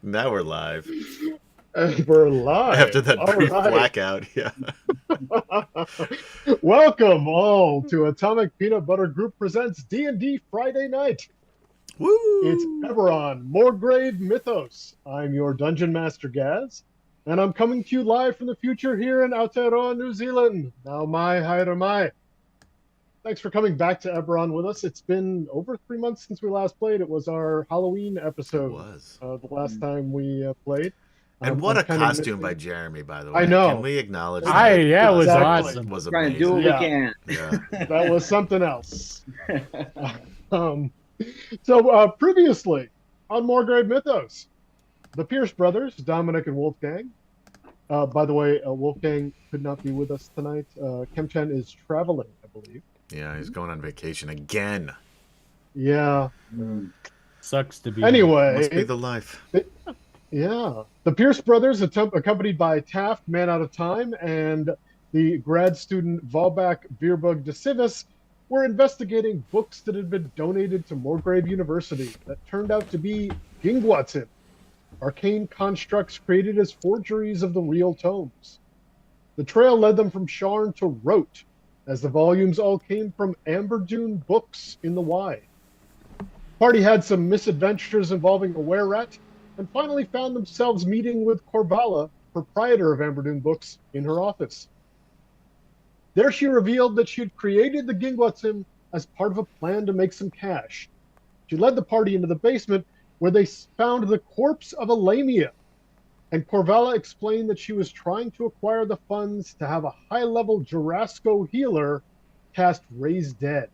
Now we're live. We're live. After that All brief right. blackout, yeah. Welcome all to Atomic Peanut Butter Group presents D&D Friday Night. It's Woo! Eberron, Morgrave, Mythos. I'm your Dungeon Master, Gaz, and I'm coming to you live from the future here in Aotearoa, New Zealand. Now mai, haere mai. Thanks for coming back to Eberron with us. It's been over 3 months since we last played. It was our Halloween It episode, was. the last time we played. And what I'm a kind of costume by missing. Jeremy, by the I way. know. Can we acknowledge Yeah, it was Exactly. awesome. was Trying to do amazing. what we Yeah. can. Yeah. That was something else. So previously on Morgrave Mythos, the Pierce brothers, Dominic and Wolfgang. By the way, Wolfgang could not be with us tonight. Kemchan is traveling, I believe. Yeah, he's going on vacation again. Yeah. Sucks to be. Anyway, Must be the life. yeah. The Pierce brothers, accompanied by Taft, Man Out of Time, and the grad student Volbach Beerbug de Civis, were investigating books that had been donated to Morgrave University that turned out to be Gingwatsin, arcane constructs created as forgeries of the real tomes. The trail led them from Sharn to Rote, as the volumes all came from Amberdune Books in the Wide. The party had some misadventures involving a were-rat, and finally found themselves meeting with Corvala, proprietor of Amberdune Books, in her office. There she revealed that she had created the Gingwatsim as part of a plan to make some cash. She led the party into the basement, where they found the corpse of a Lamia, and Corvala explained that she was trying to acquire the funds to have a high-level Jurasco healer cast Raise Dead.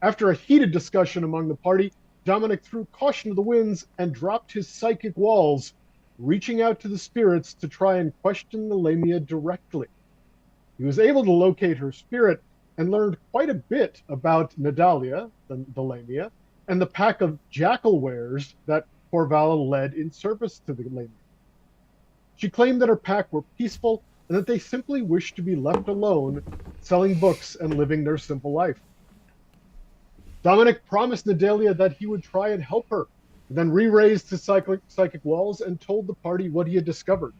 After a heated discussion among the party, Dominic threw caution to the winds and dropped his psychic walls, reaching out to the spirits to try and question the Lamia directly. He was able to locate her spirit and learned quite a bit about Nadalia, the Lamia, and the pack of jackal wares that Corvala led in service to the Lamia. She claimed that her pack were peaceful and that they simply wished to be left alone, selling books and living their simple life. Dominic promised Nadalia that he would try and help her, then re-raised his psychic walls and told the party what he had discovered.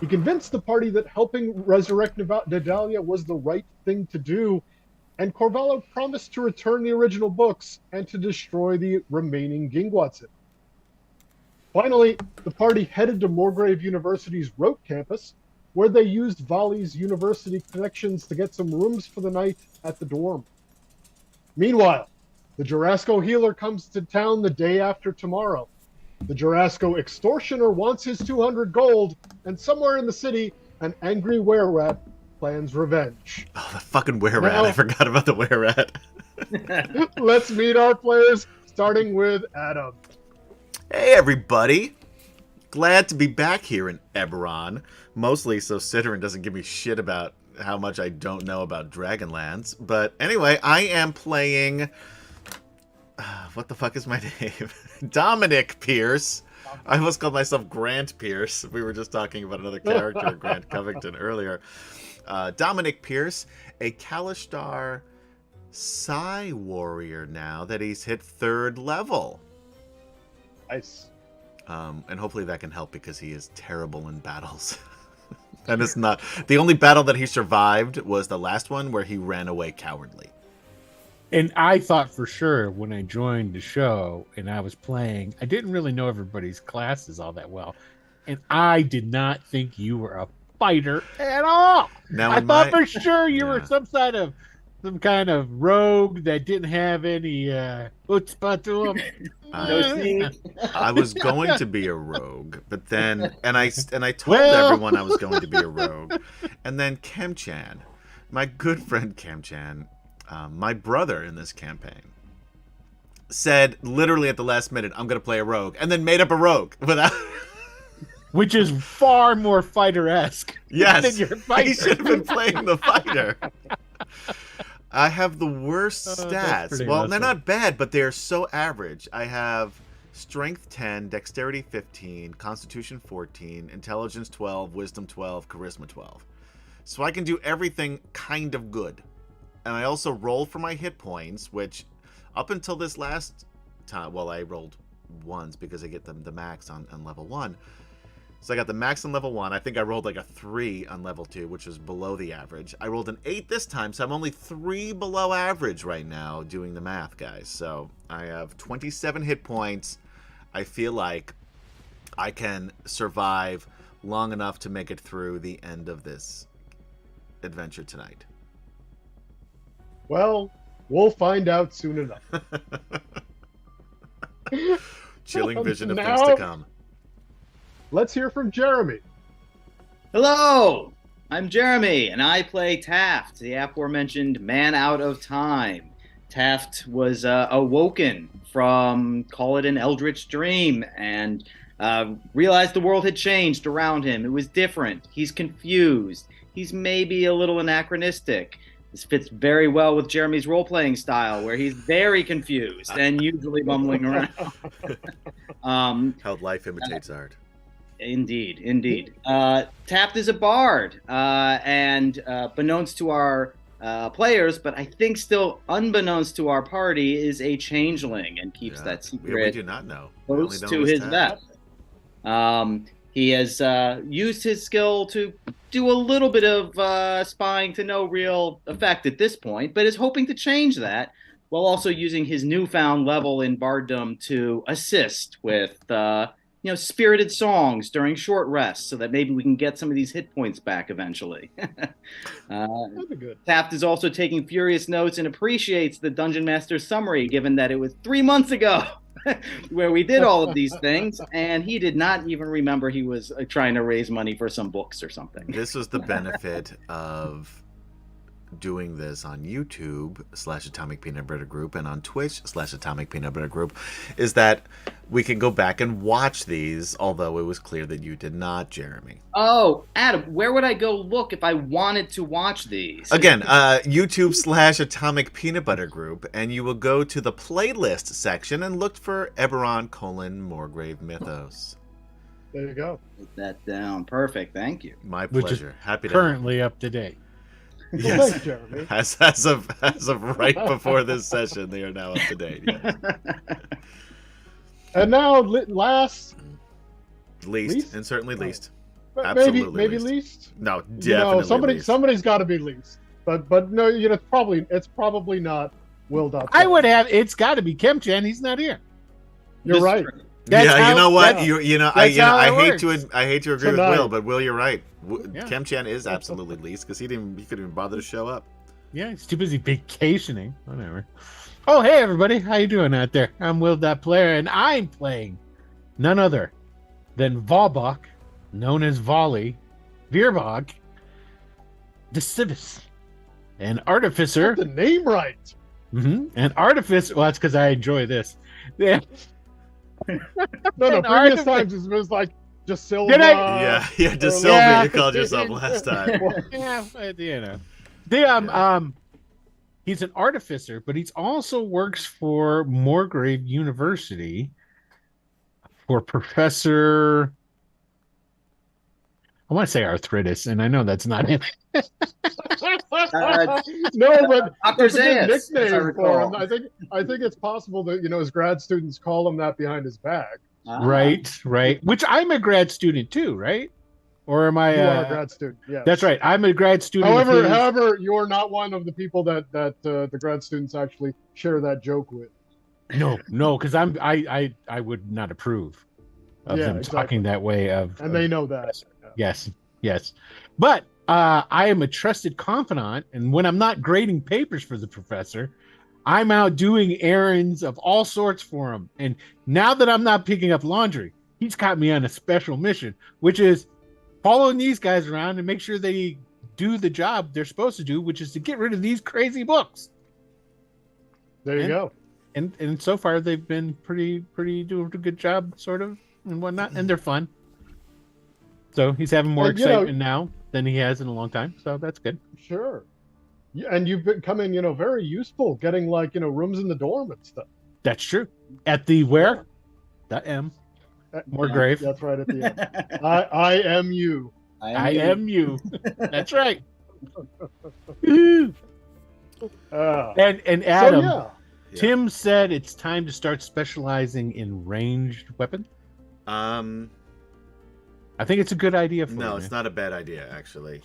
He convinced the party that helping resurrect Nadalia was the right thing to do, and Corvala promised to return the original books and to destroy the remaining Gingwatsin. Finally, the party headed to Morgrave University's Rote campus, where they used Vali's university connections to get some rooms for the night at the dorm. Meanwhile, the Jurasco healer comes to town the day after tomorrow. The Jurasco extortioner wants his 200 gold, and somewhere in the city, an angry were-rat plans revenge. Oh, the fucking were-rat. Now- I forgot about the were-rat. Let's meet our players, starting with Adam. Hey, everybody. Glad to be back here in Eberron. Mostly so Ciderin doesn't give me shit about how much I don't know about Dragonlance. But anyway, I am playing... what the fuck is my name? Dominic Pierce. I almost called myself Grant Pierce. We were just talking about another character, Grant Covington, earlier. Dominic Pierce, a Kalishtar Psi Warrior now that he's hit 3rd level. Nice. And hopefully that can help because he is terrible in battles. And it's not... The only battle that he survived was the last one where he ran away cowardly. And I thought for sure when I joined the show and I was playing, I didn't really know everybody's classes all that well. And I did not think you were a fighter at all. Now, I in thought my- for sure you were Yeah. some kind of rogue that didn't have any chutzpah to him. I was going to be a rogue, but then I told Well. everyone I was going to be a rogue, and then Kemchan, my good friend Kemchan, my brother in this campaign, said literally at the last minute, "I'm going to play a rogue," and then made up a rogue without. Which is far more fighter-esque Yes, than your fighter. he should have been playing the fighter. I have the worst that's stats. pretty Well, awesome. they're not bad, but they're so average. I have Strength 10, Dexterity 15, Constitution 14, Intelligence 12, Wisdom 12, Charisma 12. So I can do everything kind of good. And I also roll for my hit points, which up until this last time, well, I rolled ones because I get them the max on level 1. So I got the max on level 1. I think I rolled like a 3 on level 2, which is below the average. I rolled an 8 this time, so I'm only 3 below average right now doing the math, guys. So I have 27 hit points. I feel like I can survive long enough to make it through the end of this adventure tonight. Well, we'll find out soon enough. Chilling vision of Now, things to come. Let's hear from Jeremy. Hello, I'm Jeremy, and I play Taft, the aforementioned man out of time. Taft was awoken from, call it an eldritch dream, and realized the world had changed around him. It was different. He's confused. He's maybe a little anachronistic. This fits very well with Jeremy's role-playing style, where he's very confused and usually bumbling around. How life imitates art. Indeed. Taft is a bard, and beknownst to our players, but I think still unbeknownst to our party, is a changeling and keeps that secret. We do not know. Close to his vest. He has used his skill to do a little bit of spying to no real effect at this point, but is hoping to change that while also using his newfound level in barddom to assist with spirited songs during short rests so that maybe we can get some of these hit points back eventually. That'd be good. Taft is also taking furious notes and appreciates the Dungeon Master's summary, given that it was 3 months ago where we did all of these things, and he did not even remember he was trying to raise money for some books or something. This was the benefit of doing this on YouTube /Atomic Peanut Butter Group and on Twitch /Atomic Peanut Butter Group, is that we can go back and watch these, although it was clear that you did not, Jeremy. Oh, Adam, where would I go look if I wanted to watch these? Again, YouTube /Atomic Peanut Butter Group, and you will go to the playlist section and look for Eberron : Morgrave Mythos. There you go. Put that down. Perfect. Thank you. My Which is pleasure. Happy to currently up to date. Well, Yes. thanks, Jeremy. As of right before this session, they are now up to date. Yes. And now, least, And certainly least. maybe Absolutely least. No, definitely least. Somebody's got to be least. But no, it's probably not Will.Playa. I would have. It's got to be Kemchan. He's not here. You're right. You know what? yeah. I That's hate to agree Tonight. with Will, but Will, you're right. Yeah. Kemchan is absolutely least because he couldn't even bother to show up. Yeah, he's too busy vacationing. Whatever. Oh, hey everybody, how you doing out there? I'm Will.Playa, and I'm playing none other than Volbach, known as Volley, Veerbog, Decivis, an artificer. Got the name right. An artificer. Well, that's because I enjoy this. Yeah. No, An previous artificer. times it was like just Silva. Did I- De Silva, Yeah. you called yourself last time. Yeah, but, he's an artificer, but he also works for Morgrave University for Professor. I want to say arthritis, and I know that's not him. No, but Dr. that's a good Zayas, nickname as I for recall. him. I think it's possible that his grad students call him that behind his back. Right. Which I'm a grad student too, right? Or am I? You are a grad student. Yeah. That's right. I'm a grad student. However, you're not one of the people that the grad students actually share that joke with. No, because I would not approve of them exactly. talking that way And they know that. Yes. But I am a trusted confidant, and when I'm not grading papers for the professor, I'm out doing errands of all sorts for him. And now that I'm not picking up laundry, he's got me on a special mission, which is following these guys around and make sure they do the job they're supposed to do, which is to get rid of these crazy books. There you go. And so far they've been pretty doing a good job, sort of, and whatnot, and they're fun. So he's having more excitement now than he has in a long time. So that's good. Sure. And you've becoming, very useful getting rooms in the dorm and stuff. That's true. At the where? The M. Morgrave. That's right at the end. I am you. I am you. That's right. And Adam, Tim said it's time to start specializing in ranged weapon. I think it's a good idea for you. No, it's not a bad idea, actually.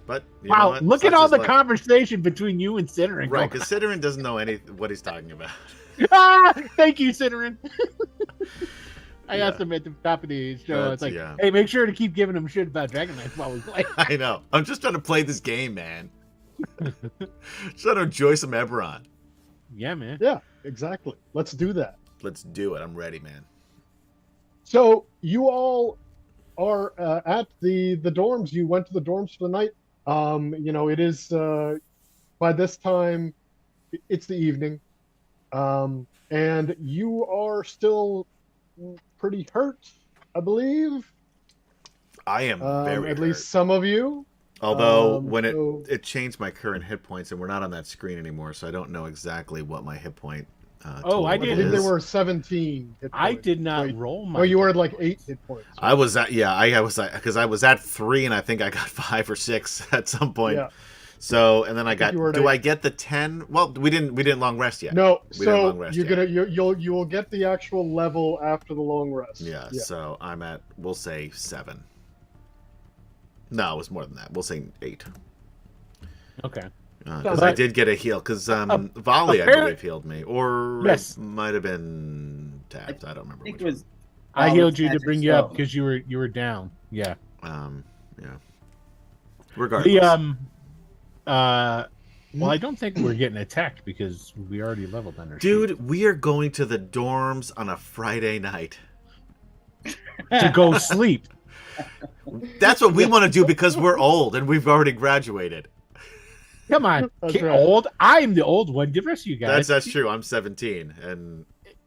But you know Wow, what? look Such at all is the life. conversation between you and Ciderin. Right, because Ciderin doesn't know what he's talking about. Thank you, Ciderin. I Yeah. asked him at the top of the show. It's like, yeah. hey, make sure to keep giving him shit about Dragonlance while we play. I know. I'm just trying to play this game, man. Just trying to enjoy some Eberron. Yeah, man. Yeah, exactly. Let's do that. Let's do it. I'm ready, man. So you all are at the dorms. You went to the dorms for the night. It is by this time it's the evening, and you are still pretty hurt, I believe. I am very at hurt. least some of you. Although when so- it changed my current hit points, and we're not on that screen anymore, so I don't know exactly what my hit point. Oh, I I did. believe is. there were 17 hit I points. did not Wait, roll my. Oh, you were at like 8 hit points. I was at because I was at 3, and I think I got 5 or 6 at some point. Yeah. So and then I got. you were at Do 8. I get the 10? Well, we didn't long rest yet. No, We didn't long so rest you're yet. gonna you will get the actual level after the long rest. Yeah. So I'm at, we'll say 7. No, it was more than that. We'll say 8. Okay. Because I did get a heal. Because Volley, I believe, healed me. Or Yes. it might have been Taft. I don't remember. I think which it was. I Oh, healed you to Magic bring you up Stone. because you were down. Yeah. one. Yeah. Regardless. The well, I don't think we're getting attacked because we already leveled on our sheet. Dude, we are going to the dorms on a Friday night. To go sleep. That's what we want to do because we're old and we've already graduated. Come on, That's kid, right. old. I'm the old one. The rest of you guys. That's true. I'm 17 and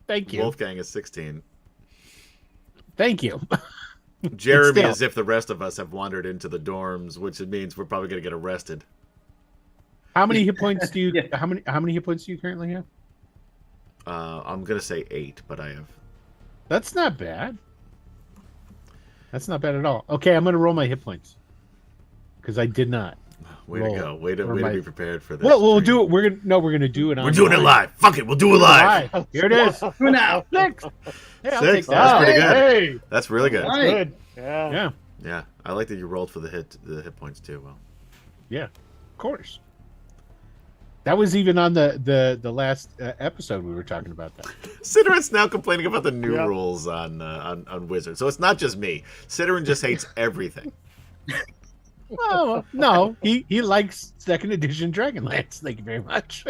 Thank you. Wolfgang is 16. Thank you. Jeremy, Still. as if the rest of us have wandered into the dorms, which it means we're probably going to get arrested. How many hit points do you? Yeah. How many hit points do you currently have? I'm going to say 8, but I have. That's not bad. That's not bad at all. Okay, I'm gonna roll my hit points because I did not. Way Roll. to go. Way to Or my- be prepared for this. Well, we'll stream. do it. We're gonna do it. We're doing it live. Fuck it. We'll do it live. Live. Here it is. Who now? 6. Hey, I'll 6. take That's that. pretty good. Hey, That's really good. Right. good. Yeah. Yeah, Yeah, I like that you rolled for the hit points too. Well, yeah, of course. That was even on the last episode we were talking about that. Cideron's now complaining about the new Yeah. rules on Wizard, so it's not just me. Cideron just hates everything. Well, no, he likes second edition Dragonlance. Thank you very much.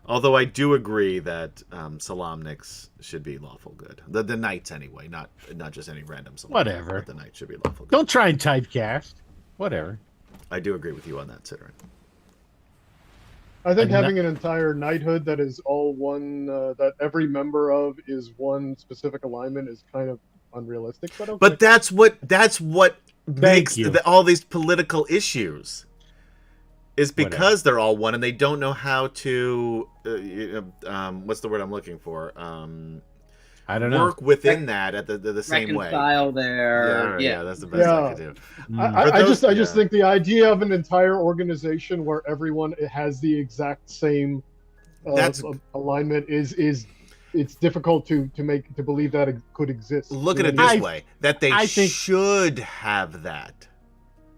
Although I do agree that Salamnics should be lawful good. The knights anyway, not just any random Salamnic. Whatever. But the knights should be lawful good. Don't try and typecast. Whatever. I do agree with you on that, Cideron. I think I'm having an entire knighthood that is all one, that every member of is one specific alignment is kind of unrealistic. But okay. But that's what makes you. all these political issues. Is because Whatever. they're all one and they don't know how to what's the word I'm looking for? I don't know. Work within that at the same way. Reconcile there. Yeah, that's the best I could do. Mm. For I those- just yeah. think the idea of an entire organization where everyone has the exact same That's- alignment is it's difficult to believe that it could exist. Look You at know it what I this mean? way: that they I think- should have that,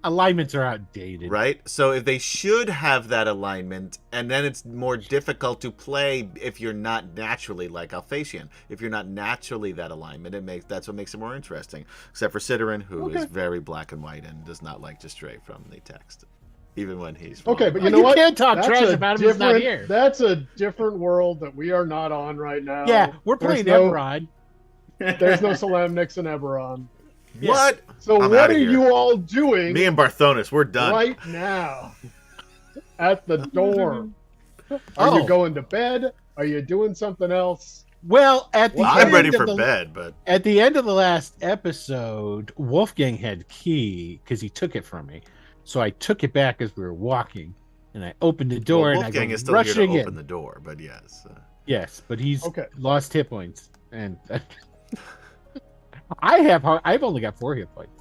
Alignments are outdated. right? So if they should have that alignment, and then it's more difficult to play if you're not naturally like Alphasian. If you're not naturally that alignment, that's what makes it more interesting. Except for Cideron, who is Okay. very black and white and does not like to stray from the text, even when he's Okay, wrong. but Well, you know what? can't talk That's trash a about him. He's not different- here. That's a different world that we are not on right now. Yeah, we're There's playing no- Eberron. There's no Salamnics in Eberron. What? So I'm what outta are here. you all doing Me and Barthonis, we're done. right now at the dorm? Are Oh. you going to bed? Are you doing something else? Well, at the I'm end ready of for the, bed, but At the end of the last episode, Wolfgang had key because he took it from me. So I took it back as we were walking, and I opened the door well, and Wolfgang I go is still here to rushing open in. the door. But yes, Yes, but he's Okay. lost hit points, and I've only got 4 hit points.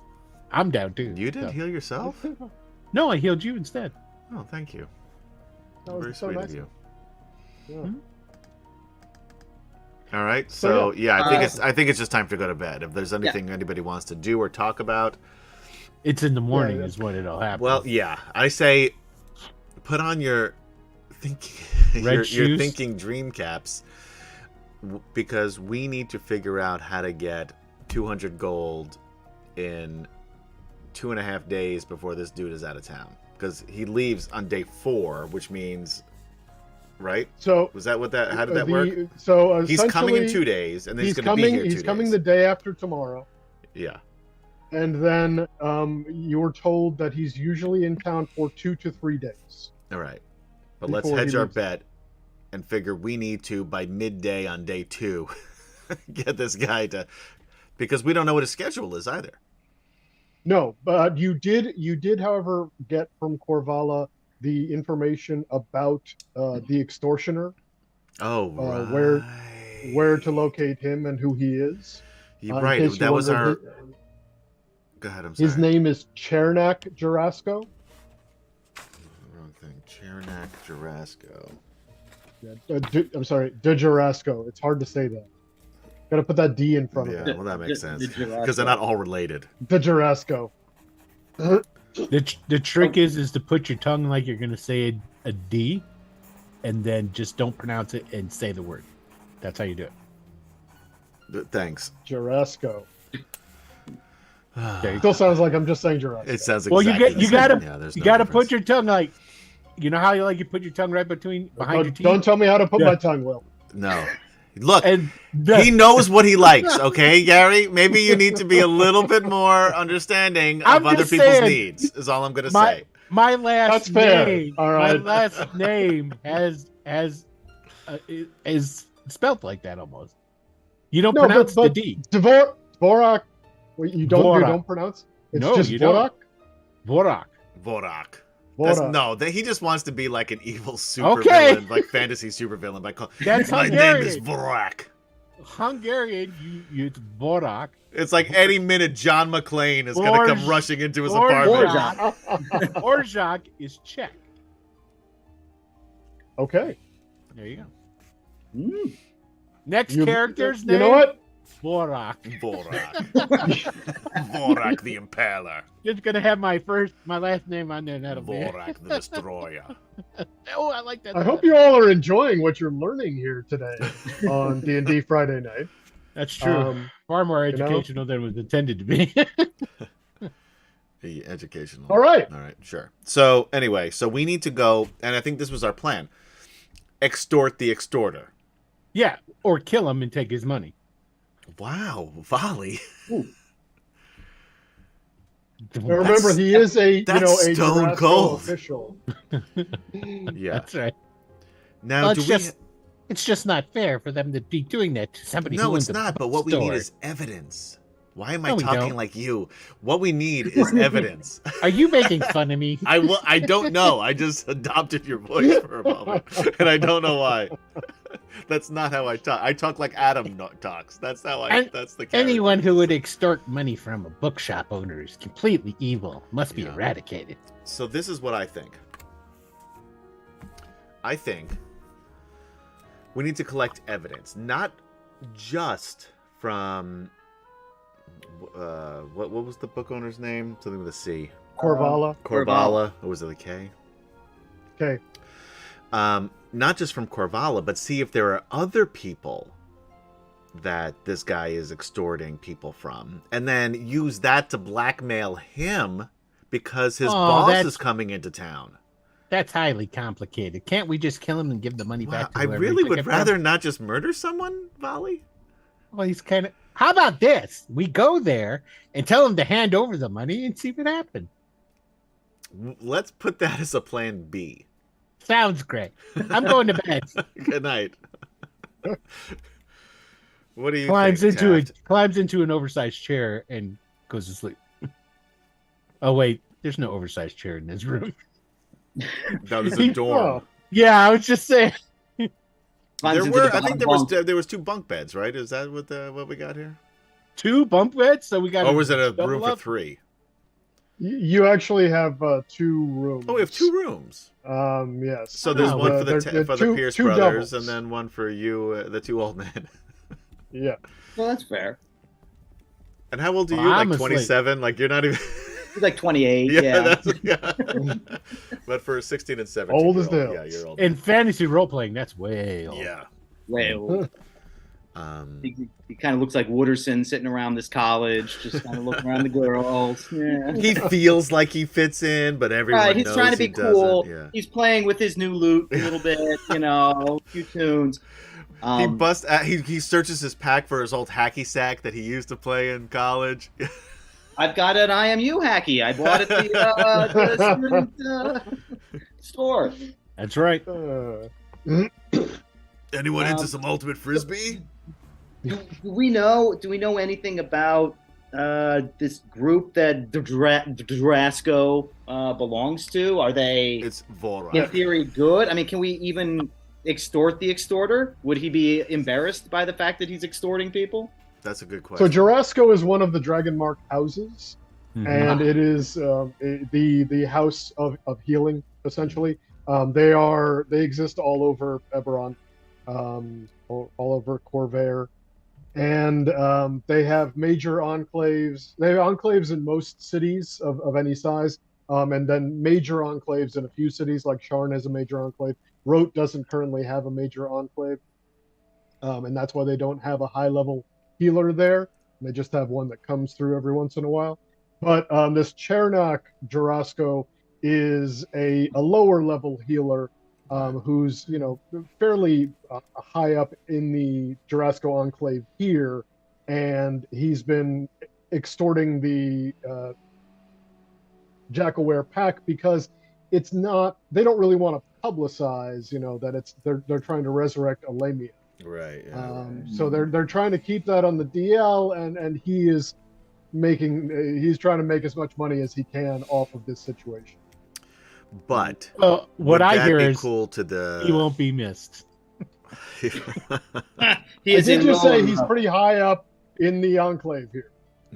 I'm down too. you didn't so. heal yourself. No, I healed you instead. Oh, thank you. That was Very so sweet nice. of you. Yeah. All right. So, So yeah, I think it's just time to go to bed. If there's anything anybody wants to do or talk about, It's in the morning Yeah. is when it'll happen. well, yeah, I say put on your Red your shoes? thinking dream caps, because we need to figure out how to get 200 gold in 2.5 days before this dude is out of town, because he leaves on day 4, which means, right? So Was that what that? How did that work? So He's coming in essentially, 2 days, and then he's he's going to be coming. here 2 He's days. coming the day after tomorrow, Yeah. and then you were told that he's usually in town for 2 to 3 days. All right. But let's Before he hedge our leaves. bet and figure we need to, by midday on day 2, get this guy to, because we don't know what his schedule is either. No, but you did, however, get from Corvala the information about the extortioner, Oh, right. where to locate him and who he is. You're In right. case you That was wondered, our. Go ahead. I'm sorry. his name is Chernak Jarasco. Wrong thing. Chernak Jarasco. Yeah, I'm sorry, De Jarasco. It's hard to say that. Got to put that D in front Yeah, of it. well, that makes sense. Jarasco. Because they're not all related. De Jarasco. The trick is to put your tongue like you're going to say a D, and then just don't pronounce it and say the word. That's how you do it. Thanks. Jarasco. There you Still sounds like I'm just saying Jarasco. It sounds Well, exactly you the gotta same. Yeah, there's you no gotta difference. put your tongue like, you know how you put your tongue right behind your teeth. Don't tell me how to put Yeah. my tongue, Will. No. Look, And he knows what he likes, okay, Gary? Maybe you need to be a little bit more understing I'm of other just people's saying, needs, is all I'm going to my- say. my last That's fair. name. All right. My last name is spelled like that almost. You don't No, pronounce but the D. Dvorak. Wait, you Dvorak. don't pronounce? It's No, just you Dvorak? don't. Vorak. Vorak. Dvorak. He just wants to be like an evil supervillain, Okay. like fantasy supervillain. By calling, That's my name Hungarian. is Vorak. Hungarian, it's Vorak. It's like any minute John McClane is going to come Borj- rushing into his Borjak. apartment. Orzhak is Czech. Okay. There you go. Mm. Next character's name. You know what? Vorak. Vorak. Vorak the Impaler. Just gonna have my last name on there. That'll be it. Vorak the Destroyer. Oh, I like that. I hope you all are enjoying what you're learning here today on D&D Friday night. That's true. Far more you know? educational than it was intended to be. The educational. All right. All right, sure. So anyway, so we need to go, and I think this was our plan. Extort the extorter. Yeah, or kill him and take his money. Wow, volley. Now remember, he is a that's a stone Nebraska cold. official. Yeah. That's right. Now, Well, do it's just not fair for them to be doing that to somebody. No, who it's owns a not. But what we need bookstore. is evidence. Why am I No, we talking don't. like you? What we need is evidence. Are you making fun of me? I don't know. I just adopted your voice for a moment, and I don't know why. That's not how I talk. I talk like Adam talks. That's how I. And that's the character. Anyone who would extort money from a bookshop owner is completely evil. Must be Yeah. eradicated. So this is what I think. I think we need to collect evidence, not just from what was the book owner's name? Something with a C. Corvala. Corvala. Or was it a K? Okay. Not just from Corvala, but see if there are other people that this guy is extorting people from, and then use that to blackmail him because his boss that's- is coming into town. That's highly complicated. Can't we just kill him and give the money Wow, back to I whoever he really took would it from? rather not just murder someone, Volley. Well, he's kind of. How about this? We go there and tell him to hand over the money and see what happens. Let's put that as a plan B. Sounds great. I'm going to bed. Good night. What do you climbs think, into Taft? climbs into an oversized chair and goes to sleep. Oh wait, there's no oversized chair in this room. No, there's a dorm. Oh, Yeah, I was just saying. Climbs There into were, the I think bunk. there was 2 bunk beds, right? Is that what we got here? 2 bump beds, so we got. Or was it a double room for up? 3? You actually have 2 rooms. Oh, we have 2 rooms. Yes. So there's one for the Pierce two brothers, doubles. and then one for you, the 2 old men. Yeah. Well, that's fair. And how old are Well, you? I'm Like asleep. 27? Like you're not even. He's like 28. Yeah. But for 16 and 17, Old as you're nails. yeah, you're old. In fantasy role playing, that's way old. Yeah. Well, he kind of looks like Wooderson sitting around this college, just kind of looking around the girls. Yeah. He feels like he fits in, but everyone Right, he's knows trying to be he cool. doesn't. Yeah. He's playing with his new loot a little bit, a few tunes. He searches his pack for his old hacky sack that he used to play in college. I've got an IMU hacky. I bought it at the student store. That's right. Anyone into some ultimate frisbee? Do we know anything about this group that Drasco belongs to? Are they, It's Volrak. in theory, good? I mean, can we even extort the extorter? Would he be embarrassed by the fact that he's extorting people? That's a good question. So Jarasco is one of the Dragon Mark houses, Mhm. and it is the house of healing, essentially. They exist all over Eberron, all over Corvair, and they have major enclaves. They have enclaves in most cities of any size, and then major enclaves in a few cities, like Sharn has a major enclave. Rote doesn't currently have a major enclave, and that's why they don't have a high-level healer there. They just have one that comes through every once in a while. But this Chernak Jarasco is a lower level healer who's fairly high up in the Jarasco enclave here, and he's been extorting the Jackalware pack because it's not. They don't really want to publicize, that they're trying to resurrect Alamia. Right. Yeah, So they're trying to keep that on the DL, and he's trying to make as much money as he can off of this situation. But Well, what would I that hear be is cool to the he won't be missed. He I is did in just say low- he's pretty high up in the enclave here.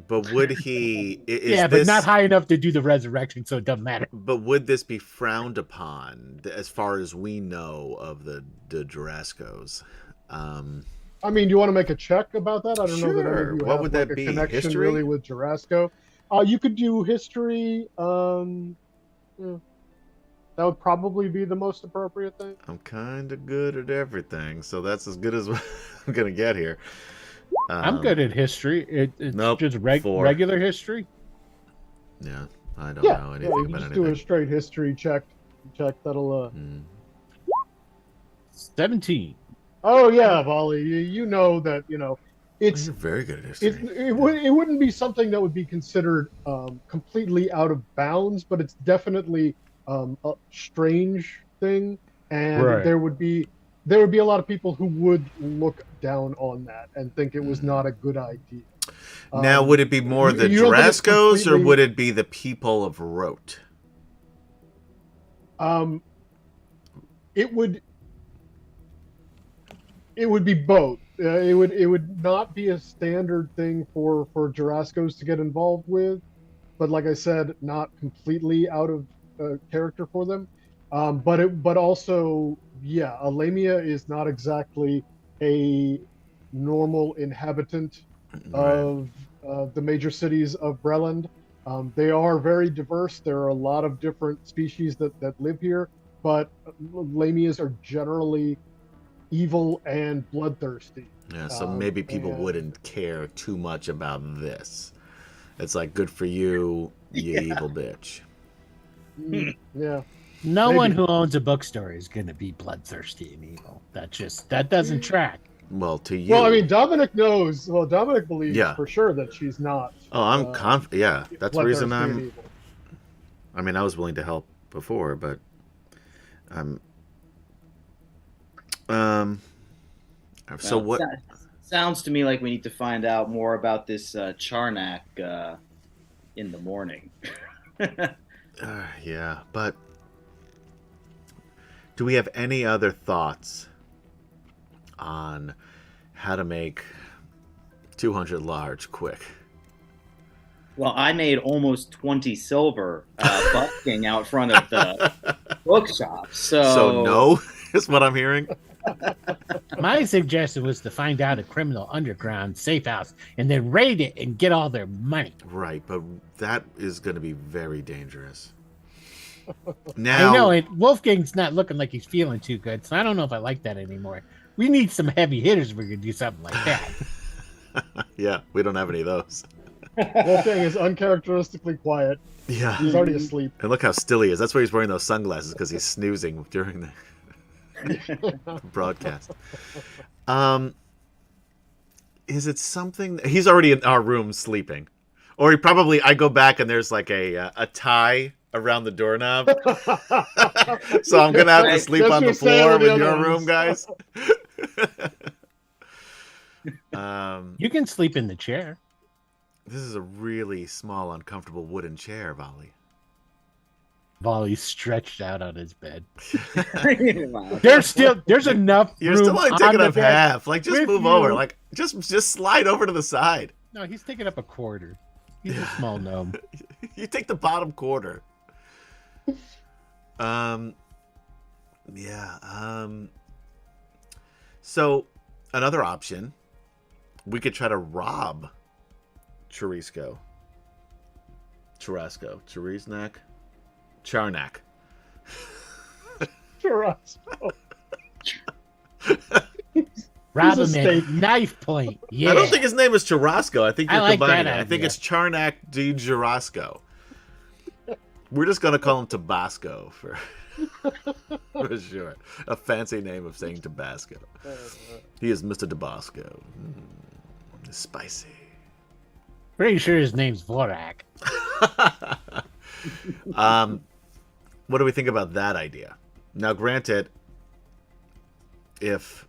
But would he? Yeah, but not high enough to do the resurrection, so it doesn't matter. But would this be frowned upon, as far as we know of the Jarascos? I mean, do you want to make a check about that? I don't know that any Sure. of you What have would like that a be? connection History? really with Jarasco. You could do history. That would probably be the most appropriate thing. I'm kind of good at everything, so that's as good as I'm gonna get here. I'm good at history. It's Nope, just 4. regular history. Yeah, I don't Yeah, know yeah, anything you about just do a anything. straight history check. That'll. 17. Oh yeah, Volley. You know that it's You're very good at history. it wouldn't be something that would be considered completely out of bounds, but it's definitely a strange thing, and Right. there would be a lot of people who would look down on that and think it was not a good idea. Now, would it be more the you don't think it's Jarascos, or completely- would it be the people of Rote? It would be both. It would not be a standard thing for Jarascos to get involved with, but like I said, not completely out of character for them. But also, yeah, Alamia is not exactly a normal inhabitant of the major cities of Breland. They are very diverse. There are a lot of different species that live here, but Lamias are generally evil and bloodthirsty. Yeah, so maybe people and- wouldn't care too much about this. It's like, good for you, you evil bitch. Yeah. No Maybe. one who owns a bookstore is going to be bloodthirsty and evil. That doesn't track. Well, to you. Well, I mean, Dominic knows. Well, Dominic believes Yeah. for sure that she's not. oh, I'm confident. Yeah, that's the reason bloodthirsty and I'm. evil. I mean, I was willing to help before, but I'm. So Well, what? Sounds to me like we need to find out more about this Charnak in the morning. Yeah, but do we have any other thoughts on how to make 200 large quick? Well, I made almost 20 silver busking out front of the bookshop. So no, is what I'm hearing. My suggestion was to find out a criminal underground safe house and then raid it and get all their money. Right, but that is going to be very dangerous. I Now, know, and Wolfgang's not looking like he's feeling too good, so I don't know if I like that anymore. We need some heavy hitters if we're going to do something like that. yeah, we don't have any of those. Wolfgang is uncharacteristically quiet. Yeah, He's already asleep. and look how still he is. That's why he's wearing those sunglasses, because he's snoozing during the broadcast. Is it something? He's already in our room sleeping, or he probably. I go back and there's like a tie around the doorknob, so I'm gonna have to sleep on the floor in your room, guys. You can sleep in the chair. This is a really small, uncomfortable wooden chair, Volley. Volley's stretched out on his bed. Wow. There's enough You're room still only on taking the up bed half. Like, just with move you. over. Like, just slide over to the side. No, he's taking up a quarter. He's a small gnome. You take the bottom quarter. Yeah. So, another option, we could try to rob Charasco. Chariznak? Charnak. Churrasco. Rob He's a him at steak. knife point. Yeah. I don't think his name is Charasco. I think I you're like combining that it. I think idea. it's Charnak de Jarasco. We're just going to call him Tabasco for sure. A fancy name of saying Tabasco. He is Mr. Tabasco. Spicy. Pretty sure his name's Vorak. What do we think about that idea? Now, granted, if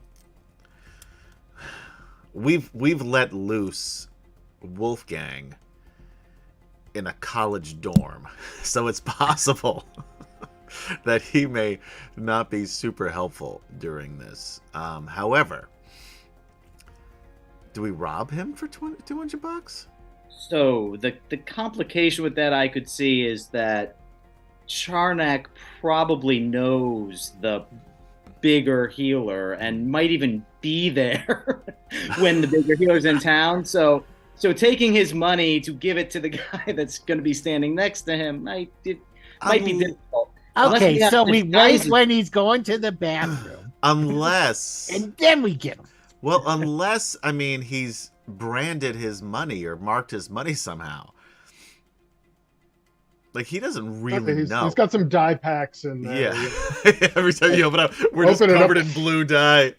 we've let loose Wolfgang in a college dorm, so it's possible that he may not be super helpful during this. However, do we rob him for $200? So the complication with that I could see is that Charnak probably knows the bigger healer and might even be there when the bigger healer's in town. So taking his money to give it to the guy that's going to be standing next to him might be difficult. Unless Okay, we have so to we disguise wait it. when he's going to the bathroom, Unless, and then we get him. well, unless, I mean, he's branded his money or marked his money somehow. Like, he doesn't really know. He's got some dye packs in there. Yeah. Every time you open up, we're just Open it covered up. in blue dye.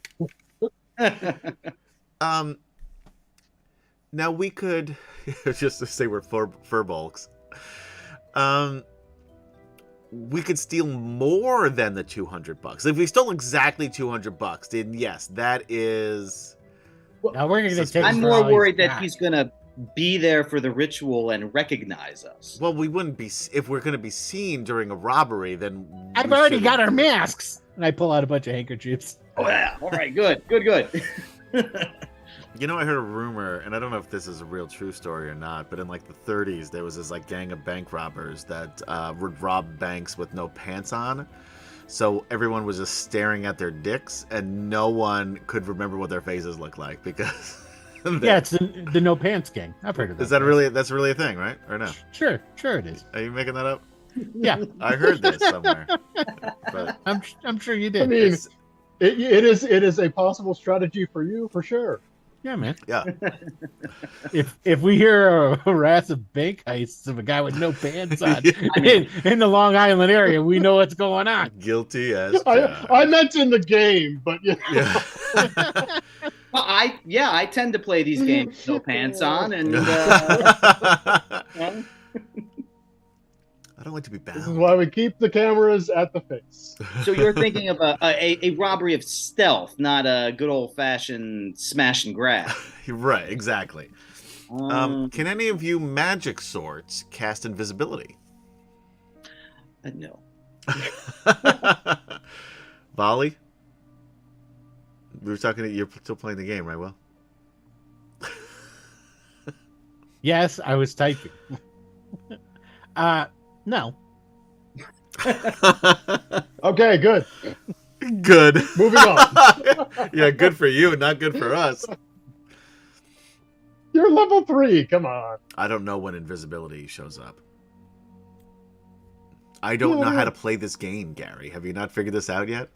Now we could just to say we're furbolgs. We could steal more than the $200. If we stole exactly $200, then yes, that is. Now we're going to take. I'm for more all worried that got. he's going to be there for the ritual and recognize us. Well, we wouldn't be if we're going to be seen during a robbery. Then I've we already got our shouldn't. masks, and I pull out a bunch of handkerchiefs. Oh, yeah. All right, good. You know, I heard a rumor, and I don't know if this is a real true story or not, but in like the 30s, there was this like gang of bank robbers that would rob banks with no pants on. So everyone was just staring at their dicks, and no one could remember what their faces looked like because. Yeah, it's the no pants gang. I've heard of that. Is that really? That's really a thing, right? Or no? Sure it is. Are you making that up? Yeah, I heard this somewhere. But I'm sure you I did. mean, it is a possible strategy for you for sure. Yeah, man. yeah, If we hear a harass of bank heists of a guy with no pants on Yeah. in the Long Island area, we know what's going on. guilty as I meant in the game, but yeah. yeah. Well, I tend to play these games with no pants on, and I don't like to be This is bound. why we keep the cameras at the face. so you're thinking of a robbery of stealth, not a good old fashioned smash and grab. Right, exactly. Can any of you magic swords cast invisibility? No. Volley? We were talking to you're still playing the game, right, Will? Yes, I was typing. No. Okay, good. Good. Moving on. Yeah, good for you, not good for us. You're level 3. Come on. I don't know when invisibility shows up. I don't know how to play this game, Gary. Have you not figured this out yet?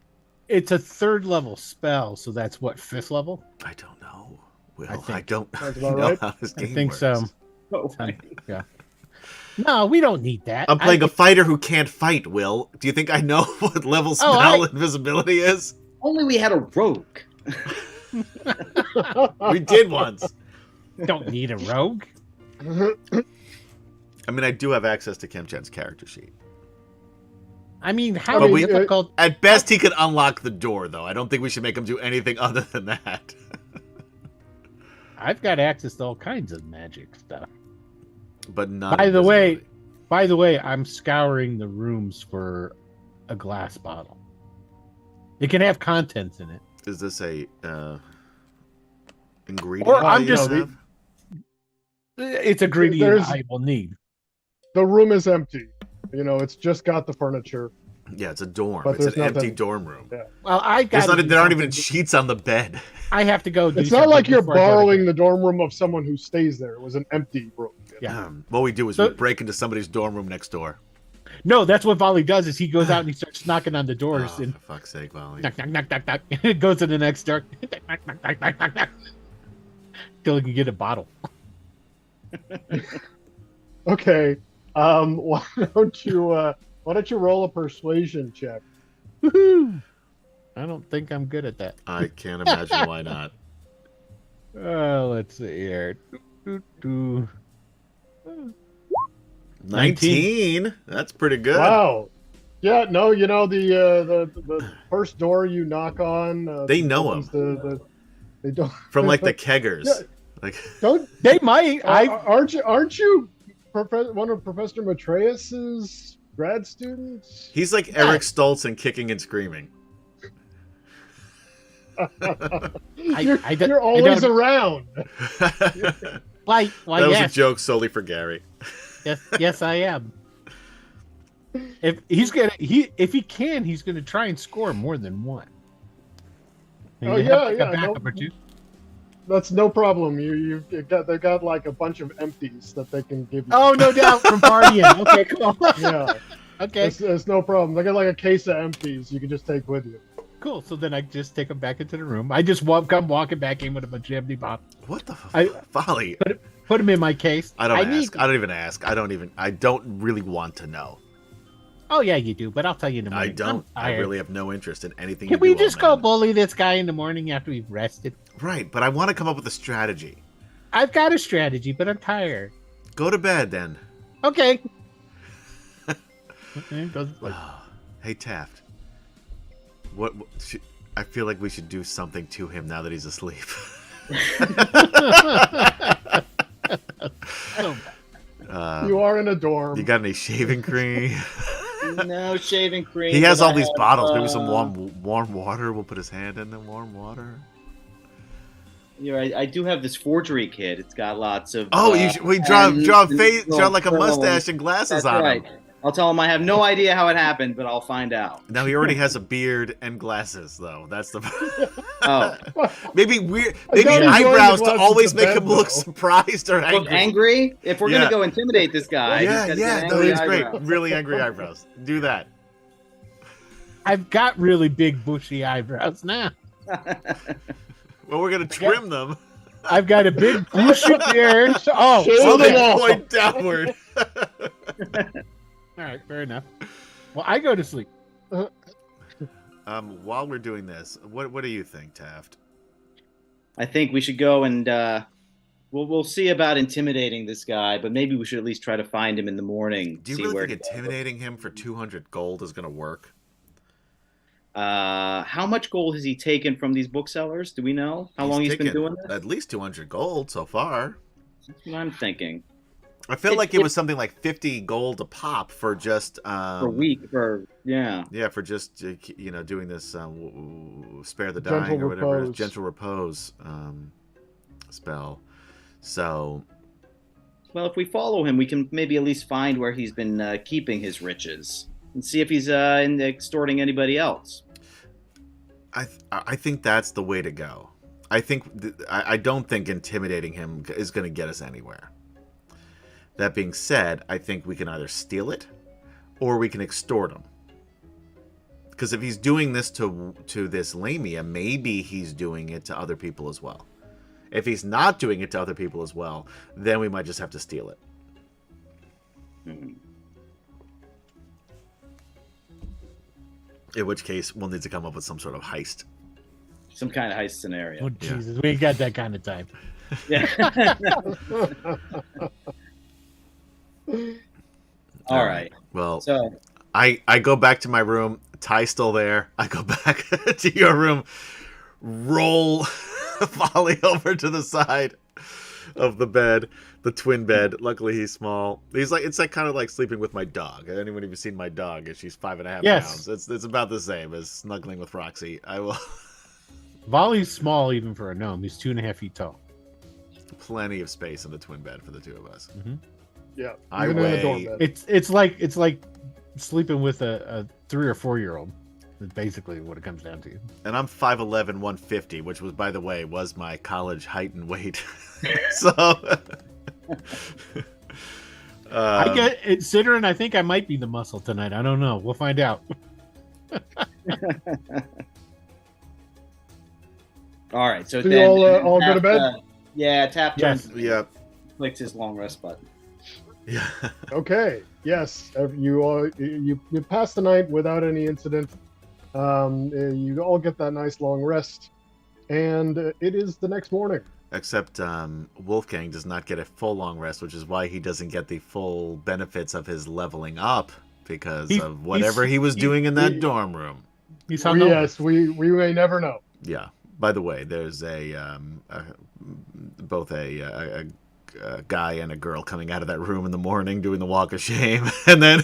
It's a 3rd level spell, so that's what, 5th level? I don't know. Will, I I, think. don't Sounds know about right. how this I game think works. so. Oh, Yeah. No, we don't need that. I'm playing a fighter who can't fight, Will. Do you think I know what level spell invisibility is? only we had a rogue. We did once. Don't need a rogue. I mean, I do have access to Kemchan's character sheet. I mean, how But difficult? At best, he could unlock the door, though. I don't think we should make him do anything other than that. I've got access to all kinds of magic stuff. But not. By the way, I'm scouring the rooms for a glass bottle. It can have contents in it. Is this a ingredient? Or I'm that you just- have? It's a ingredient I will need. The room is empty. You know, it's just got the furniture. Yeah, it's a dorm. But It's an there's empty nothing- dorm room. Yeah. Well, I got. There aren't even sheets on the bed. I have to go. Do It's not something like you're before I go to borrowing bed. the dorm room of someone who stays there. It was an empty room. Yeah. What we do is So- we break into somebody's dorm room next door. No, that's what Volley does. Is he goes out and he starts knocking on the doors Oh, and for fuck's sake, Wally. knock, knock, knock, knock, knock. Goes to the next door. Knock, knock, knock, knock, knock, knock. Till he can get a bottle. Okay. Why don't you roll a persuasion check? Woohoo! I don't think I'm good at that. I can't imagine why not. Let's see here. Doo, doo, doo. 19? That's pretty good. Wow. Yeah, no, you know the first door you knock on. They know opens him. They don't. From like the keggers. Yeah. Like Don't they might? Aren't you one of Professor Matreus's grad students? he's like Eric Stoltz in Kicking and Screaming. You're always around. Why? That was a Yes, joke solely for Gary. yes, I am. If he's gonna try and score more than one. Oh, You have, yeah, like, yeah, a backup no- or two. That's no problem. They got like a bunch of empties that they can give you. Oh, no doubt from partying. Okay, cool. Yeah, Okay, it's no problem. They got like a case of empties you can just take with you. cool. So then I just take them back into the room. I just come walking back in with a bunch of empty bottles. What the I- Folly? Put them in my case. I don't ask. need- I don't even ask. I don't really want to know. Oh yeah, you do, but I'll tell you in the I morning. don't. I'm I tired. really have no interest in anything. Can you we do, just old go man. bully this guy in the morning after we've rested? Right, but I want to come up with a strategy. I've got a strategy, but I'm tired. Go to bed then. Okay. Okay, doesn't like- Hey Taft. What I feel like we should do something to him now that he's asleep. You are in a dorm. You got any shaving cream? No shaving cream. He has but all I these have, bottles. Maybe some warm water. We'll put his hand in the warm water. You're right. I do have this forgery kit. It's got lots of. Oh, we draw pens and like a little mustache films. and glasses That's on right. him. I'll tell him I have no idea how it happened, but I'll find out. Now he already has a beard and glasses, though. That's the Oh, maybe weird. I Maybe thought he was wearing eyebrows the to glasses always to make bed, him look though. surprised or look angry. angry. If we're Yeah. gonna go intimidate this guy, he's Yeah, gotta yeah, get no, angry he's great. eyebrows. Really angry eyebrows. Do that. I've got really big bushy eyebrows now. Well, we're gonna trim them. I've got a big bushy beard. Oh, Shave So them they off. point downward. all right, fair enough. Well, I go to sleep. While we're doing this, what do you think, Taft? I think we should go and we'll see about intimidating this guy, but maybe we should at least try to find him in the morning. Do you see really where think intimidating him for 200 gold is gonna work? how much gold has he taken from these booksellers? Do we know how long he's been taken doing this? At least 200 gold so far. That's what I'm thinking. I feel like it it- was something like 50 gold a pop for just For a week, yeah. Yeah, for just doing this spare the Gentle dying or whatever it is, repose. gentle repose spell. So Well, if we follow him, we can maybe at least find where he's been keeping his riches and see if he's extorting anybody else. I think that's the way to go. I don't think intimidating him is going to get us anywhere. That being said, I think we can either steal it or we can extort him. Because if he's doing this to this Lamia, maybe he's doing it to other people as well. If he's not doing it to other people as well, then we might just have to steal it. Hmm. In which case, we'll need to come up with some sort of heist. Some kind of heist scenario. Oh, Jesus, we ain't got that kind of time. Yeah. All right. Well, So I go back to my room. Ty's still there. I go back to your room. Roll Volley over to the side of the bed, the twin bed. Luckily, he's small. It's like kind of like sleeping with my dog. Anyone even seen my dog? She's 5.5 Yes. pounds. It's about the same as snuggling with Roxy. I will. Volley's small even for a gnome. He's 2.5 feet tall. Plenty of space in the twin bed for the two of us. Mm-hmm. Yeah. I even in a weigh. dorm bed. It's like sleeping with a 3 or 4 year old. That's basically what it comes down to. And I'm 5'11", 150, which was, by the way, was my college height and weight. So, I get it, Sidran. I think I might be the muscle tonight. I don't know. We'll find out. all right. So So you then all go to Tap, bed? yeah, Tap Yes. turns yeah, clicks his long rest button. yeah. Okay. Yes. You pass the night without any incident. You all get that nice long rest, and it is the next morning. Except Wolfgang does not get a full long rest, which is why he doesn't get the full benefits of his leveling up because of whatever he was doing in that dorm room. He's hungover. Yes, we may never know. Yeah. By the way, there's both a guy and a girl coming out of that room in the morning doing the walk of shame, and then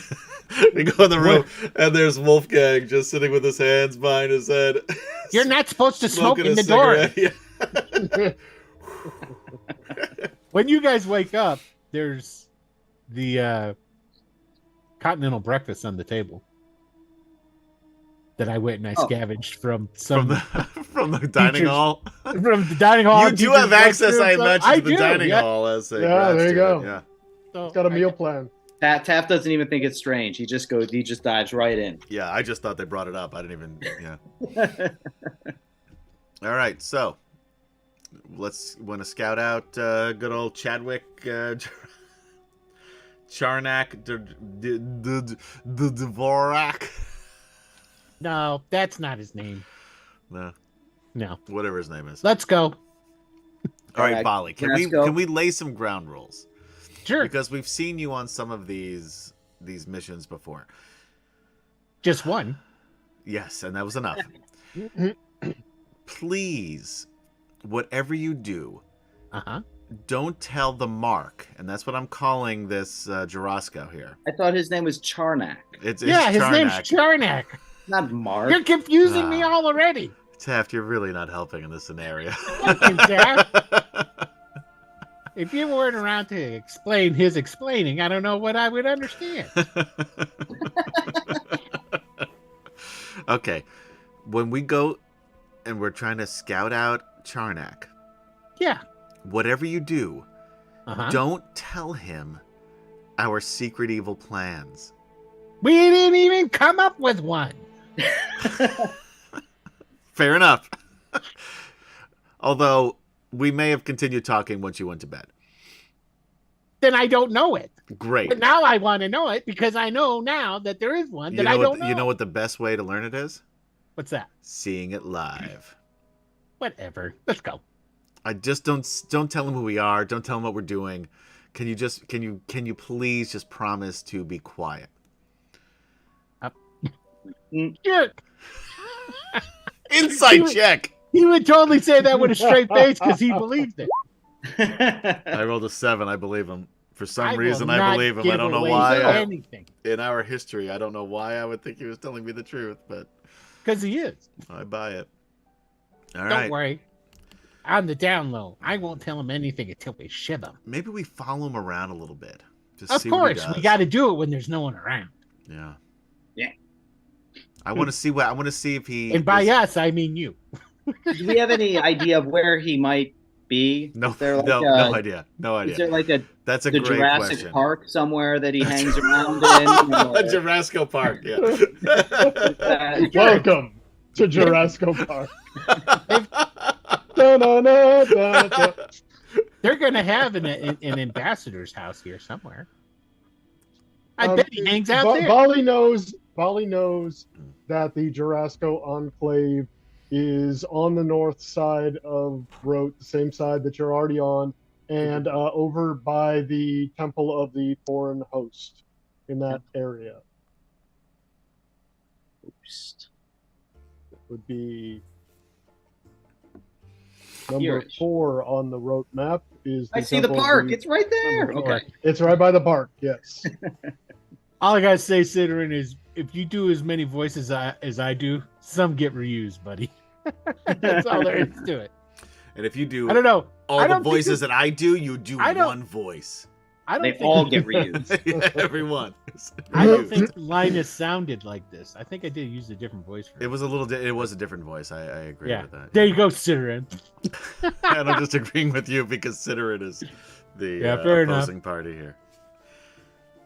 we go in the room and there's Wolfgang just sitting with his hands behind his head. You're not supposed to smoke smoking in a the door. cigarette. Yeah. When you guys wake up, there's the continental breakfast on the table that I went and I scavenged from some From the dining Teachers. hall. from the dining hall. You do have access, I imagine, to the do, dining yeah. hall as a Yeah, grad there you student. go. Yeah. So It's got a meal plan. Taft doesn't even think it's strange. He just dives right in. Yeah, I just thought they brought it up. I didn't even. Yeah. All right, so let's want to scout out good old Chadwick, Charnak, Dvorak. No, that's not his name. No, No. whatever his name is. Let's go. All right, Bali, let's go. can we lay some ground rules? Sure. Because we've seen you on some of these missions before. Just one. Yes, and that was enough. Please, whatever you do, Uh-huh. don't tell the mark, and that's what I'm calling this Jarosco here. I thought his name was Charnak, It's Yeah, his name's Charnak. Charnak. not Mark. You're confusing me Ah. all already. Taft, you're really not helping in this scenario. Thank you, Taft. If you weren't around to explain his explaining, I don't know what I would understand. Okay, when we go and we're trying to scout out Charnak, Yeah. whatever you do, Uh-huh. don't tell him our secret evil plans. We didn't even come up with one. Fair enough. Although we may have continued talking once you went to bed. Then I don't know it. Great. But now I want to know it because I know now that there is one You that know I what, don't know. You know what the best way to learn it is? What's that? Seeing it live. Whatever. Let's go. I just don't tell him who we are. Don't tell him what we're doing. Can you please just promise to be quiet? Sure. Insight check. He would totally say that with a straight face because he believed it. I rolled a 7. I believe him. For some will reason, I not believe him. give I don't know away why. anything. In our history, I don't know why I would think he was telling me the truth, but Because he is. I buy it. All Don't right. worry. on the down low. I won't tell him anything until we ship him. Maybe we follow him around a little bit. Just Of see what he course, does. we got to do it when there's no one around. Yeah. Yeah. I want to see what. I want to see if he. And by is- us, I mean you. Do we have any idea of where he might be? No, Is there like no, a, no idea. No Is idea. there like That's a the great Jurassic question. Park somewhere that he hangs around in? Or- Jurassic Park. Yeah. Welcome to Jurassic Park. Da-na-na-da-da. They're going to have an ambassador's house here somewhere. I bet he hangs out there. Bali knows that the Jurassic Enclave is on the north side of Rote, the same side that you're already on, and over by the Temple of the Foreign Host in that area. Oops. Would be number Here. 4 on the Rote map. Is I see the Temple of park. It's right there. Number Okay. It's right by the park. Yes. All I got to say, Ciderin, is if you do as many voices as I do, some get reused, buddy. That's all there is to it. And if you do I don't know. all I the don't think voices this- that I do, you do I don't- one voice. I don't They think all get reused. Yeah, everyone. I don't think Linus sounded like this. I think I did use a different voice for It was a little. It was a different voice. I agree Yeah. with that. There you go, Ciderin. And I'm just agreeing with you because Ciderin is the Yeah, fair enough. opposing party here.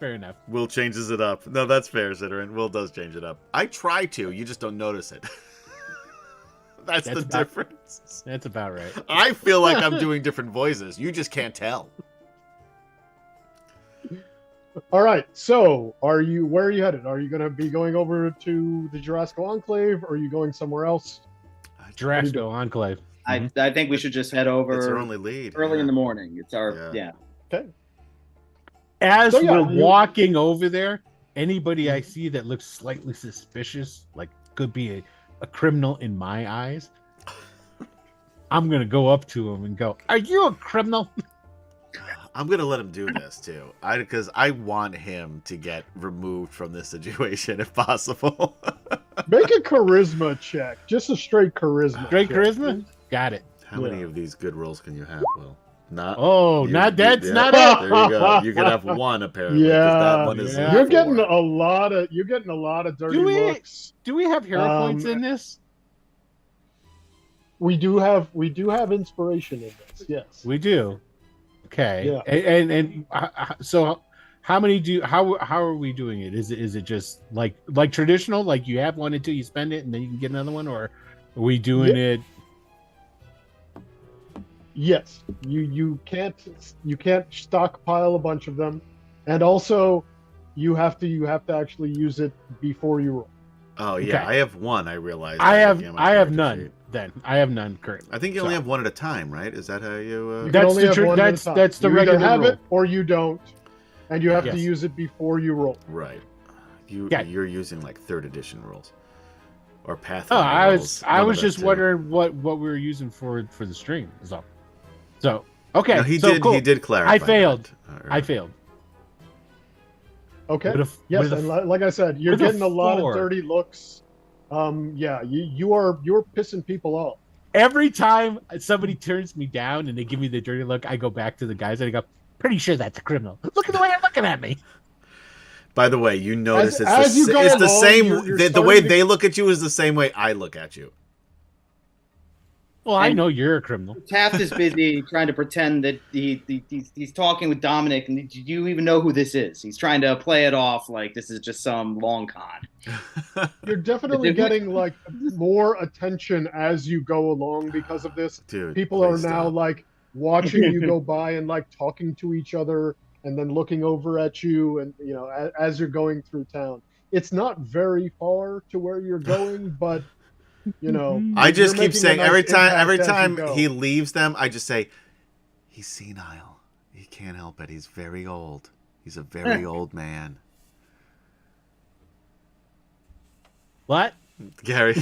Fair enough. Will changes it up. No, that's fair, Ciderin. Will does change it up. I try to. You just don't notice it. That's the about- difference. That's about right. I feel like I'm doing different voices. You just can't tell. All right. So, where are you headed? Are you going to be going over to the Jurassic Enclave, or are you going somewhere else? Jurassic Enclave. I think we should just head It's our over only lead. early yeah. in the morning. It's our Yeah. yeah. As So, yeah, we're you- walking over there, anybody I see that looks slightly suspicious, like could be a criminal in my eyes, I'm gonna go up to him and go, "Are you a criminal?" I'm gonna let him do this too, because I want him to get removed from this situation if possible. Make a charisma check, just a straight charisma. Great check. charisma. Got it. How many Yeah. of these good rolls can you have, Will? Not. Oh, You- not that's yeah, not it. There you go. You can have one apparently. 'cause that Yeah, one is yeah. You're four. getting a lot of dirty Do we- looks. Do we have hero points in this? We do have inspiration in this. Yes. We do. Okay. Yeah. And so how many how are we doing it? Is it just like traditional, like you have one until you spend it and then you can get another one, or are we doing it? Yes. You can't stockpile a bunch of them, and also you have to actually use it before you roll. Oh yeah, Okay. I have one. I realized. I looking at my have character none. sheet. Then I have none currently. I think you only So- have one at a time, right? Is that how you? You can That's only the have tr- one at a that's- time. that's the You either regular have rule. it or you don't, and you have to Yes. use it before you roll. Right. Yeah. You're using like 3rd edition rules, or Oh, Pathfinder I rules. was One of just those two. wondering what we were using for the stream. So okay. No, he so did. cool. He did clarify. I failed. that. I failed. Okay. With a- Yes, with a- and like I said, you're with a getting a lot of 4. dirty looks. Yeah, you're pissing people off. Every time somebody turns me down and they give me the dirty look, I go back to the guys and I go, "Pretty sure that's a criminal. Look at the way they're looking at me." By the way, you notice As you go it's the along, same. you're The way starting to- they look at you is the same way I look at you. Well, I And- know you're a criminal. Taft is busy trying to pretend that he's talking with Dominic, and do you even know who this is? He's trying to play it off like this is just some long con. You're definitely getting like more attention as you go along because of this. Dude, People are please now stop. like watching you go by and like talking to each other and then looking over at you, and as you're going through town. It's not very far to where you're going, but I just you're keep making a saying nice every impact as you time go. he leaves them, I just say, he's senile. He can't help it. He's very old. He's a very old man. What? Gary.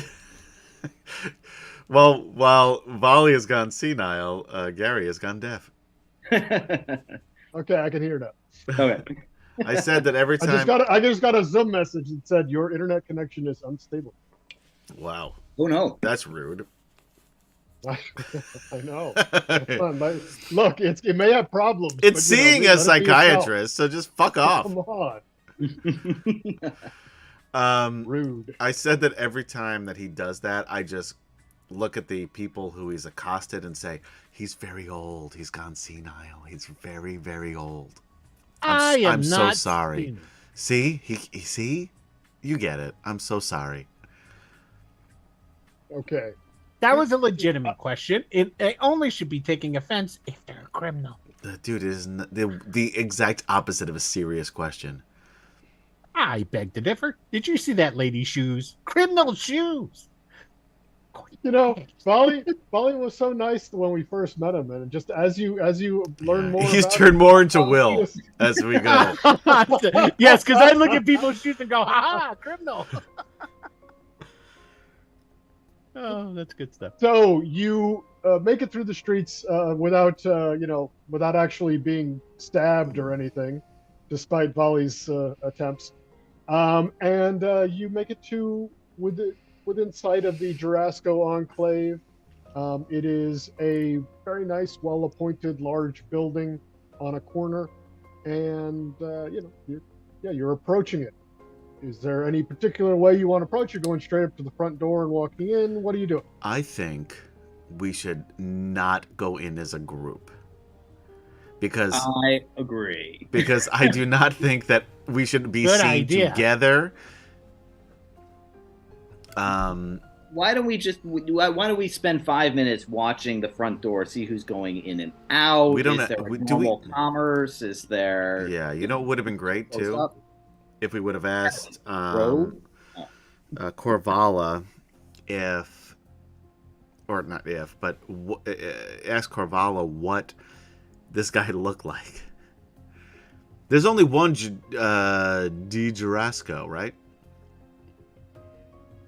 Well, while Volley has gone senile, Gary has gone deaf. Okay, I can hear that. Okay. I said that every I time. just got a Zoom message that said your internet connection is unstable. Wow, Oh no. that's rude. I know. Come on, look, it may have problems. It's but, seeing a let it be itself. psychiatrist, so just fuck off. Come on. Rude. I said that every time that he does that, I just look at the people who he's accosted and say, he's very old. He's gone senile. He's very, very old. I'm so sorry. See? See? You get it. I'm so sorry. Okay. That was a legitimate question. It only should be taking offense if they're a criminal. The dude is the exact opposite of a serious question. I beg to differ. Did you see that lady's shoes? Criminal shoes. Bali was so nice when we first met him, and just as you learn more, he's about turned him, more into Will as we go. Yes, because I look at people's shoes and go, "Ha, criminal." Oh, that's good stuff. So you make it through the streets without actually being stabbed or anything, despite Bali's attempts, and you make it to within sight of the Jurasco Enclave. It is a very nice, well-appointed, large building on a corner, and you're approaching it. Is there any particular way you want to approach? You're going straight up to the front door and walking in. What are you doing? I think we should not go in as a group. Because I agree. Because I do not think that we should be seen together. Why don't we spend 5 minutes watching the front door, see who's going in and out? Is there normal commerce? Is there... Yeah, what would have been great, too? If we would have asked Korvala ask Korvala what this guy looked like. There's only one Di Jurasco, right?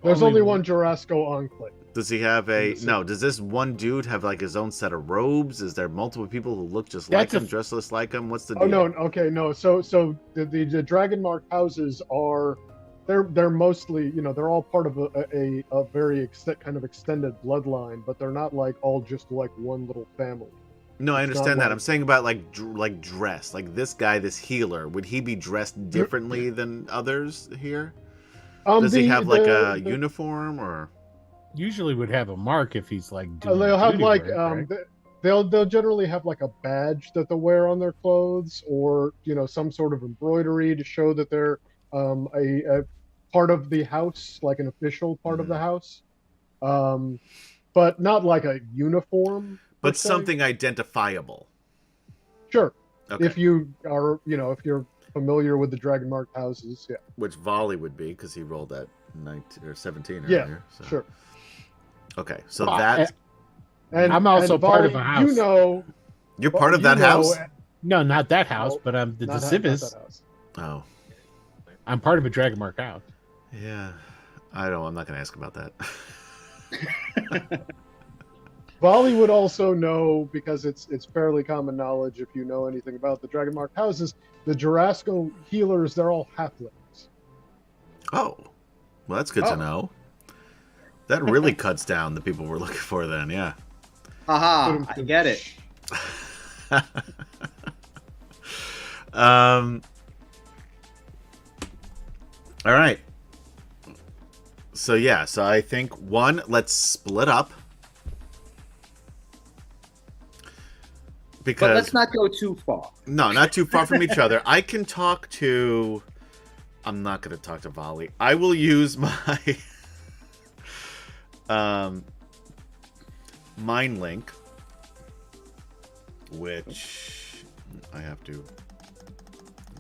There's only one Jurasco Enclave. Does he have does this one dude have like his own set of robes? Is there multiple people who look just like him, dressed just like him? What's the deal? Oh, no, okay, no. So the Dragon Mark houses they're mostly, they're all part of a very kind of extended bloodline, but they're not like all just like one little family. No, I understand that. I'm saying about like dress. Like this guy, this healer, would he be dressed differently than others here? Does he have like a uniform or? Usually would have a mark if he's like doing they'll have like right? they'll generally have like a badge that they'll wear on their clothes, or some sort of embroidery to show that they're a part of the house, like an official part of the house, but not like a uniform, but something identifiable. Sure. Okay. If you are if you're familiar with the Dragon Mark houses, yeah, which Volley would be because he rolled that 19 or 17 earlier. Yeah, so. Sure. Okay, so that's... And I'm also part of a house. You're part of that house? No, not that house, but I'm the Decivis. Oh. I'm part of a Dragon Mark house. Yeah. I'm not going to ask about that. Volley would also know, because it's fairly common knowledge if you know anything about the Dragon Mark houses, the Jurasco healers, they're all halflings. Oh. Well, that's good to know. That really cuts down the people we're looking for then, yeah. Haha, I get it. All right. So I think let's split up. Because but let's not go too far. No, not too far from each other. I can talk to... I'm not going to talk to Volley. I will use my... Mind Link, which I have to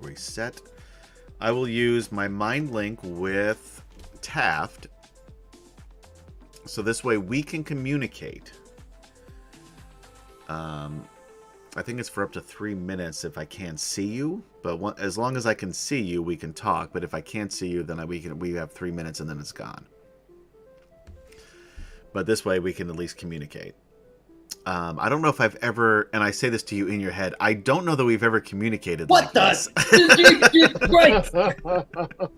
reset. I will use my Mind Link with Taft, so this way we can communicate. I think it's for up to 3 minutes if I can't see you, but as long as I can see you, we can talk. But if I can't see you, then we have 3 minutes and then it's gone. But this way we can at least communicate. I don't know if I've ever, and I say this to you in your head, I don't know that we've ever communicated What like this. Right.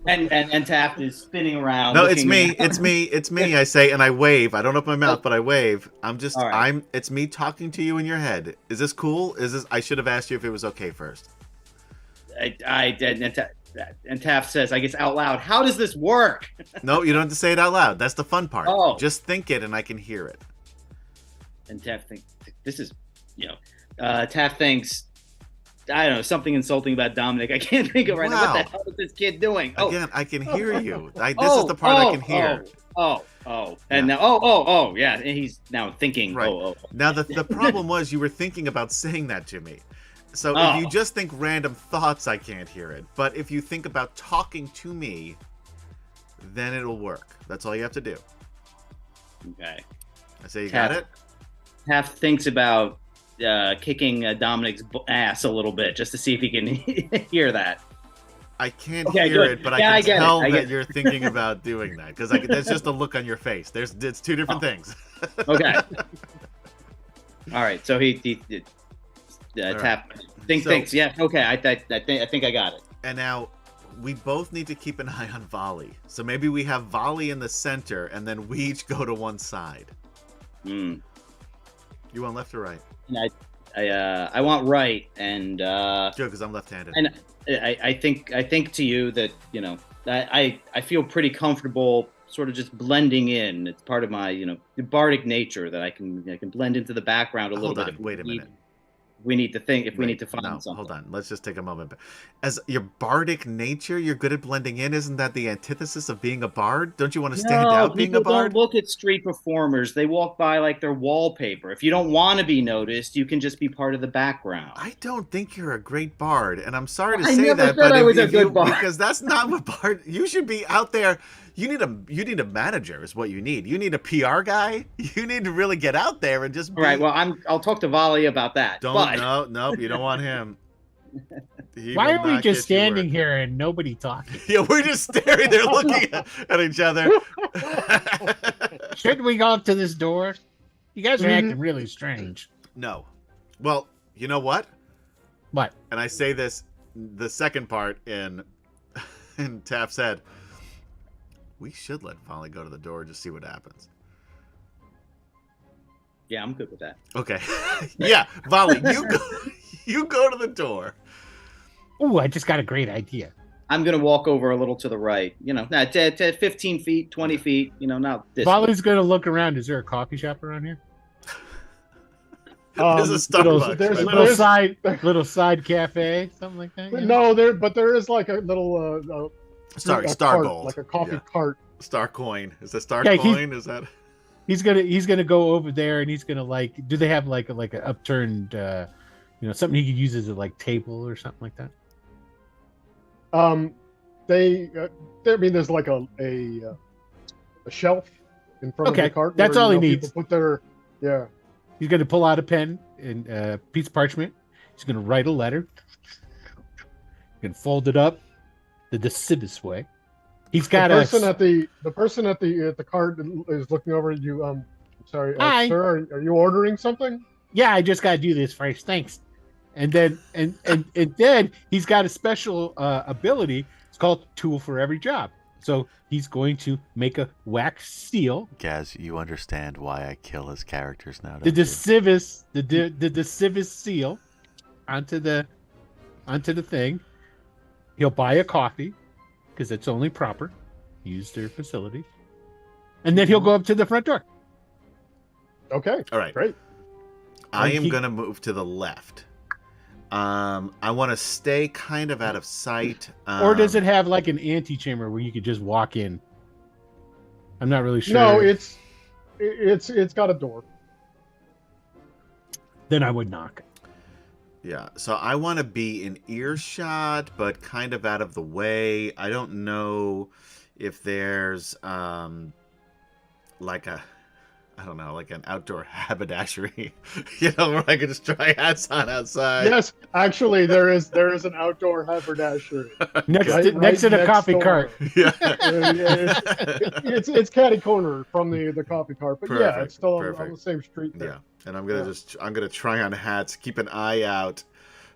And Taft is spinning around. No, it's looking me. It's me. It's me. I say, and I wave. I don't open my mouth, but I wave. All right. It's me talking to you in your head. Is this cool? I should have asked you if it was okay first. And Taft says, I guess out loud, how does this work? No, you don't have to say it out loud. That's the fun part. Oh. Just think it and I can hear it. And Taft thinks, this is, Taft thinks, I don't know, something insulting about Dominic. I can't think of right now. What the hell is this kid doing? Oh. Again, I can hear you. This is the part I can hear. And now, yeah. And he's now thinking, right. Now, the problem was you were thinking about saying that to me. So if you just think random thoughts, I can't hear it. But if you think about talking to me, then it'll work. That's all you have to do. Okay. I say you got it? Taft thinks about kicking Dominic's ass a little bit just to see if he can hear that. I can't hear it, but I can tell that you're thinking about doing that because there's just a look on your face. It's two different things. Okay. All right. So he Taft thinks. Yeah. Okay. I think I got it. And now we both need to keep an eye on Volley. So maybe we have Volley in the center, and then we each go to one side. Hmm. You want left or right? I want right, and good, because I'm left-handed. And I think to you that I feel pretty comfortable sort of just blending in. It's part of my the bardic nature that I can blend into the background a little bit. Wait a minute. We need to think if we need to find something. Hold on. Let's just take a moment. As your bardic nature, you're good at blending in. Isn't that the antithesis of being a bard? Don't you want to stand out being a bard? Don't look at street performers. They walk by like they're wallpaper. If you don't want to be noticed, you can just be part of the background. I don't think you're a great bard, and I'm sorry to say never that, said but I was a good bard. Because that's not what bard. You should be out there. You need a manager is what you need. You need a PR guy. You need to really get out there and just be... All right, well, I'll talk to Volley about that. No, you don't want him. Why are we just standing here and nobody talking? Yeah, we're just staring there looking at each other. Shouldn't we go up to this door? You guys are acting really strange. No. Well, you know what? What? And I say this, the second part in Taft's head. We should let Volley go to the door and just see what happens. Yeah, I'm good with that. Okay. Yeah, Volley, you go to the door. Oh, I just got a great idea. I'm going to walk over a little to the right. 15 feet, 20 feet, not this. Volley's going to look around. Is there a coffee shop around here? There's a Starbucks. There's little side cafe, something like that. Yeah? No, there is like a little Star cart, Gold, like a coffee cart. Star Coin. Is that Star Coin? Is that? He's gonna go over there and he's gonna do they have like a upturned something he could use as a table or something like that? There's like a shelf in front of the cart. That's all he needs. Put their He's gonna pull out a pen and a piece of parchment. He's gonna write a letter. He's gonna fold it up the decisivist way. He's got the person at the cart is looking over at you. I'm sorry, sir. Are you ordering something? Yeah, I just got to do this first. Thanks. And then and then he's got a special ability. It's called Tool for Every Job. So he's going to make a wax seal. Gaz, you understand why I kill his characters now? The decisivist seal onto the thing. He'll buy a coffee because it's only proper. Use their facility. And then he'll go up to the front door. Okay. All right. Great. I am going to move to the left. I want to stay kind of out of sight. Or does it have like an antechamber where you could just walk in? I'm not really sure. No, it's got a door. Then I would knock. Yeah, so I want to be in earshot, but kind of out of the way. I don't know if there's like a I don't know, like an outdoor haberdashery, where I could just try hats on outside. Yes, actually, there is an outdoor haberdashery Next to the coffee door. cart. Yeah. It's catty corner from the coffee cart, but yeah, Perfect, it's still on perfect. the same street there. Yeah, and I'm gonna try on hats, keep an eye out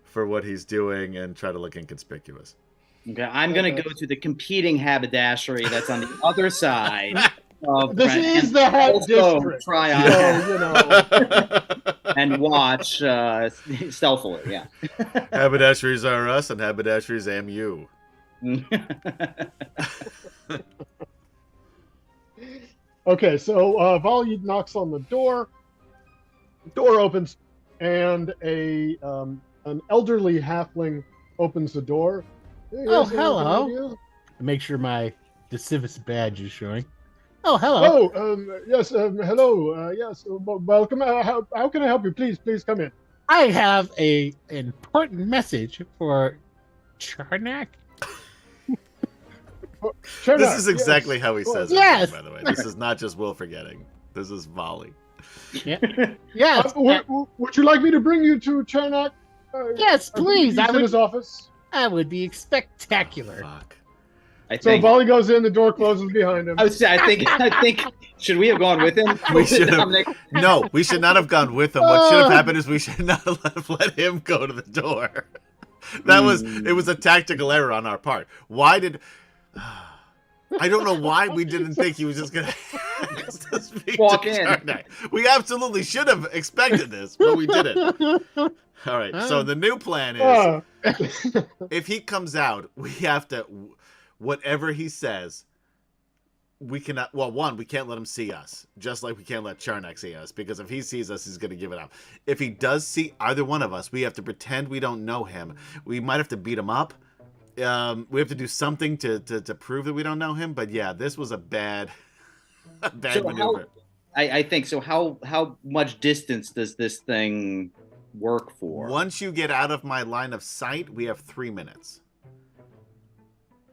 for what he's doing, and try to look inconspicuous. Okay, I'm going to go to the competing haberdashery that's on the other side. This is the hat district. Try on and watch stealthily. Yeah. Haberdasheries are us, and haberdasheries am you. Okay, so Volley knocks on the door. Door opens, and an elderly halfling opens the door. Oh, hello. Make sure my Decivis badge is showing. Oh, hello. Oh, yes. Hello. Yes. Welcome. How can I help you? Please come in. I have an important message for Charnak. This is exactly how he says it. Yes. By the way, this is not just Will forgetting. This is Volley. Yeah. Yes. Would you like me to bring you to Charnak? Yes, please. In his office. That would be spectacular. Fuck. So Volley goes in, the door closes behind him. I think, should we have gone with him? We should have. No, we should not have gone with him. What should have happened is we should not have let him go to the door. It was a tactical error on our part. Why did... I don't know why we didn't think he was just going to speak walk to in. Charnak. We absolutely should have expected this, but we didn't. All right, so the new plan is, if he comes out, we have to, whatever he says, we cannot, well, one, we can't let him see us, just like we can't let Charnak see us, because if he sees us, he's going to give it up. If he does see either one of us, we have to pretend we don't know him. We might have to beat him up. We have to do something to prove that we don't know him, but yeah, this was a bad maneuver. I think so. How much distance does this thing work for? Once you get out of my line of sight, we have 3 minutes.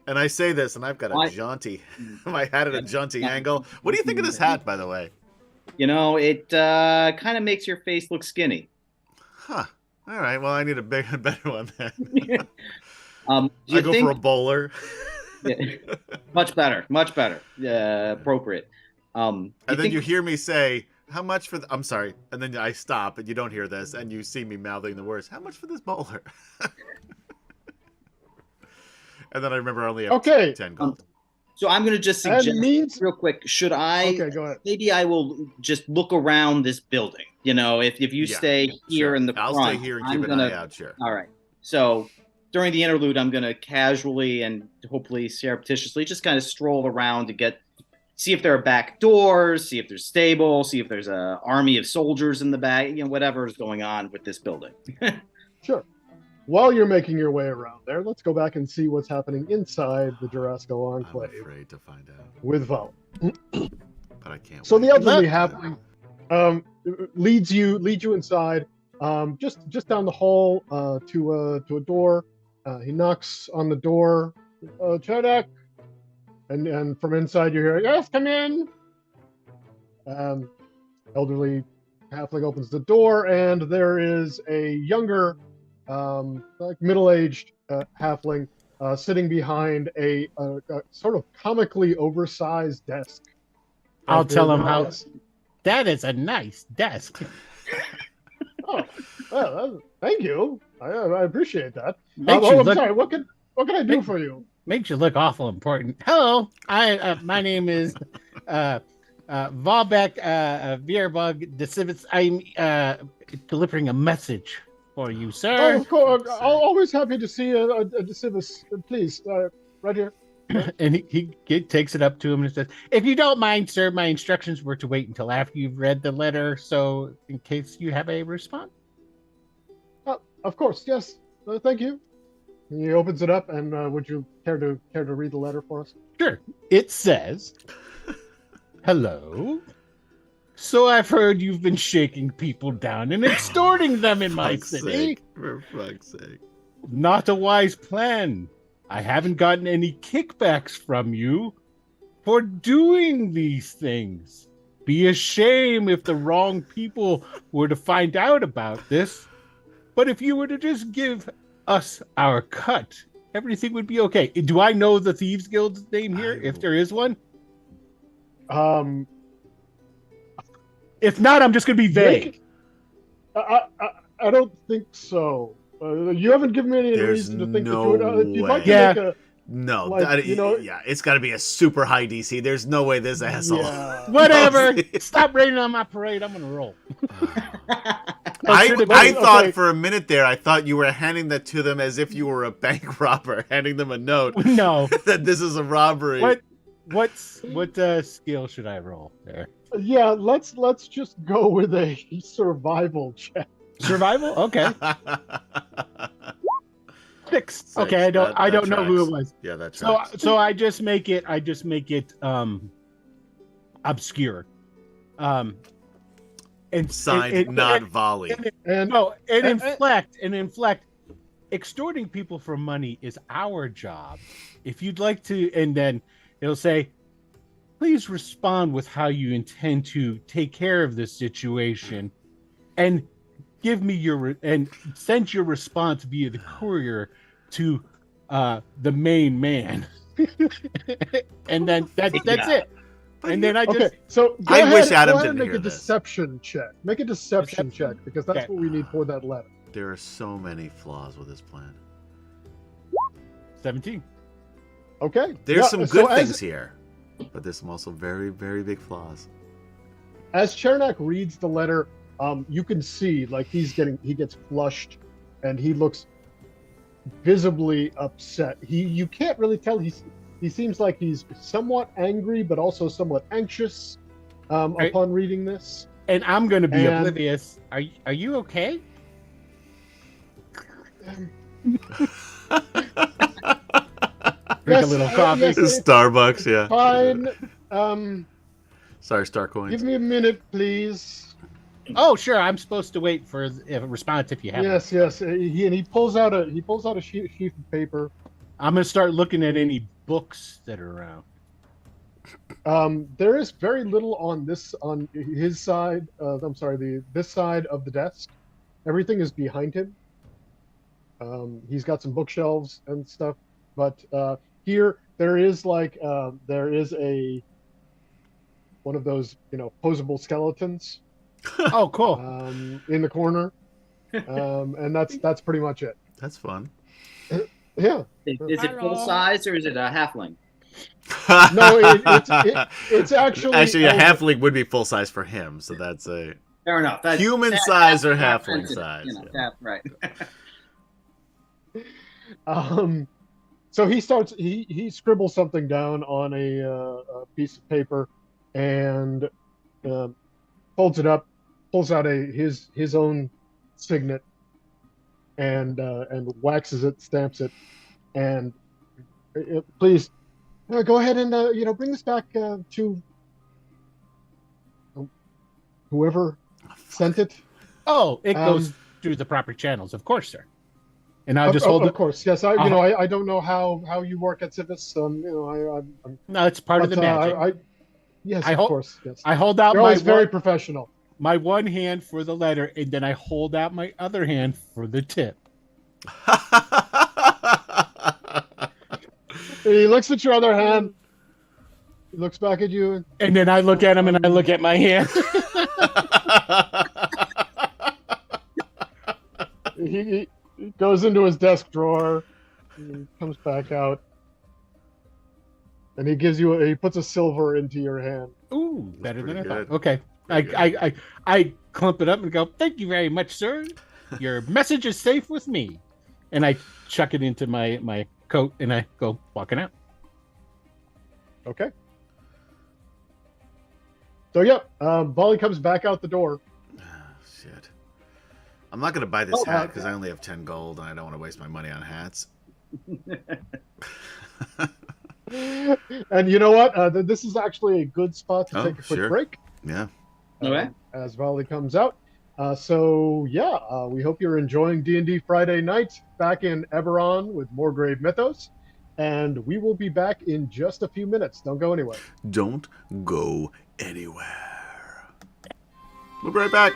And I say this, and I've got a jaunty, my hat at a jaunty angle. What do you think of this hat, by the way? It kind of makes your face look skinny. Huh. All right. Well, I need a better one then. I go for a bowler. Yeah, much better. Appropriate. And then you hear me say, how much for I'm sorry. And then I stop and you don't hear this and you see me mouthing the words, how much for this bowler? And then I remember I only have 10 gold. So I'm going to just suggest real quick, should I, okay, go ahead. Maybe I will just look around this building. If you stay here in the front. I'll stay here and keep an eye out, sure. All right. So during the interlude, I'm going to casually and hopefully surreptitiously just kind of stroll around to see if there are back doors, see if there's stables, see if there's an army of soldiers in the back, whatever is going on with this building. Sure. While you're making your way around there, let's go back and see what's happening inside the Jurassico Enclave. I'm afraid to find out. With Val. But I can't. So the elderly halfling leads you inside, just down the hall to a door. He knocks on the door, Charnak, and from inside you hear, yes, come in. Elderly halfling opens the door, and there is a younger, like middle-aged halfling sitting behind a sort of comically oversized desk. I'll tell him how. That is a nice desk. Oh, well, thank you. I appreciate that. I'm sorry. What can I do for you? Makes you look awful important. Hello, my name is Valbeck Vierbug Decivis. I'm delivering a message for you, sir. Oh, of course. Always happy to see a Decivis. Please, right here. And he takes it up to him and says, if you don't mind, sir, my instructions were to wait until after you've read the letter, so in case you have a response. Of course, yes. Thank you. And he opens it up, and would you care to read the letter for us? Sure. It says, hello. So I've heard you've been shaking people down and extorting them in my city. For fuck's sake. Not a wise plan. I haven't gotten any kickbacks from you for doing these things. be a shame if the wrong people were to find out about this. But if you were to just give us our cut, everything would be okay. Do I know the Thieves Guild's name here, if there is one? If not, I'm just going to be vague. I don't think so. You haven't given me any reason to think that you would. If you'd like to make a No, like, yeah, it's got to be a super high DC. There's no way this asshole. Yeah. Whatever. Stop raining on my parade. I'm going to roll. I thought for a minute there, I thought you were handing that to them as if you were a bank robber, handing them a note. No. That this is a robbery. What skill should I roll there? Yeah, let's just go with a survival check. Survival? Okay. 6. Okay, I don't know who it was. Yeah, that's right. So I just make it obscure. And signed not volley. Inflect. Extorting people for money is our job. If you'd like to, and then it'll say, please respond with how you intend to take care of this situation, and give me and send your response via the courier to the main man. And then that's it. And then I just so I wish Adam didn't make hear a deception check. Make a deception check because that's what we need for that letter. There are so many flaws with this plan. 17. Okay. There's some good things here, but there's some also very, very big flaws. As Chernak reads the letter, you can see like he gets flushed, and he looks visibly upset. You can't really tell. He seems like he's somewhat angry, but also somewhat anxious upon reading this. And I'm going to be oblivious. Are you okay? Drink a little coffee. Yes, Starbucks, yeah. Fine. Sorry, Star Coins. Give me a minute, please. Oh, sure. I'm supposed to wait for a response if you have. Yes. He pulls out a sheet of paper. I'm going to start looking at any books that are around. There is very little on his side. This side of the desk. Everything is behind him. He's got some bookshelves and stuff, but here there is one of those posable skeletons. Oh, cool. In the corner, and that's pretty much it. That's fun. Yeah. Is it full size or is it a halfling? No, it's actually a halfling would be full size for him, so that's a fair enough. That's human size or halfling size. Right. So he scribbles something down on a piece of paper and folds it up, pulls out his own signet and waxes it, stamps it, and please go ahead and bring this back to whoever sent it. Oh, it goes through the proper channels, of course, sir. And I'll just hold it. Of course, yes. I don't know how you work at Civis. No, it's part of the magic. Yes, of course. Yes. I hold out. You're always very professional. My one hand for the letter, and then I hold out my other hand for the tip. He looks at your other hand. He looks back at you, and then I look at him, and I look at my hand. He goes into his desk drawer, and comes back out, and he puts a silver into your hand. Ooh, better than I thought. Okay, I clump it up and go, "Thank you very much, sir. Your message is safe with me." And I chuck it into my coat, and I go walking out. Okay. So yeah, Volley comes back out the door. Oh, shit. I'm not going to buy this hat because I only have 10 gold and I don't want to waste my money on hats. And you know what? This is actually a good spot to take a quick break. Yeah. Okay. As Volley comes out. We hope you're enjoying D&D Friday night back in Eberron with Morgrave Mythos. And we will be back in just a few minutes. Don't go anywhere. Don't go anywhere. We'll be right back.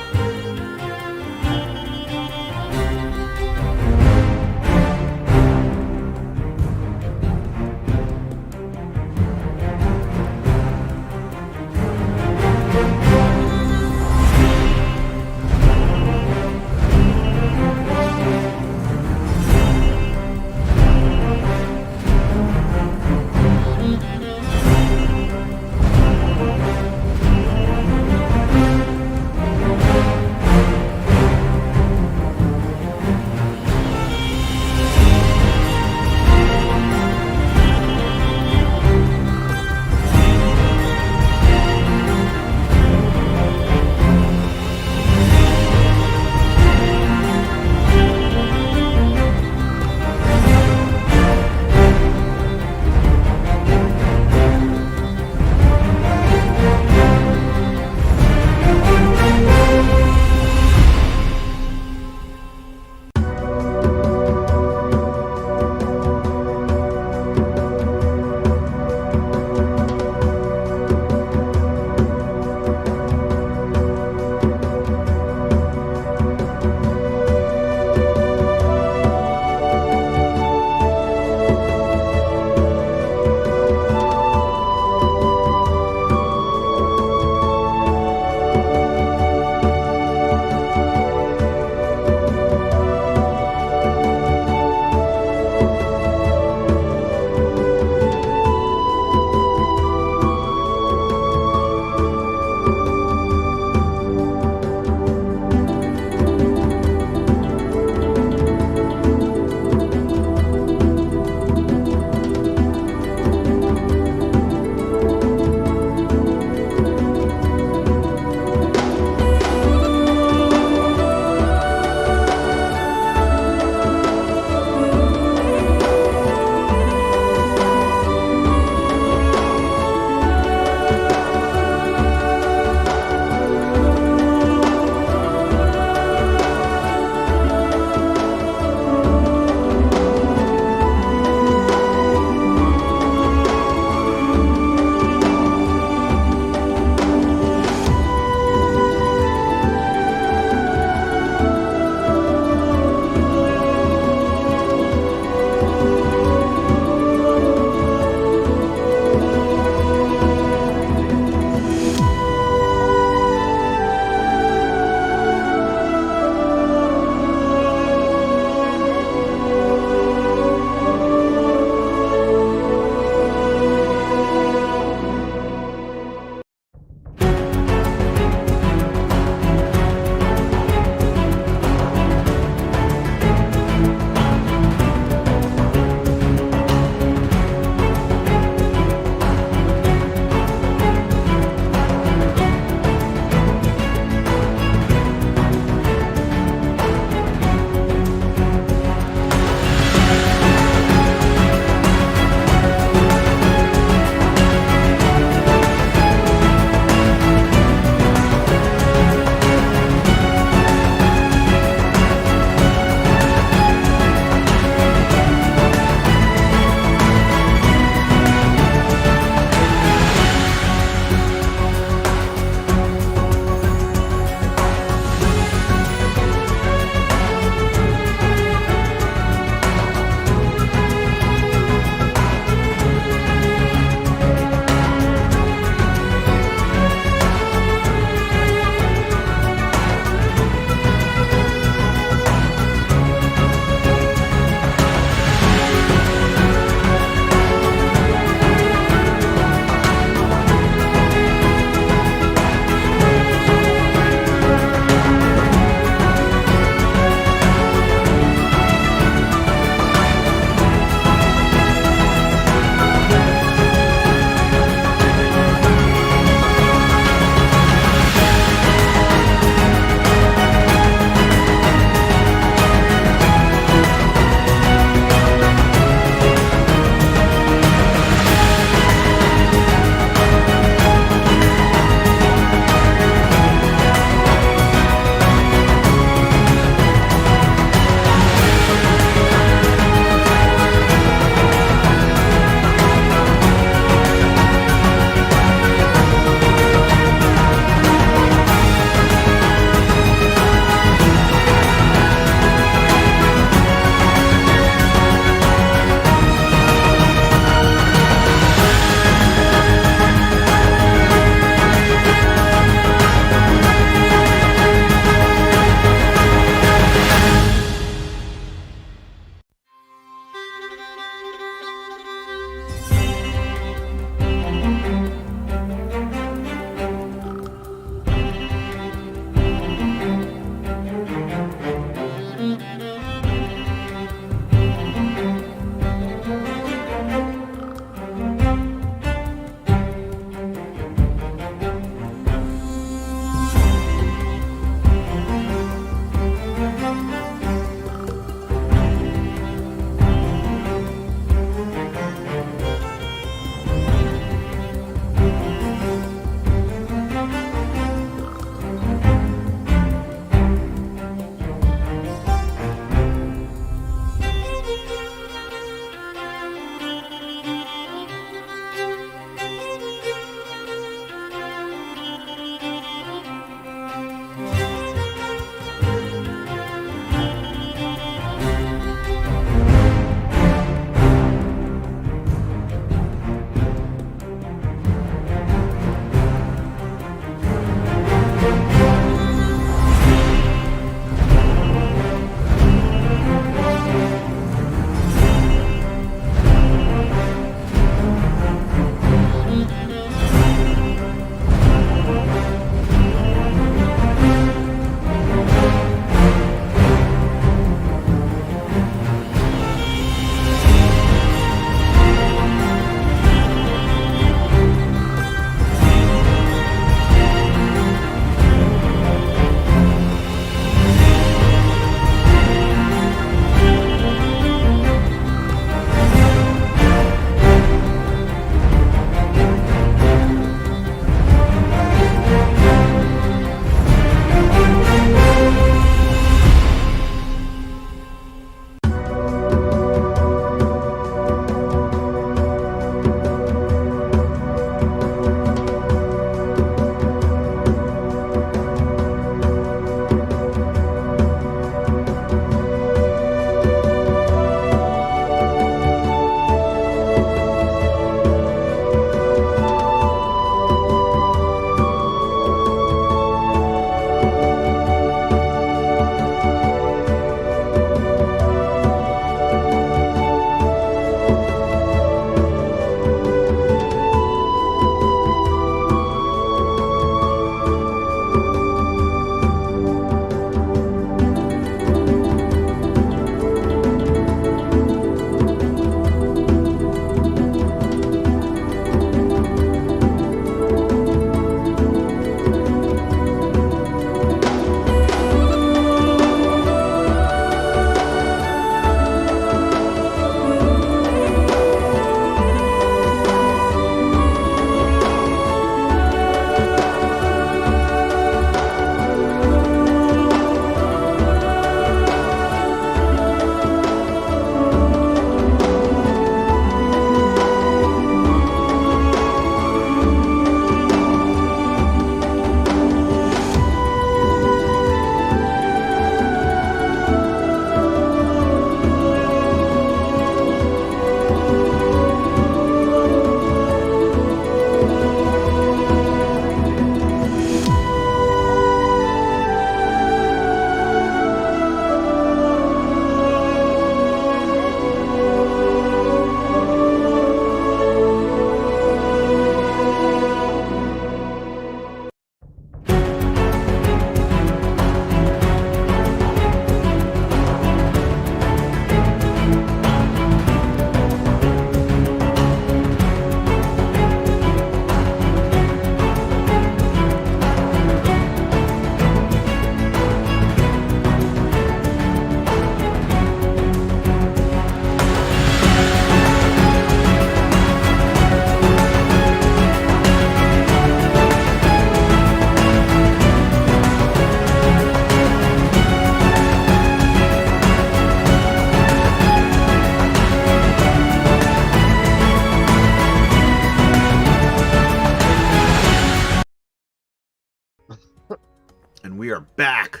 We are back.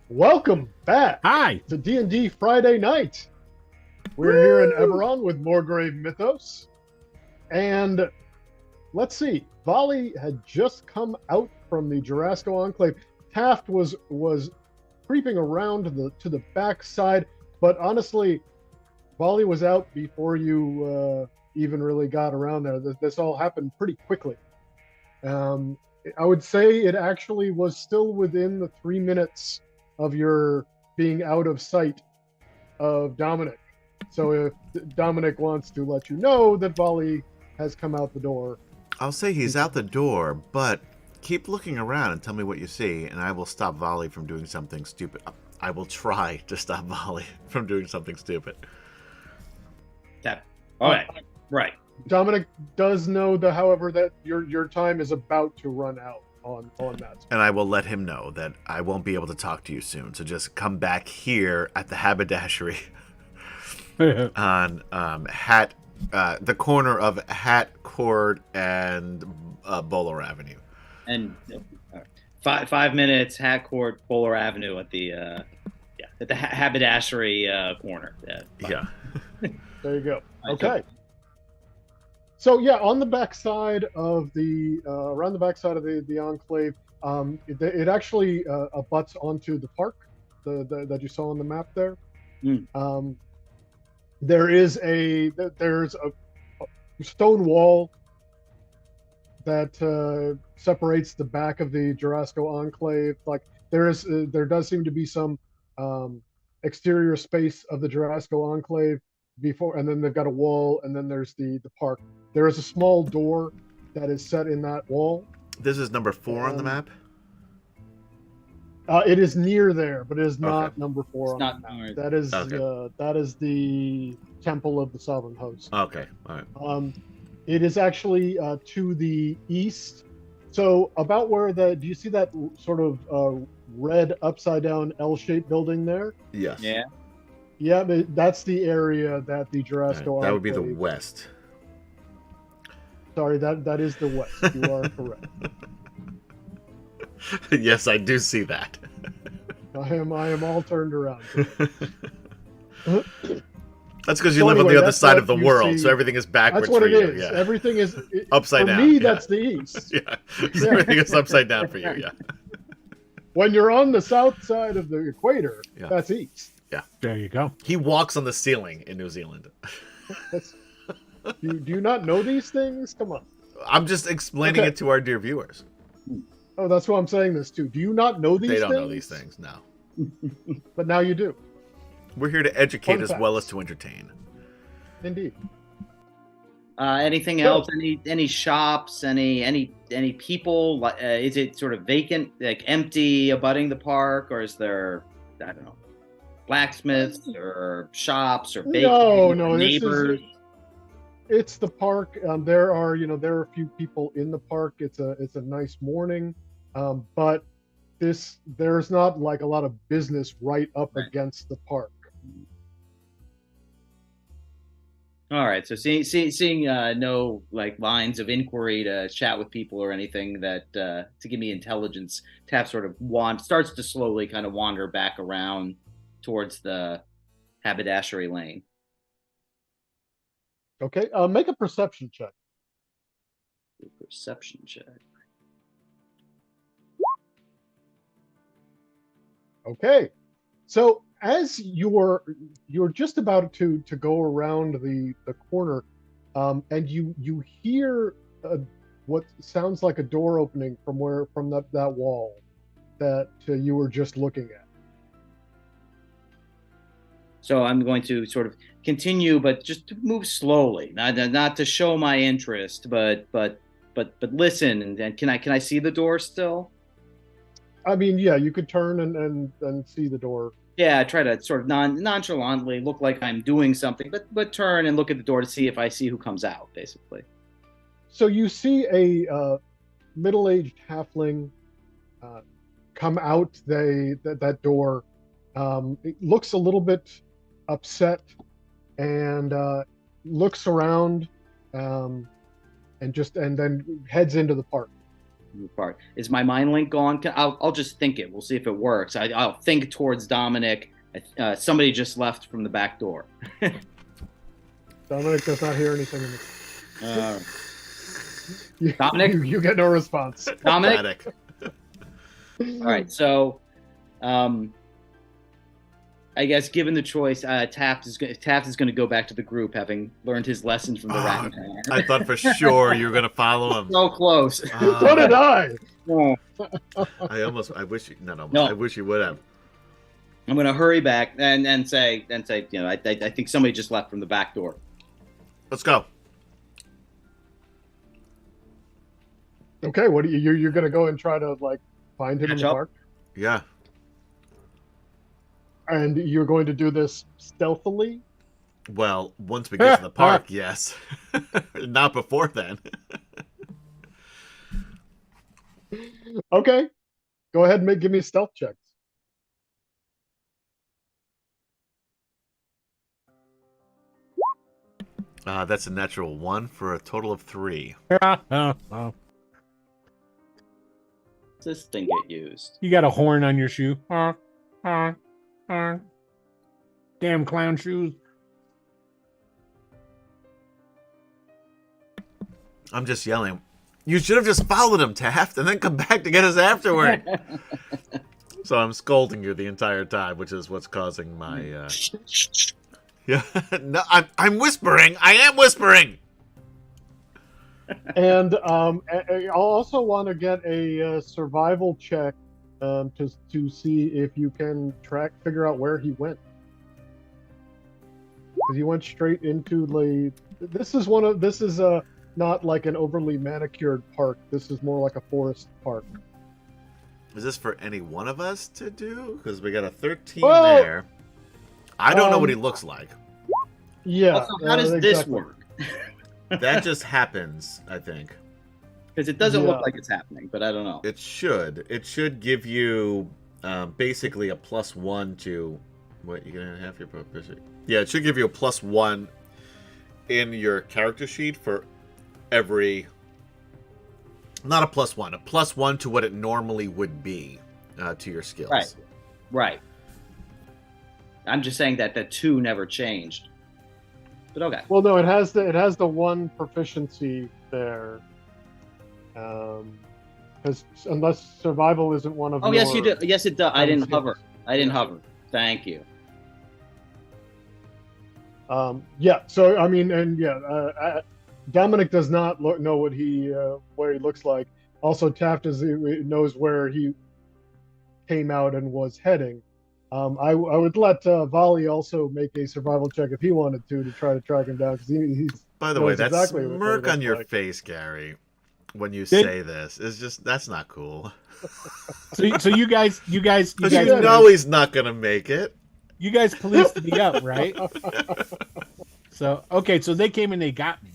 Welcome back Hi. to D&D Friday night. We're here in Eberron with Morgrave Mythos. And let's see, Volley had just come out from the Jurassico Enclave. Taft was creeping around to the back side, but honestly, Volley was out before you even really got around there. This all happened pretty quickly. I would say it actually was still within the 3 minutes of your being out of sight of Dominic. So if Dominic wants to let you know that Volley has come out the door. I'll say he's out the door, but keep looking around and tell me what you see, and I will stop Volley from doing something stupid. I will try to stop Volley from doing something stupid. All right. Right. Dominic does know, however, that your time is about to run out on that. And I will let him know that I won't be able to talk to you soon, so just come back here at the haberdashery on the corner of Hat Court and Bowler Avenue. And 5 minutes, Hat Court, Bowler Avenue at the haberdashery corner. Yeah. There you go. Okay. So yeah, on the backside of the around the backside of the enclave, it actually abuts onto the park that you saw on the map there. There's a stone wall that separates the back of the Jurassico Enclave. Like there does seem to be some exterior space of the Jurassico Enclave before, and then they've got a wall, and then there's the park. There is a small door that is set in that wall. This is number 4 on the map? It is near there, but it is not number 4 on not the map. right. That is the Temple of the Sovereign Host. Okay, all right. It is actually to the east. So about where do you see that sort of red upside down L-shaped building there? Yes. Yeah. Yeah, that's the area that the Jurassico. That would be the west. Sorry, that is the west. You are correct. Yes, I do see that. I am all turned around. That's because you live on the other side of the world, see. so everything is backwards That's what for it you. is. Yeah. Everything is Upside for down. me, yeah. that's the east. Yeah. Everything is upside down for you. Yeah. When you're on the south side of the equator, that's east. There you go. He walks on the ceiling in New Zealand. Do you not know these things? Come on. I'm just explaining it to our dear viewers. Oh, that's why I'm saying this too. Do you not know these things? They don't know these things, no. But now you do. We're here to educate Fun as facts. well as to entertain. Indeed. Anything else? Any shops? Any people? Is it sort of vacant, like empty, abutting the park, or is there, I don't know, blacksmiths or shops or bakeries or neighbors? It's the park. There are a few people in the park. It's a nice morning, but there's not like a lot of business right up against the park. All right. So seeing no like lines of inquiry to chat with people or anything that to give me intelligence, Taft sort of starts to slowly kind of wander back around towards the haberdashery lane. Okay, make a perception check. Perception check. Okay, so as you're just about to go around the corner, and you hear what sounds like a door opening from that wall that you were just looking at. So I'm going to sort of continue, but just to move slowly, not to show my interest, but listen. And can I see the door still? I mean, yeah, you could turn and see the door. Yeah, I try to sort of nonchalantly look like I'm doing something, but turn and look at the door to see if I see who comes out, basically. So you see a middle-aged halfling come out that door. It looks a little bit upset and looks around and then heads into the park. Part. Is my mind link gone? I'll just think it. We'll see if it works. I'll think towards Dominic. Somebody just left from the back door. Dominic does not hear anything in this. Dominic? You get no response. Dominic? All right, so I guess given the choice, Taft is going to go back to the group, having learned his lesson from the rat. I thought for sure you were going to follow him. So close. So did I. I wish you would have. I'm going to hurry back and say, you know, I think somebody just left from the back door. Let's go. Okay, what are you're going to go and try to like find him in the park? Yeah. And you're going to do this stealthily? Well, once we get to the park, yes. Not before then. Okay. Go ahead and give me stealth checks. That's a natural 1 for a total of 3. This thing get used? You got a horn on your shoe. Damn clown shoes. I'm just yelling. You should have just followed him, Taft, and then come back to get us afterward. So I'm scolding you the entire time, which is what's causing my... Yeah, no, I'm whispering. I am whispering. And I'll also want to get a survival check to see if you can figure out where he went. Because he went straight into the. This is not like an overly manicured park. This is more like a forest park. Is this for any one of us to do? Because we got a 13 there. I don't know what he looks like. Yeah. Also, how does this work? That just happens, I think. Because it doesn't look like it's happening, but I don't know. It should. It should give you basically a +1 to... What, you're going to have your proficiency? Yeah, it should give you a +1 in your character sheet for every... Not a +1. A +1 to what it normally would be to your skills. Right. I'm just saying that the 2 never changed. But okay. Well, no, it has the 1 proficiency there. Because unless survival isn't one of. Oh, yes, you do. Yes, it does. I didn't hover. Thank you. Yeah. So I mean, and yeah, Dominic does not know where he looks like. Also, Taft knows where he came out and was heading. I would let Volley also make a survival check if he wanted to try to track him down, because he's. By the way, that exactly smirk on your face, Gary, when you say this is just—that's not cool. So you guys, because you know he's not gonna make it. You guys policed me up, right? So okay, so they came and they got me.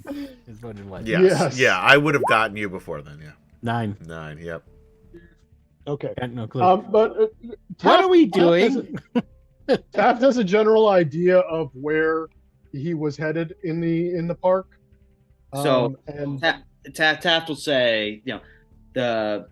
Is what it was. Yes. Yeah, I would have gotten you before then. Yeah. 9. Yep. Okay. Got no clue. But what are we doing? Taft has a general idea of where he was headed in the park. So and Taft will say, you know,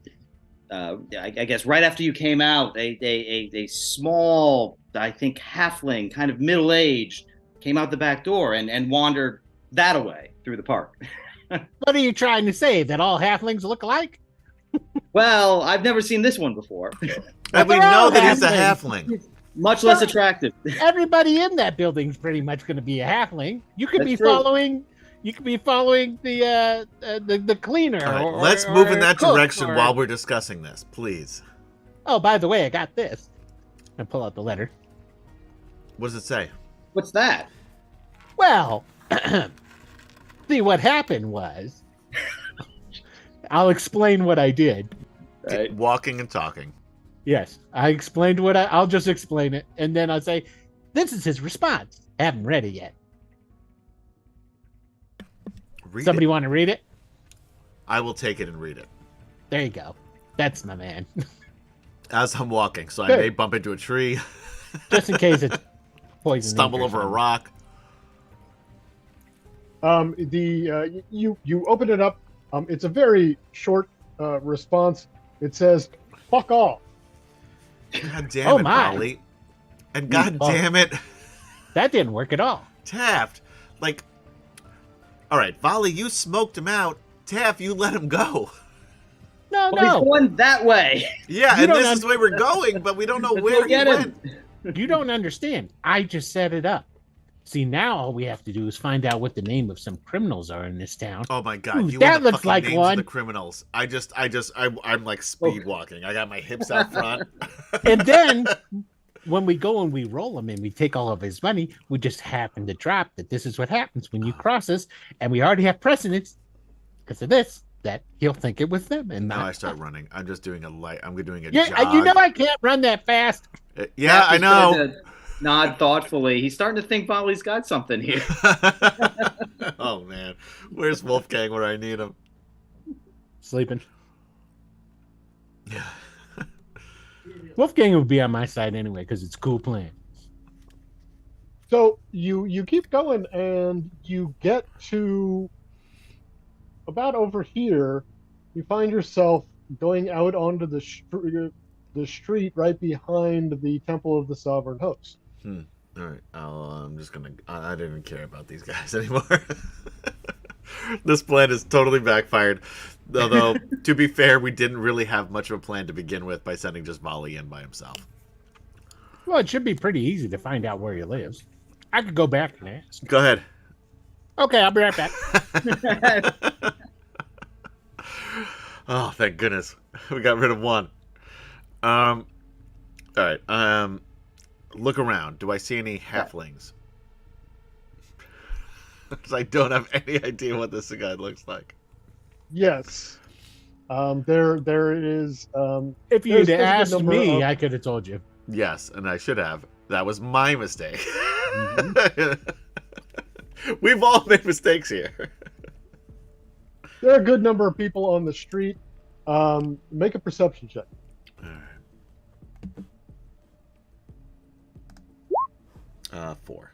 I guess right after you came out, a small, I think, halfling, kind of middle-aged, came out the back door and wandered that away through the park. What are you trying to say? That all halflings look alike? Well, I've never seen this one before. And we know that he's a halfling. Much less attractive. Everybody in that building's pretty much going to be a halfling. You could be following the cleaner. Right, let's move in that direction while we're discussing this, please. Oh, by the way, I got this. I pull out the letter. What does it say? What's that? Well, see, what happened was, I'll explain what I did. Right. Walking and talking. Yes, I explained I'll just explain it, and then I'll say, this is his response. I haven't read it yet. Somebody want to read it? I will take it and read it. There you go. That's my man. As I'm walking, so I may bump into a tree. Just in case it's poison. Stumble over a rock. You open it up. It's a very short response. It says, "Fuck off." God damn Oh, it, my. Volley. And god Oh. damn it, That didn't work at all. Taft. Like, all right, Volley, you smoked him out. Taft, you let him go. No, Well, he's no. going that way. Yeah, You and don't this is the way we're going, but we don't know Let's where go he get went. him. You don't understand. I just set it up. See, now all we have to do is find out what the name of some criminals are in this town. Oh my god, Ooh, you that and the looks fucking like names one. of the criminals. I'm like speed walking. I got my hips out front. And then when we go and we roll him and we take all of his money, we just happen to drop that this is what happens when you cross us, and we already have precedence because of this that he'll think it was them. And Now not I start running. I'm just doing a light. I'm doing a Yeah, jog. you know I can't run that fast. Yeah, I He's know. trying to nod thoughtfully. He's starting to think Volley's got something here. Oh man, where's Wolfgang where I need him? Sleeping. Wolfgang would be on my side anyway because it's cool plan. So you keep going and you get to about over here. You find yourself going out onto the street right behind the Temple of the Sovereign Host. All right, I'm just gonna. I didn't even care about these guys anymore. This plan is totally backfired. Although, to be fair, we didn't really have much of a plan to begin with by sending just Volley in by himself. Well, it should be pretty easy to find out where he lives. I could go back and ask. Go ahead. Okay, I'll be right back. Oh, thank goodness. We got rid of one. All right. Look around. Do I see any halflings? Because I don't have any idea what this guy looks like. Yes. There is. If you'd there's a good asked number me, of- I could have told you. Yes, and I should have. That was my mistake. Mm-hmm. We've all made mistakes here. There are a good number of people on the street. Make a perception check. All right. 4.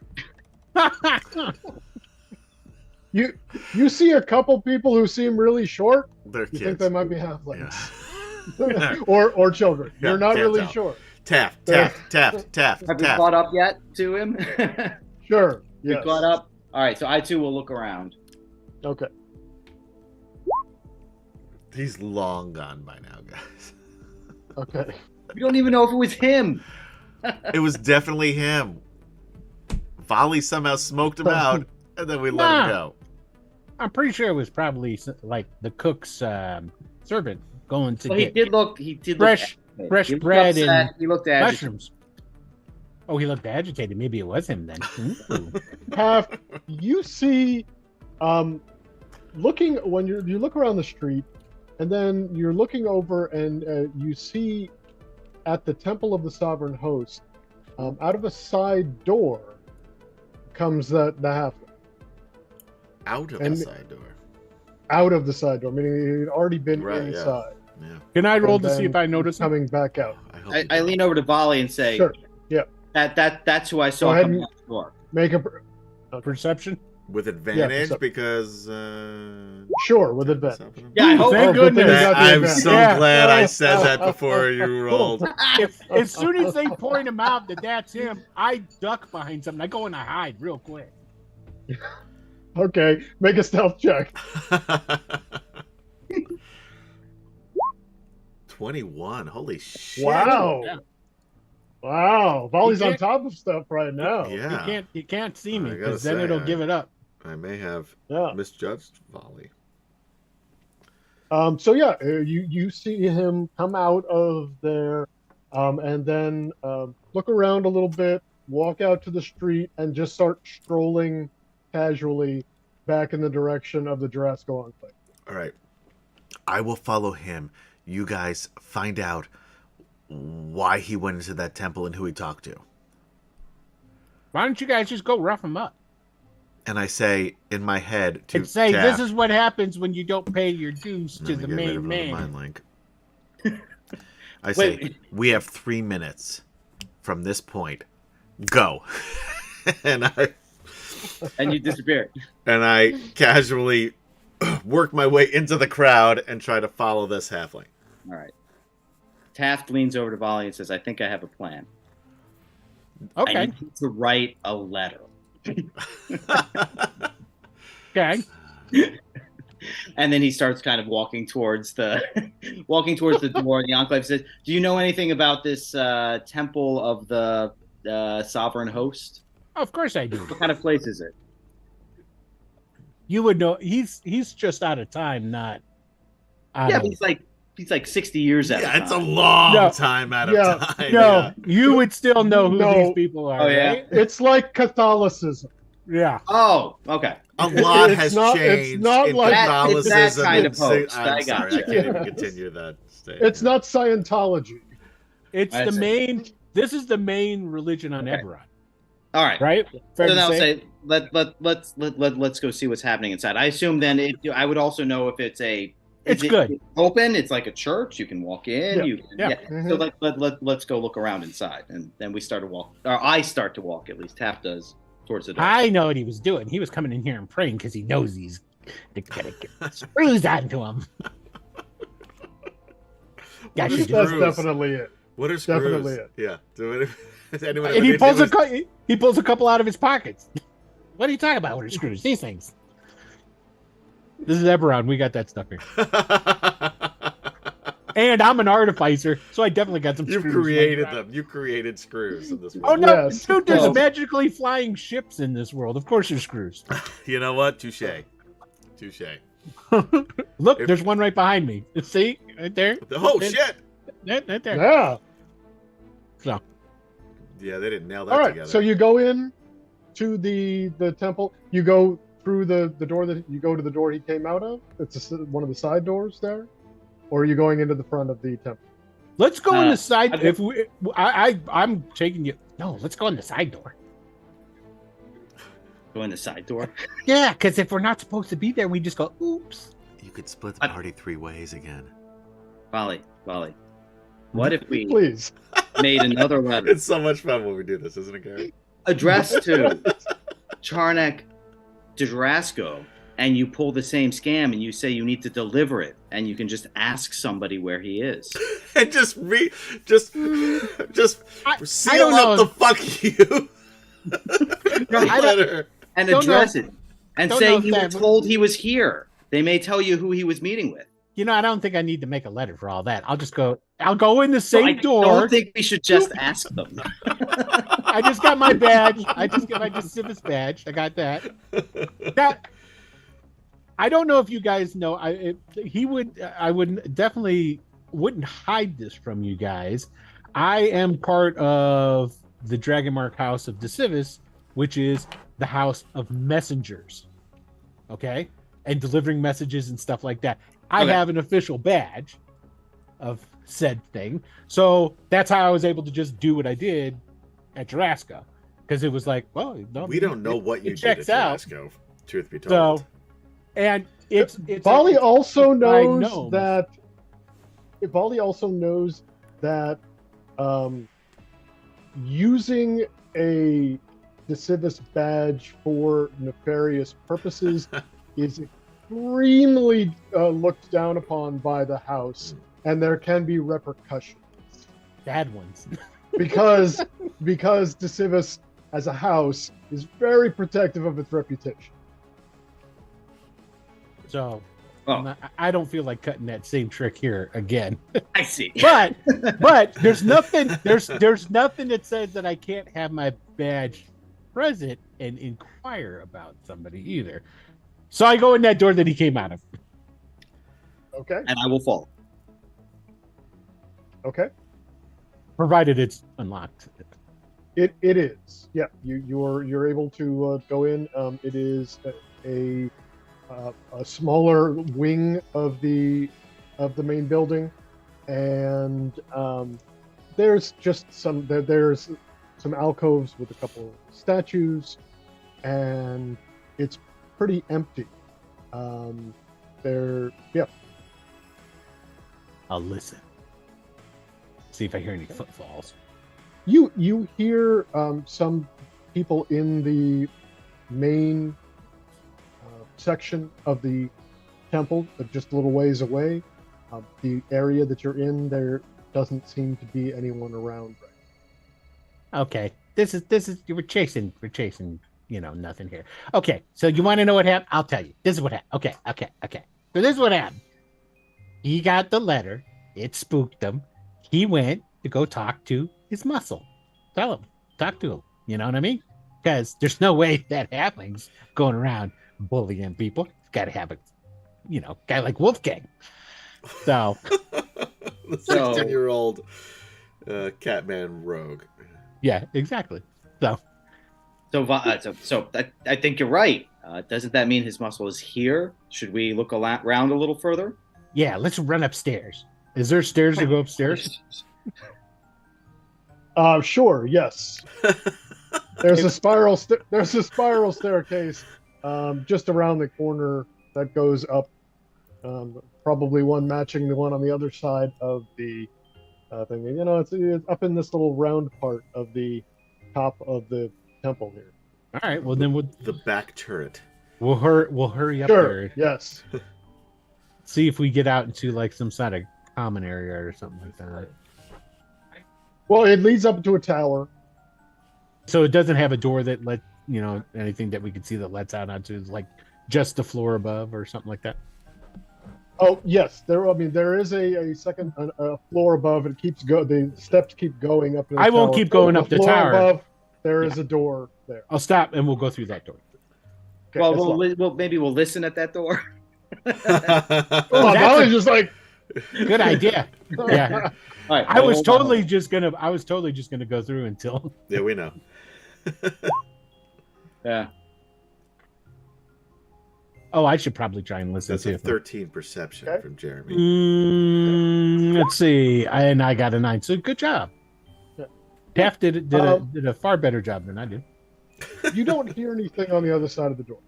You see a couple people who seem really short. They're You kids. think they might be halflings. Yeah. or children. Yeah, You're not can't really tell. sure. Taft. Have you Taft. caught up yet to him? Sure. You Yes. caught up? All right, so I too will look around. Okay. He's long gone by now, guys. Okay. We don't even know if it was him. It was definitely him. Volley somehow smoked him out, and then we let him Nah. go. I'm pretty sure it was probably like the cook's servant going to Well, he get did look. He did fresh look. fresh He looked bread upset. and He looked agitated. mushrooms. Oh, he looked agitated. Maybe it was him then. Ooh. Taft, you see, looking when you look around the street, and then you're looking over and you see at the Temple of the Sovereign Host, out of a side door, comes the halfling. Out of And- the side door. Out of the side door, meaning he'd already been Right, yeah. inside. Yeah. Can I roll And to see then if I notice him? coming back out. I hope I lean over to Volley and say, Sure. Yeah. That's who I Go saw ahead coming and- out the door." Make a Perception? with advantage so- because. sure with advantage. Yeah, I Ooh, hope. thank good thing you goodness. got the I'm advantage. so Yeah. glad I said that before you rolled. As soon as they point him out that that's him, I duck behind something. I go and I hide real quick. Okay, make a stealth check. 21. Holy shit. Wow. Yeah. Wow. Volley's You on can't- top of stuff right now. Yeah. You can't see me I gotta because then say, it'll give it up. I may have Yeah. misjudged Volley. So yeah, you see him come out of there, and then look around a little bit, walk out to the street, and just start strolling casually back in the direction of the Jurassic Enclave. All right. I will follow him. You guys find out why he went into that temple and who he talked to. Why don't you guys just go rough him up And I say in my head to and say Taft, this is what happens when you don't pay your dues and to then the we get rid of main another man? mind link. I say Wait. we have 3 minutes from this point. Go. and I And you disappeared. casually work my way into the crowd and try to follow this halfling. All right. Taft leans over to Volley and says, I think I have a plan. I Okay. need you to write a letter. Okay. And then he starts kind of walking towards the door. The Enclave says, do you know anything about this temple of the sovereign host? Of course I do. What kind of place is it? You would know. He's just out of time, not. Yeah, but he's like 60 years out. Yeah, it's a long time out of time. No, Yeah. you would still know who these people are. Oh, yeah? Right? It's like Catholicism. Yeah. Oh, okay. A lot It's has not- it's changed not in like- Catholicism. It's that kind of host. I'm I sorry, gotcha. I can't even Yes. continue that state. It's not Scientology. It's I the see. main. This is the main religion on Okay. Eberron, All right. right? Fair So to now say? let's go see what's happening inside. I assume then I would also know if it's It's good. open. It's like a church. You can walk in. Yeah. You can, Yeah. Mhm. So let's go look around inside, and then we start to walk. Or I start to walk. At least Taft does towards the door. I know what he was doing. He was coming in here and praying because he knows he's gonna get screws onto him. Gosh, What you is just- That's Screws. definitely it. What are screws? Definitely it. Yeah. Has anyone and he ever- pulls it was- he pulls a couple out of his pockets. What are you talking about? What are screws? These things. This is Eberron. We got that stuff here. And I'm an artificer, so I definitely got some You've screws. created them. You created screws in this Oh world. no, Yes. dude! There's Well- magically flying ships in this world. Of course, there's screws. You know what? Touche. Look, If- there's one right behind me. See, right there. Oh shit! Right there. Yeah. So, Yeah, they didn't nail that All right. together. So you go in to the temple. You go through the door that you go to the door he came out of. It's one of the side doors there, or are you going into the front of the temple? let's go on the side. okay. If I'm taking you. No, let's go on the side door. Go in the side door. Yeah, because if we're not supposed to be there, we just go, oops. You could split the party 3 ways again. Volley. What if we Please. made another letter It's so much fun when we do this, isn't it, Gary? addressed to Charnek Drasko, and you pull the same scam and you say you need to deliver it, and you can just ask somebody where he is. And just I seal don't up know. the fuck you I don't- letter. And Don't address know- it. And don't say know if you were that- told he was here. They may tell you who he was meeting with. You know, I don't think I need to make a letter for all that. I'll just go. I'll go in the same I door. don't think we should just ask them. I just got my badge. I just got my Civis badge. I got that. That I don't know if you guys know. I would definitely wouldn't hide this from you guys. I am part of the Dragonmark House of Decivis, which is the House of Messengers. Okay, and delivering messages and stuff like that. I Okay. have an official badge of said thing, so that's how I was able to just do what I did at Jurassica, because it was like, well, no, We don't know what you it did at checks out. Tabasco, truth be told. So, and it's Volley also by knows gnomes. that. Volley also knows that using a Decivis badge for nefarious purposes is extremely looked down upon by the house, and there can be repercussions bad ones. because Decivis as a house is very protective of its reputation. So Oh. I don't feel like cutting that same trick here again. I see. But there's nothing nothing that says that I can't have my badge present and inquire about somebody either. So I go in that door that he came out of. Okay. And I will follow. Okay. Provided it's unlocked. It is. Yeah. You're able to go in. It is a smaller wing of the main building, and there's just there's some alcoves with a couple of statues, and it's pretty empty. Yeah. I'll listen. See if I hear any footfalls. You hear some people in the main section of the temple, just a little ways away. The area that you're in, there doesn't seem to be anyone around. Okay. This is we're chasing, nothing here. Okay, so you want to know what happened? I'll tell you. This is what happened. Okay. So this is what happened. He got the letter. It spooked him. He went to go talk to his muscle. Talk to him. You know what I mean? Because there's no way that halfling's going around bullying people. It's got to have a, guy like Wolfgang. So, the 16-year-old Catman rogue. Yeah, exactly. So I think you're right. Doesn't that mean his muscle is here? Should we look around a little further? Yeah, let's run upstairs. Is there stairs to go upstairs? Sure. Yes. There's a spiral staircase just around the corner that goes up. Probably one matching the one on the other side of the thing. It's up in this little round part of the top of the temple here. All right. Well, then the back turret. We'll hurry up Sure. there. Yes. See if we get out into like some sort of common area or something like that. Well, it leads up to a tower. So it doesn't have a door that anything that we can see that lets out onto like just the floor above or something like that. Oh yes, there is a second floor above. It keeps the steps keep going up. To the I won't tower. keep going up the floor tower. Above, there is a door there. I'll stop and we'll go through that door. Okay, well, maybe we'll listen at that door. I was just like, good idea. Yeah. All right, I was totally just gonna go through until. Yeah, we know. Yeah. Oh, I should probably try and listen That's too. a 13 perception from Jeremy. Let's see, and I got a 9. So good job. Yeah. Taft did a far better job than I did. You don't hear anything on the other side of the door.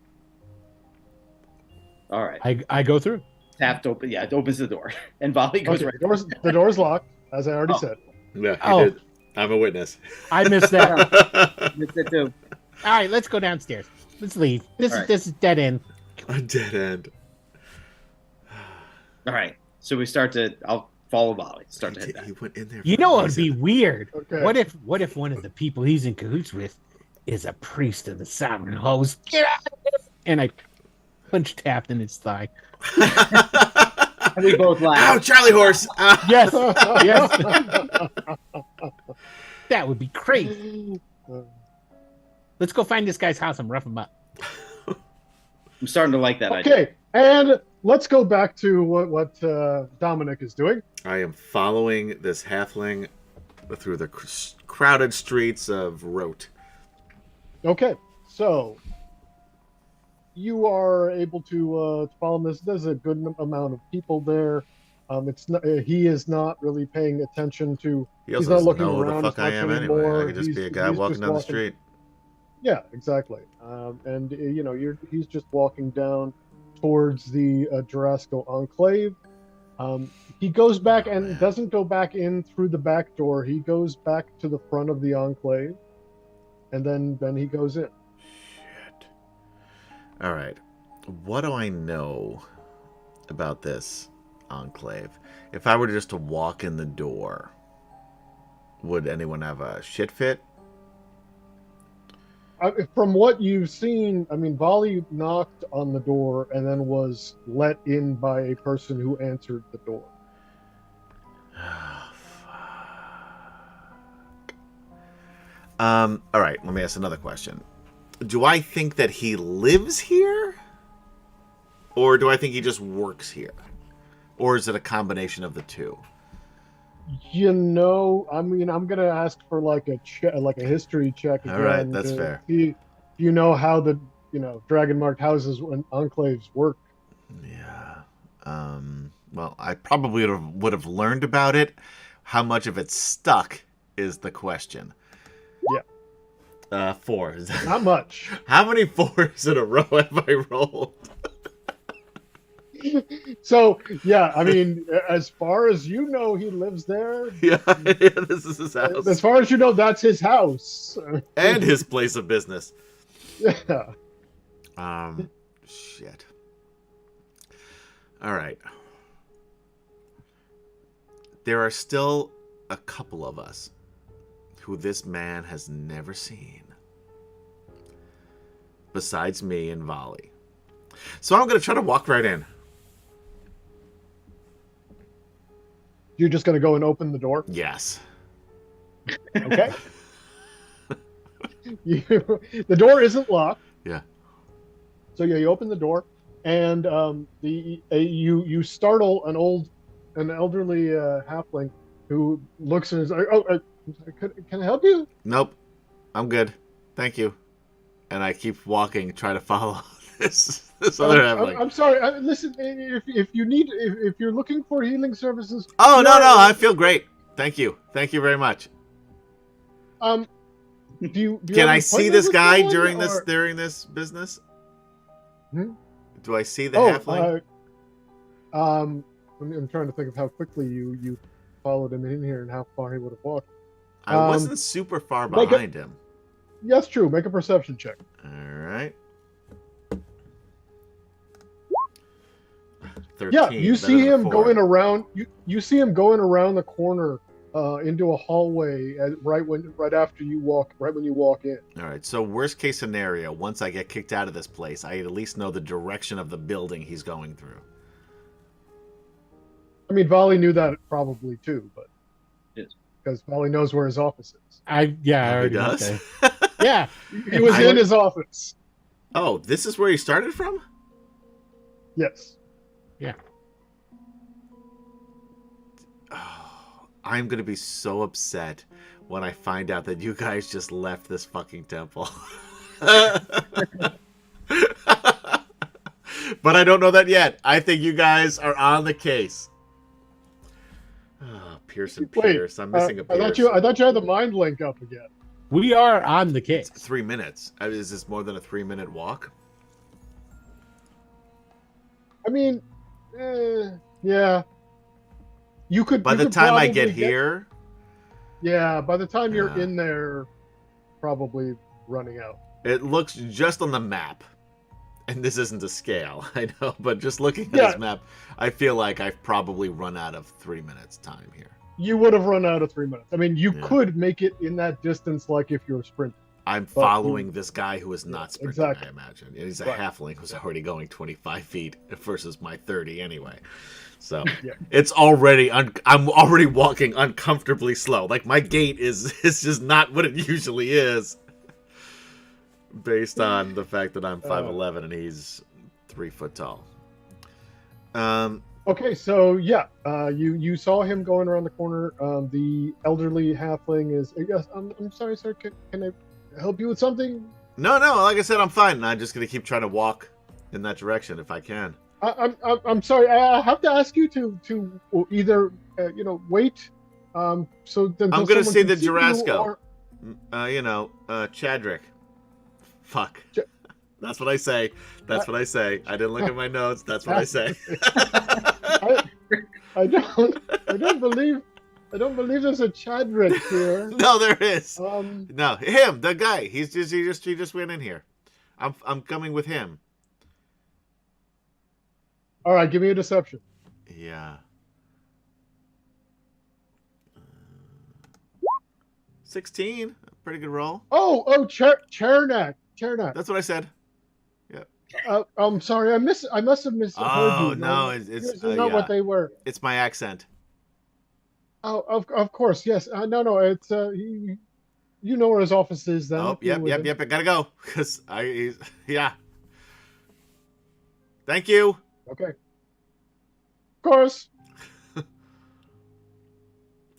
All right. I go through. Taft open. Yeah, it opens the door, and Volley goes right. The door's locked, as I already said. Yeah, he did. I'm a witness. I missed that. Missed it too. All right, let's go downstairs. Let's leave. This is dead end. A dead end. All right. So we start to. I'll follow Volley. Start to head back. He went in there. You know what would be weird? Okay. What if one of the people he's in cahoots with is a priest of the Sovereign Host? Get out of here! And I punched Taft in his thigh. And we both laugh. Ow, Charlie horse! Yes, yes. That would be crazy. Let's go find this guy's house and rough him up. I'm starting to like that idea. Okay, and let's go back to what Dominic is doing. I am following this halfling through the crowded streets of Rote. Okay, so you are able to follow this. There's a good amount of people there. It's not, he is not really paying attention to. He's not looking know around who the fuck I am anymore. anyway. I could just be a guy walking down the street. Yeah, exactly. And he's just walking down towards the Jurassico Enclave. He goes back and doesn't go back in through the back door. He goes back to the front of the Enclave, and then he goes in. Shit. All right. What do I know about this Enclave? If I were just to walk in the door, would anyone have a shit fit? From what you've seen, I mean, Volley knocked on the door and then was let in by a person who answered the door. Oh, fuck. All right, let me ask another question. Do I think that he lives here? Or do I think he just works here? Or is it a combination of the two? I mean, I'm gonna ask for like a history check again. All right, that's fair. See, you know how the dragon marked houses and enclaves work. Yeah. Well, I probably would have learned about it. How much of it stuck is the question. Yeah. 4. Not much. How many 4s in a row have I rolled? So, yeah, I mean, as far as you know, he lives there. Yeah, this is his house. As far as you know, that's his house. And his place of business. Yeah. Shit. All right. There are still a couple of us who this man has never seen, besides me and Volley. So I'm going to try to walk right in. You're just going to go and open the door? Yes. Okay. The door isn't locked. Yeah. So yeah, you open the door, and you startle an elderly halfling who looks and is like, "Oh, can I help you?" Nope. I'm good. Thank you. And I keep walking, trying to follow this other halfling. I'm sorry. Listen, if you need, if you're looking for healing services. Oh, no, I feel great. Thank you. Thank you very much. Do you Can have I an see appointment this with guy someone, during this business? Hmm? Do I see the halfling? I'm trying to think of how quickly you followed him in here and how far he would have walked. I wasn't super far make behind him. Yeah, that's true. Make a perception check. All right. 13, Yeah, you better see than a him 4. going around. You see him going around the corner into a hallway right when you walk in. All right. So worst case scenario, once I get kicked out of this place, I at least know the direction of the building he's going through. I mean, Volley knew that probably too, but Yes. because Volley knows where his office is. I He already went does. there. Yeah. He was in his office. Oh, this is where he started from? Yes. Yeah. Oh, I'm gonna be so upset when I find out that you guys just left this fucking temple. But I don't know that yet. I think you guys are on the case. Oh, Pierce and Wait, Pierce. I'm missing a I Pierce. thought you had the mind link up again. We are on the case. 3 minutes. Is this more than a 3-minute walk? I mean, yeah. You could. By you the could time I probably get here, yeah. By the time you're Yeah. in there, probably running out. it looks just on the map. And this isn't to scale, I know, but just looking at Yeah. this map, I feel like I've probably run out of 3 minutes time here. You would have run out of 3 minutes. I mean, you Yeah. could make it in that distance, like if you're sprinting. I'm But following this guy who is not sprinting, exactly. I imagine. And he's a Right. halfling who's already going 25 feet versus my 30 anyway. So Yeah. it's already, I'm already walking uncomfortably slow. Like my gait is just not what it usually is. Based on the fact that I'm 5'11 and he's 3 foot tall. Okay, so yeah, you saw him going around the corner. The elderly halfling is. Yes, I'm sorry, sir. Can I help you with something? No, like I said, I'm fine. I'm just gonna keep trying to walk in that direction if I can. I'm sorry. I have to ask you to either wait. So then I'm gonna see the you, Jurassico. or- Chadrick. Fuck. Ch- That's what I say. That's what I say. I didn't look at my notes. That's what I say. I don't believe there's a Chadrick here. No, there is. Um, No, him, the guy. He just went in here. I'm coming with him. all right, give me a deception. Yeah. 16. Pretty good roll. Chernak. That's what I said. I'm sorry, I must have misheard Oh, you. no, it's Yours are not what they were. It's my accent. Oh, of course, yes. No, it's you know where his office is then. Oh, You're with him. yep. I gotta go because yeah. Thank you. Okay. Of course.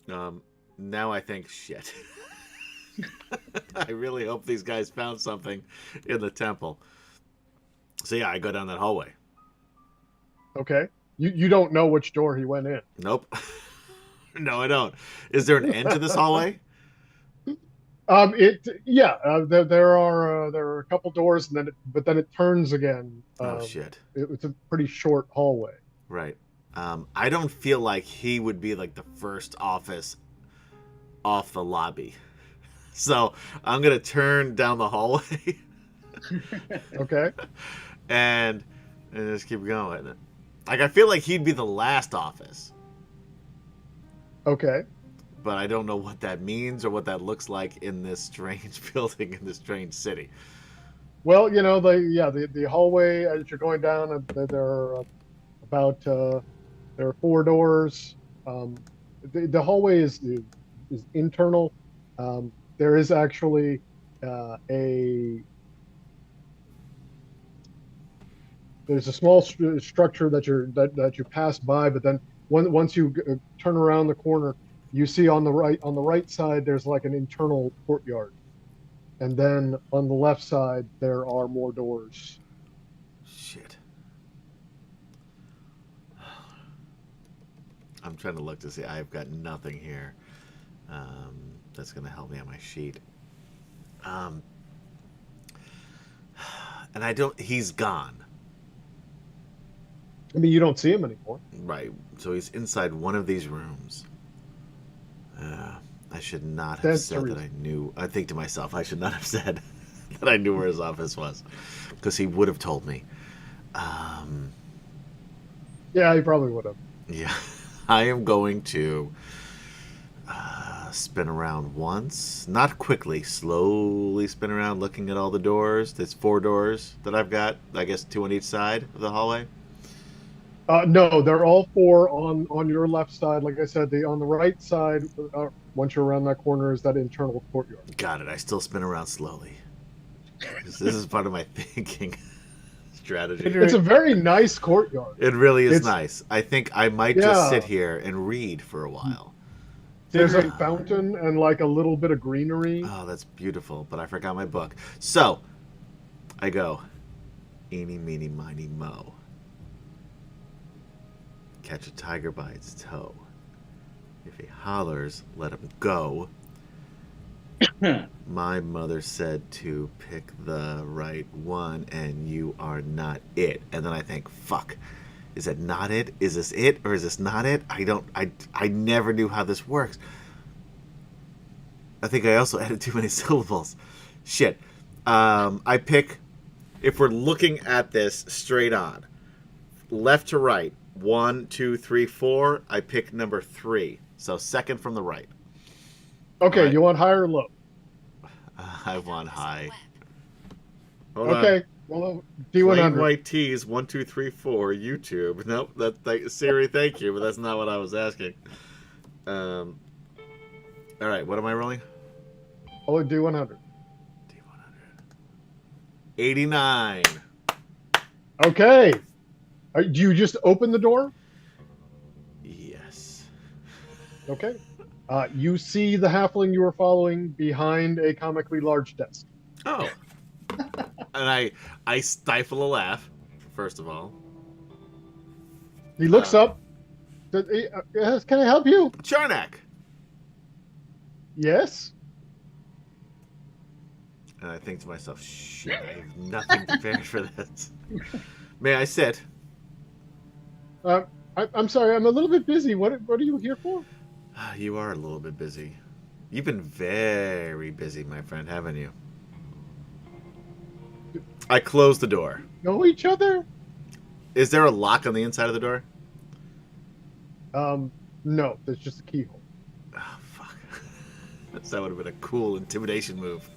Now I think shit. I really hope these guys found something in the temple. So yeah, I go down that hallway. Okay. You don't know which door he went in. Nope. No, I don't. Is there an end to this hallway? There are a couple doors, and but then it turns again. Oh shit. It's a pretty short hallway. Right. I don't feel like he would be like the first office off the lobby. So I'm gonna turn down the hallway Okay. and just keep going. Like, I feel like he'd be the last office. Okay. But I don't know what that means or what that looks like in this strange building in this strange city. Well, the hallway as you're going down, there are about there are 4 doors. The hallway is internal. There is actually there's a small structure that you pass by, but then once you turn around the corner, you see on the right side there's like an internal courtyard, and then on the left side there are more doors. Shit. I'm trying to look to see. I've got nothing here that's going to help me on my sheet. And I don't. He's gone. I mean, you don't see him anymore. Right. So he's inside one of these rooms. I should not have said that I knew. I think to myself, I should not have said that I knew where his office was, because he would have told me. Yeah, he probably would have. Yeah. I am going to spin around once. Not quickly. Slowly spin around, looking at all the doors. There's 4 doors that I've got. I guess 2 on each side of the hallway. No, they're all 4 on your left side. Like I said, on the right side, once you're around that corner, is that internal courtyard. Got it. I still spin around slowly. This is part of my thinking strategy. It's a very nice courtyard. It really is nice. I think I might just sit here and read for a while. There's a fountain and like a little bit of greenery. Oh, that's beautiful, but I forgot my book. So, I go, eeny, meeny, miny, mo. Catch a tiger by its toe. If he hollers, let him go. My mother said to pick the right one, and you are not it. And then I think, fuck, is it not it? Is this it, or is this not it? I never knew how this works. I think I also added too many syllables. Shit. I pick, if we're looking at this straight on, left to right, 1, 2, 3, 4. I pick number 3. So second from the right. Okay, right. You want high or low? I want high. Hold okay, on. Well, D100. Plain white tees, 1, 2, 3, 4. YouTube. Nope, Siri. Thank you, but that's not what I was asking. All right, what am I rolling? Oh, D100. D100. 89. Okay. Do you just open the door? Yes. Okay. You see the halfling you were following behind a comically large desk. Oh. And I stifle a laugh, first of all. He looks up. Can I help you? Charnak. Yes. And I think to myself, shit, I have nothing prepared for this. May I sit? I'm sorry, I'm a little bit busy. What are you here for? You are a little bit busy. You've been very busy, my friend, haven't you? I close the door. Know each other? Is there a lock on the inside of the door? No, there's just a keyhole. Oh, fuck. That would have been a cool intimidation move.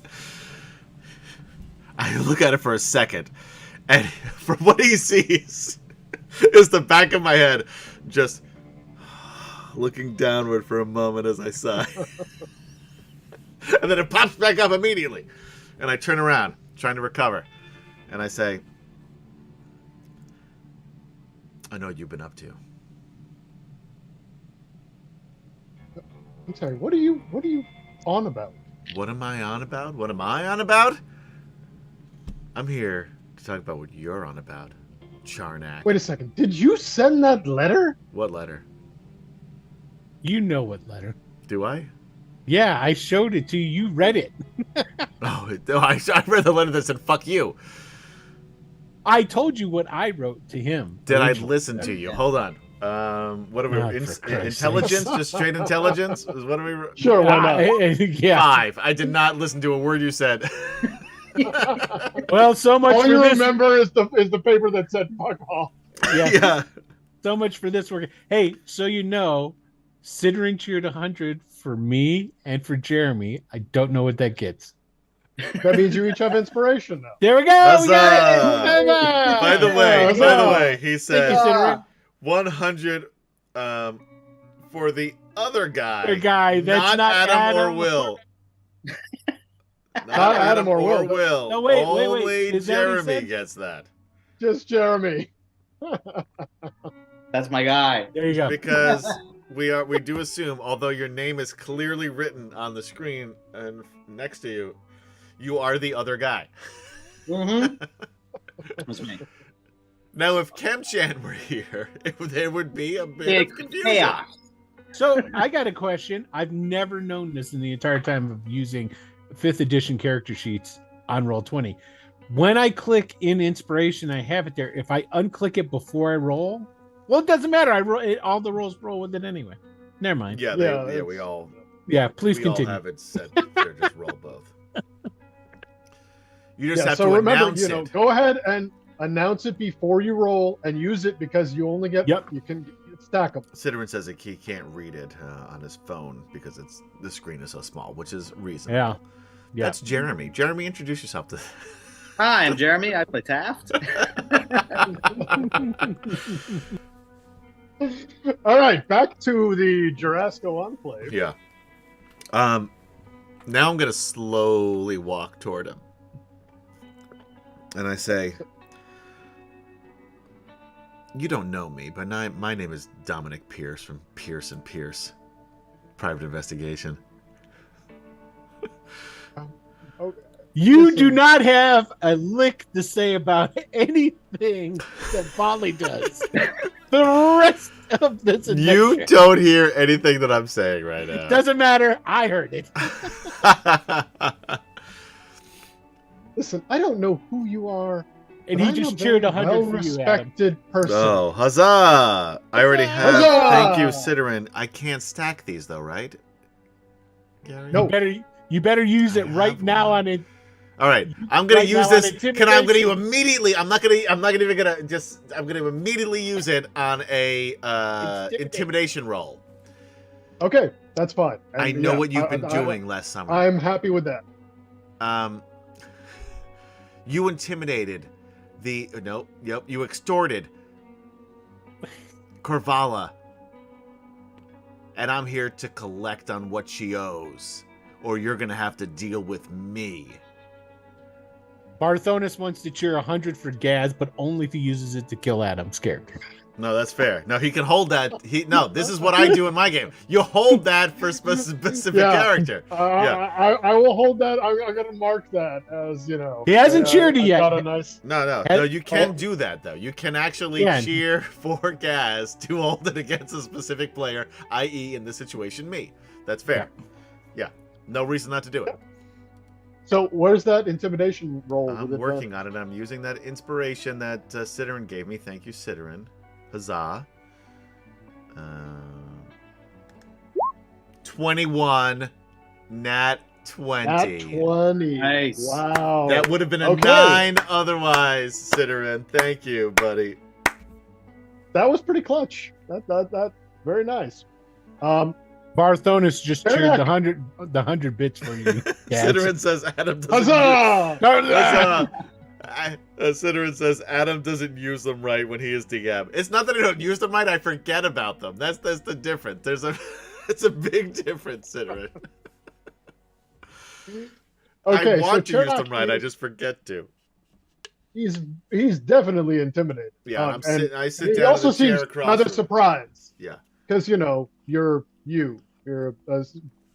I look at it for a second, and from what he sees is the back of my head just looking downward for a moment as I sigh. And then it pops back up immediately. And I turn around, trying to recover. And I say, I know what you've been up to. I'm sorry, what are you on about? What am I on about? What am I on about? I'm here to talk about what you're on about, Charnak. Wait a second. Did you send that letter? What letter? You know what letter. Do I? Yeah, I showed it to you. You read it. I read the letter that said, fuck you. I told you what I wrote to him. Did I listen to you? Hold on. What are we? Intelligence? Just straight intelligence? What are we? Sure, why not? Yeah. 5. I did not listen to a word you said. Well, so much all for you this. remember is the paper that said "fuck off." Yeah. So much for this work. Hey, so you know, Sidering cheered 100 for me and for Jeremy. I don't know what that gets. That means you each have inspiration now. There we go. Huzzah! We got it. Huzzah! By the way, he Thank you, said Sidering. 100 for the other guy. The guy that's not Adam or Adam. Will. Not Adam or Will. No, wait. Only Is that what he Jeremy said? gets that. Just Jeremy. That's my guy. There you go. Because we do assume, although your name is clearly written on the screen and next to you, you are the other guy. Mm-hmm. That's me. Now, if Kemchan were here, there would be a bit of confusion. Chaos. So I got a question. I've never known this in the entire time of using 5th edition character sheets on Roll20. When I click in inspiration, I have it there. If I unclick it before I roll, well, it doesn't matter. I roll it, all the rolls roll with it anyway. Never mind. Yeah, Yeah, we all. Yeah, please we continue. all have it set to just roll both. You just have so to remember, announce it. go ahead and announce it before you roll and use it because you only get you can stack them. Sideren says that he can't read it on his phone because the screen is so small, which is reasonable. Yeah. That's Jeremy. Jeremy, introduce yourself to. Hi, I'm Jeremy. I play Taft. All right, back to the Jurassico Enclave. Yeah. Now I'm gonna slowly walk toward him, and I say, "You don't know me, but my name is Dominic Pierce from Pierce and Pierce, Private Investigation." Okay. You do not have a lick to say about anything that Polly does. The rest of this adventure. You don't hear anything that I'm saying right now. Doesn't matter. I heard it. Listen, I don't know who you are. And but he I'm just a cheered very 100 for you, Adam. well-respected person. Oh, huzzah! I already have. Huzzah! Thank you, Sideren. I can't stack these though, right? Gary? No. You better use it I right have now one. on it. All right, I'm gonna Right use now on this. I'm gonna intimidation. immediately. I'm not even gonna just. I'm gonna immediately use it on a intimidation roll. Okay, that's fine. And I know yeah, what you've been doing last summer. I'm happy with that. You intimidated you extorted Corvala, and I'm here to collect on what she owes, or you're gonna have to deal with me. Barthonis wants to cheer 100 for Gaz, but only if he uses it to kill Adam's character. No, that's fair. No, he can hold that. This is what I do in my game. You hold that for specific character. I will hold that. I'm gonna mark that as He hasn't cheered it yet. Got a nice. No. You can do that though. You can actually cheer for Gaz to hold it against a specific player, i.e., in this situation, me. That's fair. Yeah. No reason not to do it. So where's that intimidation roll? I'm working on it. I'm using that inspiration that Sideren gave me. Thank you, Sideren. Huzzah. 21. Nat 20. Nat 20. Nice. Wow. That would have been a 9 otherwise, Sideren. Thank you, buddy. That was pretty clutch. That very nice. Barthonis just Fair cheered enough. the 100 bits for you. Gaz. Sideren says Adam doesn't. Huzzah! Huzzah! Sideren says Adam doesn't use them right when he is DM. It's not that I don't use them right; I forget about them. That's the difference. It's a big difference, Sideren. Okay, I want so to use them right. I just forget to. He's definitely intimidated. Yeah, I sit he down. also in the chair seems across rather from- surprised. Yeah, because you're a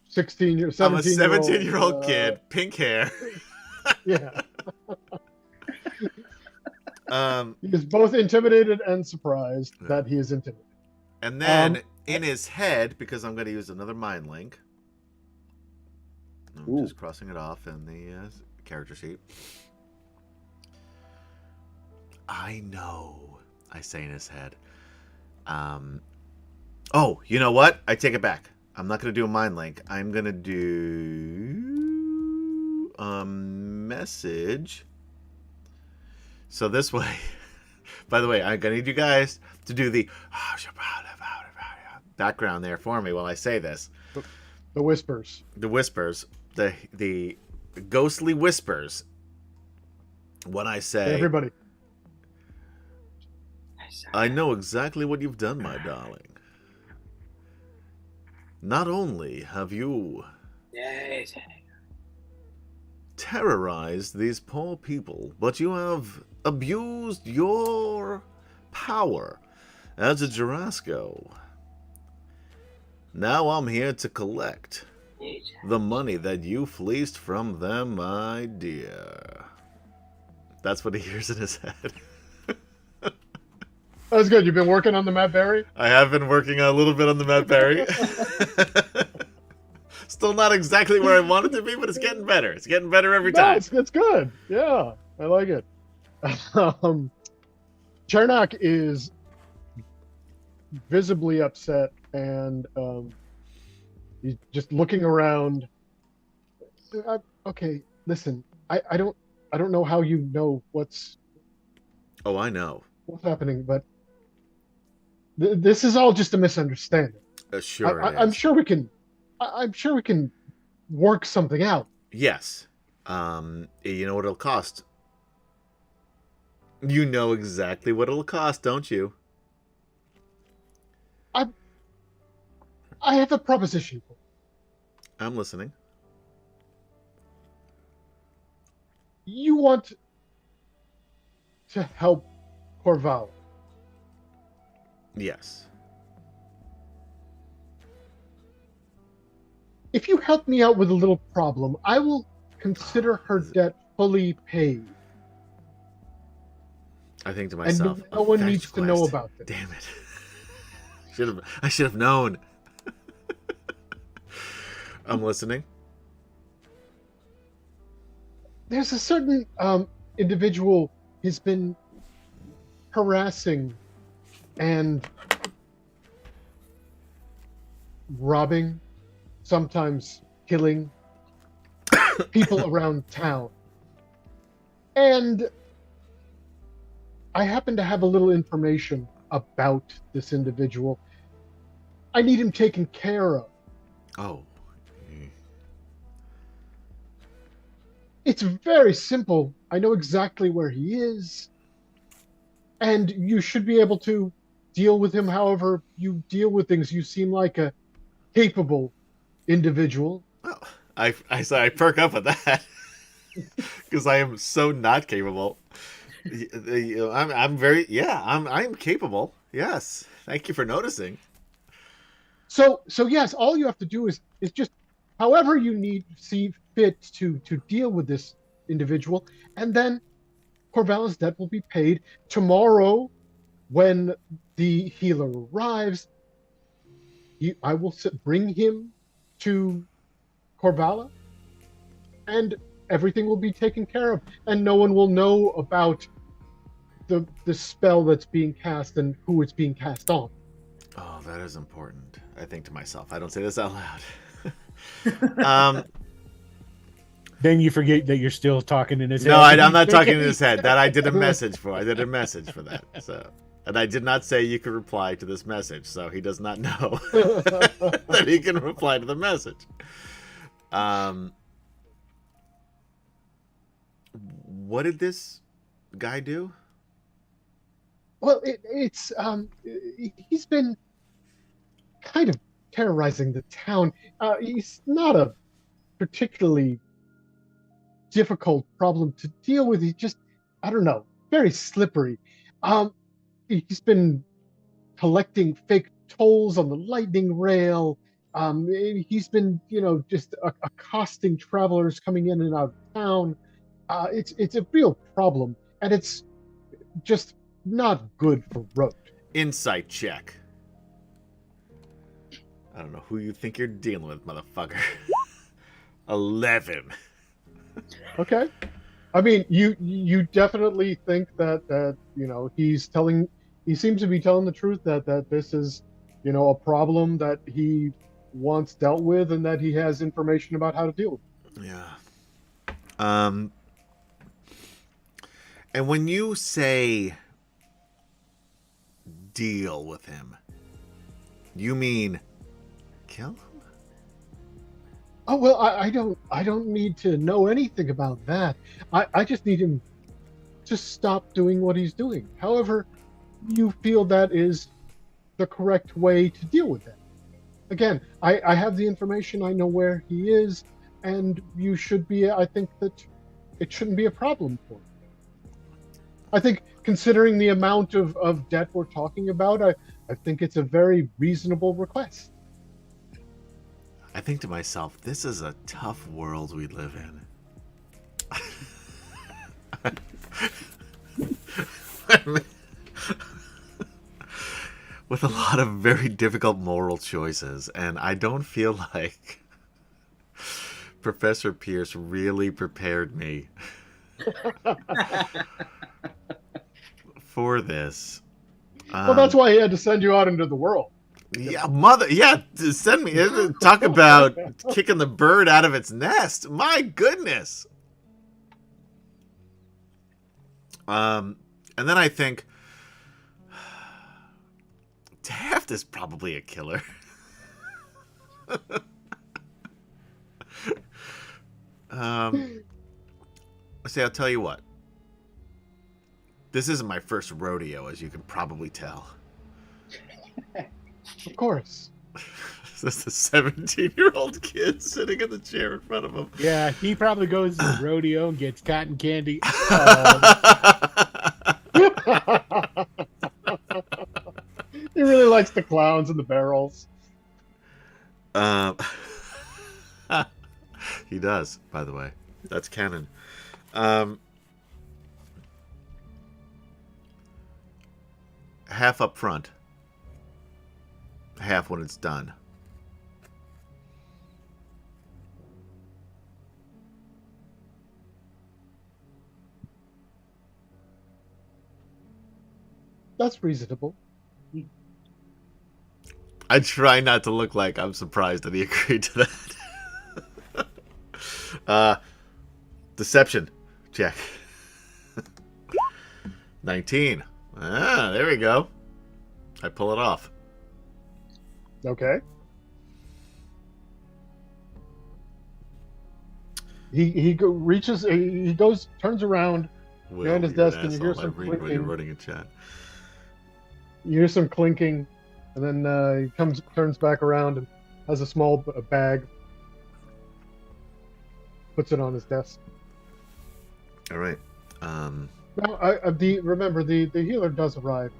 16 year, 17 I'm a 17-year-old kid, pink hair. Yeah. Um, He is both intimidated and surprised that he is intimidated. and then in his head, because I'm going to use another mind link. I'm just crossing it off in the character sheet. I know, I say in his head. Oh, you know what? I take it back. I'm not going to do a mind link. I'm going to do a message. So this way, By the way, I'm gonna need you guys to do the background there for me while I say this. The whispers. The whispers, the ghostly whispers. When I say, Hey, everybody. I know exactly what you've done, my darling. Not only have you terrorized these poor people, but you have abused your power as a Jarasco. Now I'm here to collect the money that you fleeced from them, my dear. That's what he hears in his head. That's good. You've been working on the Matt Berry? I have been working a little bit on the Matt Berry. Still not exactly where I want it to be, but it's getting better. It's getting better every time. It's good. Yeah, I like it. Charnock is visibly upset, and he's just looking around. Okay, listen. I don't know how you know what's Oh, I know. happening, but this is all just a misunderstanding. Sure it is. I'm sure we can. I'm sure we can work something out. Yes. You know what it'll cost. You know exactly what it'll cost, don't you? I have a proposition. I'm listening. You want to help Corval. Yes. If you help me out with a little problem, I will consider her debt fully paid. I think to myself, And no one needs to know about this. Damn it. I should have known. I'm listening. There's a certain individual who's been harassing and robbing, sometimes killing people around town. And I happen to have a little information about this individual. I need him taken care of. Oh. It's very simple. I know exactly where he is. And you should be able to deal with him however you deal with things. You seem like a capable individual. Well, I perk up at that. Because I am so not capable. I'm capable. Yes. Thank you for noticing. So yes, all you have to do is just however you see fit to deal with this individual, and then Corvallis' debt will be paid tomorrow when the healer arrives. I will bring him to Corvala, and everything will be taken care of, and no one will know about the spell that's being cast and who it's being cast on. Oh, that is important. I think to myself. I don't say this out loud. Then you forget that you're still talking in his head. No, I'm not talking in his head. That I did a message for. I did a message for that. So, and I did not say you could reply to this message. So he does not know that he can reply to the message. What did this guy do? Well, he's been kind of terrorizing the town. He's not a particularly difficult problem to deal with. He's just, I don't know, very slippery. He's been collecting fake tolls on the lightning rail. He's been, just accosting travelers coming in and out of town. It's a real problem, and it's just not good for Road. Insight check. I don't know who you think you're dealing with, motherfucker. 11. Okay. I mean, you definitely think that he seems to be telling the truth that this is, a problem that he wants dealt with and that he has information about how to deal with it. Yeah. And when you say deal with him. You mean kill him? Oh well, I don't need to know anything about that. I just need him to stop doing what he's doing. However, you feel that is the correct way to deal with it. Again, I have the information. I know where he is, and you should be. I think that it shouldn't be a problem for you. I think, considering the amount of debt we're talking about, I think it's a very reasonable request. I think to myself, this is a tough world we live in. With a lot of very difficult moral choices, and I don't feel like Professor Pierce really prepared me for this. Well, that's why he had to send you out into the world. Yeah, send me. Talk about kicking the bird out of its nest. My goodness. And then I think Taft is probably a killer. See, I'll tell you what. This isn't my first rodeo, as you can probably tell. Of course. This is a 17-year-old kid sitting in the chair in front of him. Yeah, he probably goes to the rodeo and gets cotton candy. He really likes the clowns and the barrels. He does, by the way. That's canon. Half up front. Half when it's done. That's reasonable. I try not to look like I'm surprised that he agreed to that. Deception check. 19. Ah, there we go. I pull it off. Okay. He goes, turns around behind his desk, and you hear some When you're clinking. running a chat. You hear some clinking, and then he turns back around and has a small bag. Puts it on his desk. All right. Now, remember the healer does arrive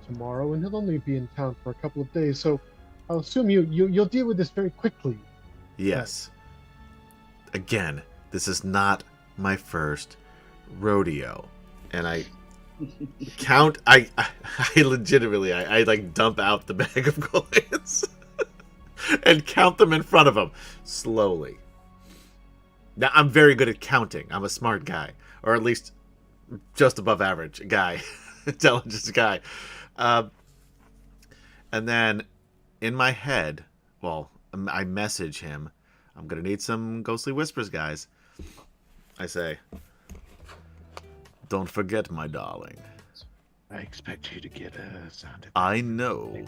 tomorrow, and he'll only be in town for a couple of days. So, I'll assume you'll deal with this very quickly. Yes. Again, this is not my first rodeo, and I count. I legitimately, I like dump out the bag of coins and count them in front of him slowly. Now, I'm very good at counting. I'm a smart guy, or at least just above average guy, intelligence guy. And then in my head, well, I message him. I'm going to need some ghostly whispers, guys. I say, don't forget, my darling. I expect you to get a sound effect. I know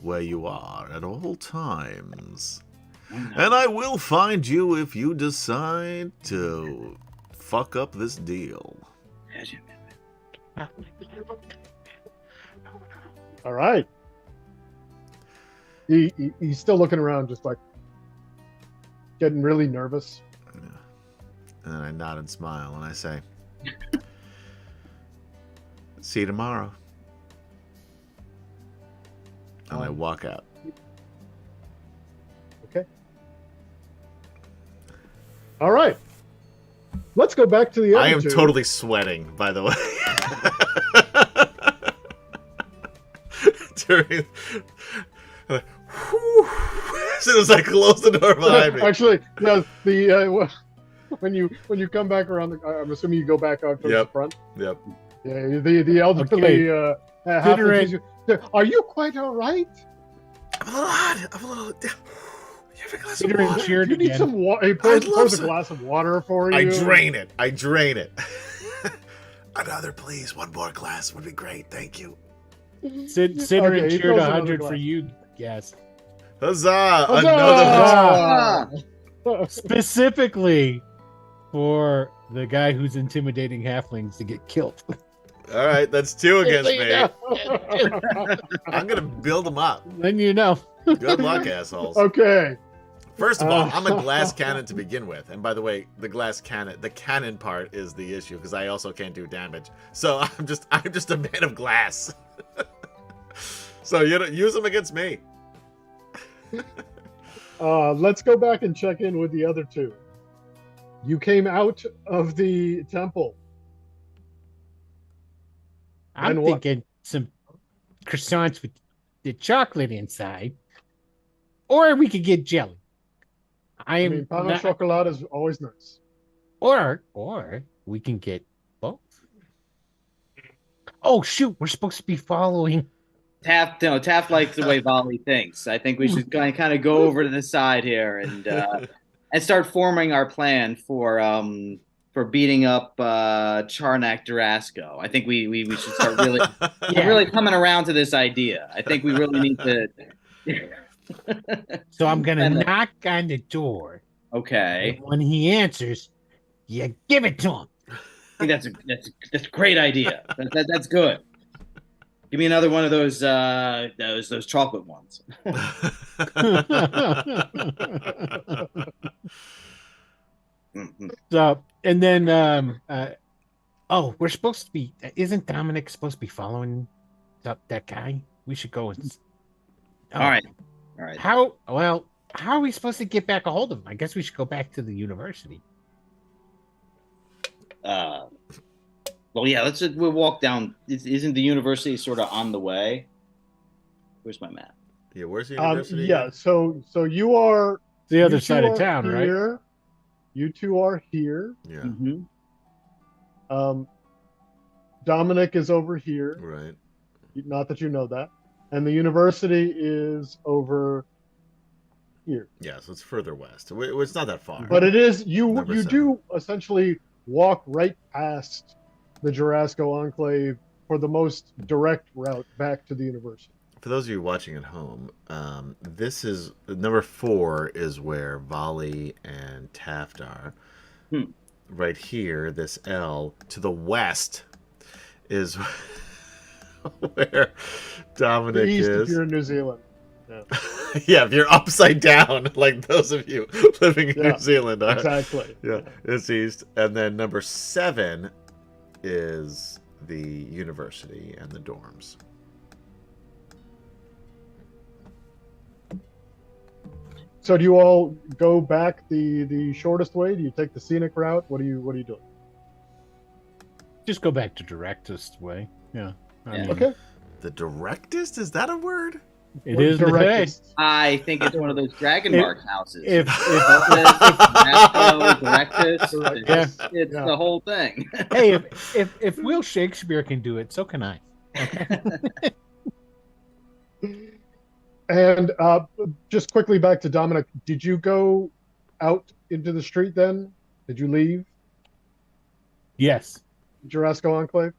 where you are at all times. And I will find you if you decide to fuck up this deal. All right. He's still looking around, just like getting really nervous. And then I nod and smile, and I say, see you tomorrow. And I walk out. Okay. All right. Let's go back to the other I am two. totally sweating, by the way. During, like, as soon as I close the door behind me. Actually, no, when you come back around, I'm assuming you go back out towards the front. Yep. Yeah, the elderly halfling. Are you quite all right? I'm a little hot. I'm a little. You have a glass of Peter water? cheered You need again. some water. He pours a glass of water for you. I drain it. Another, please. One more glass would be great. Thank you. Sidrin Okay, he cheered throws another 100 for glass. you. Yes. Huzzah! Huzzah! Another. Specifically for the guy who's intimidating halflings to get killed. All right, that's 2 against So you me. know. I'm gonna build them up. Then you know. Good luck, assholes. Okay. First of all, I'm a glass cannon to begin with, and by the way, the cannon part is the issue because I also can't do damage. So I'm just a man of glass. So you don't use them against me. Let's go back and check in with the other two. You came out of the temple. I'm Then what? thinking some croissants with the chocolate inside. Or we could get jelly. I mean, pain au chocolat is always nice. Or we can get both. Oh shoot, we're supposed to be following. Taft likes the way Volley thinks. I think we should kind of go over to the side here and start forming our plan for beating up Charnak Durasco. I think we should start really really coming around to this idea. I think we really need to. So I'm gonna knock on the door. Okay. And when he answers, you give it to him. I think that's a great idea. That's good. Give me another one of those chocolate ones. So and then we're supposed to be. Isn't Dominic supposed to be following that guy? We should go and. All right. How are we supposed to get back a hold of him? I guess we should go back to the university. Well, yeah. We'll walk down. Isn't the university sort of on the way? Where's my map? Yeah, where's the university? Yeah. So you are The other side of town, here. right? You two are here. Yeah. Mm-hmm. Dominic is over here. Right. Not that you know that. And the university is over here. Yeah, so it's further west. It's not that far. But it is you Number you 7. do essentially walk right past the Jurasco Enclave for the most direct route back to the university. For those of you watching at home, this is number 4 is where Volley and Taft are. Right here, this L to the west is where Dominic The east is. if you're in New Zealand. Yeah, Yeah, if you're upside down, like those of you living in New Zealand are. exactly. Yeah, it's east. And then number 7 is the university and the dorms. So do you all go back the shortest way? Do you take the scenic route? What are you doing? Just go back to directest way. Yeah. I mean, Okay. The directest? Is that a word? It is the directest. I think it's one of those Dragon Mark houses. If It's the whole thing. hey, if Will Shakespeare can do it, so can I. And just quickly back to Dominic. Did you go out into the street then? Did you leave Yes. Jurasco Enclave?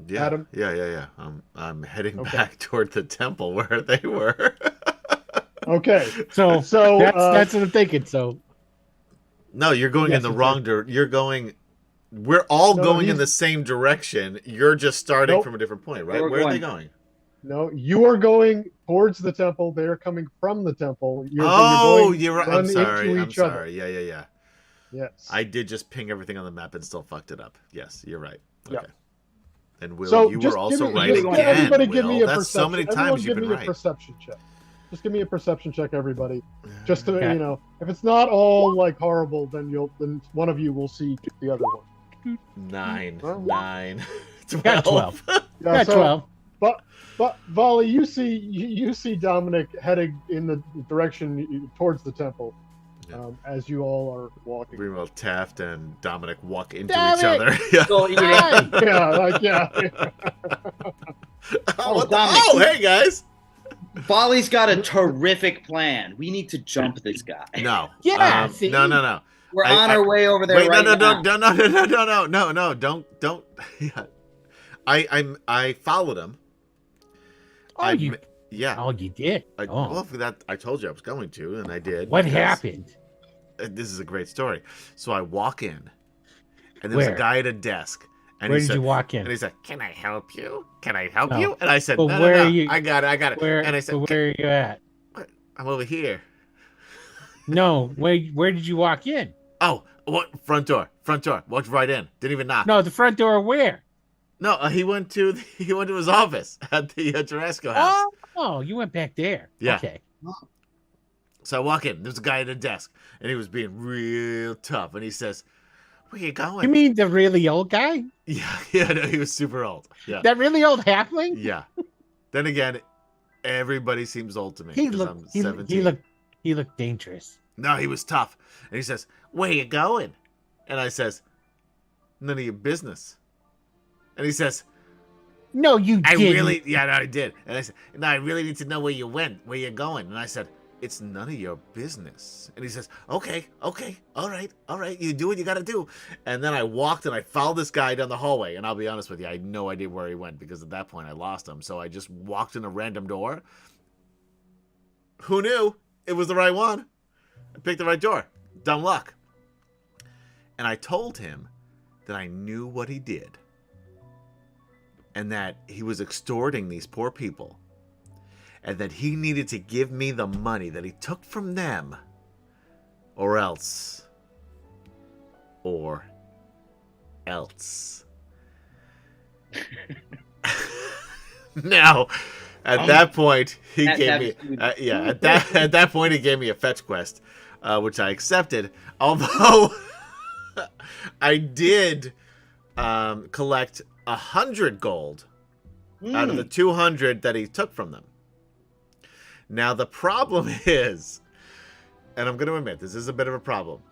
Yeah. Adam? Yeah. I'm heading back toward the temple where they were. Okay. So that's what I'm thinking. So No, you're going in the wrong direction. You're going. We're all going in the same direction. You're just starting from a different point, right? Where are they going? No, you are going towards the temple. They are coming from the temple. You're right. I'm run sorry. into I'm each other. sorry. Yeah. Yes. I did just ping everything on the map and still fucked it up. Yes, you're right. Okay. Yeah. And Will, So you just were also give me, right just again. everybody give me Will. a That's perception. so many Everyone times you've give been me right. a perception check. Just give me a perception check, everybody. Just to Okay. if it's not all like horrible, then one of you will see the other one. 9. Huh? 9. 12. got 12. Yeah, Got so- 12. But Volley, you see Dominic heading in the direction towards the temple, as you all are walking. Meanwhile, Taft and Dominic walk into Damn each it! other. Yeah. Still eating. Yeah. Oh, hey guys. Volley's got a terrific plan. We need to jump this guy. No. Yeah, see? No. We're on our way over there Wait, right now. No, don't. Yeah. I followed him, Oh, you did. Well, for that, I told you I was going to, and I did. What because happened? This is a great story. So I walk in, and there's a guy at a desk. And Where did you walk in? And he said, "Can I help you? Can I help No. you?" And I said, But "No, where no, are no. you- I got it. Where? And I said, But where are you at? "I'm over here." No. Where did you walk in? Oh, what? Front door. Walked right in. Didn't even knock. No, the front door. Where? No, he went to his office at the Tarasco house. Oh, you went back there. Yeah. Okay. So I walk in. There's a guy at a desk, and he was being real tough. And he says, "Where you going?" You mean the really old guy? Yeah. No, he was super old. Yeah. That really old halfling? Yeah. Then again, everybody seems old to me. He 'cause looked. I'm He 17. looked dangerous. No, he was tough. And he says, "Where you going?" And I says, "None of your business." And he says, No, you I didn't. really, yeah, no, I did. And I said, "No, I really need to know where you went, where you're going." And I said, "It's none of your business." And he says, okay, all right, you do what you got to do. And then I walked and I followed this guy down the hallway. And I'll be honest with you, I had no idea where he went because at that point I lost him. So I just walked in a random door. Who knew? It was the right one. I picked the right door. Dumb luck. And I told him that I knew what he did. And that he was extorting these poor people. And that he needed to give me the money that he took from them. Or else. Now, at that point, he gave me at that point he gave me a fetch quest, which I accepted. Although I did collect 100 gold out of the 200 that he took from them. Now the problem is, and I'm going to admit this is a bit of a problem.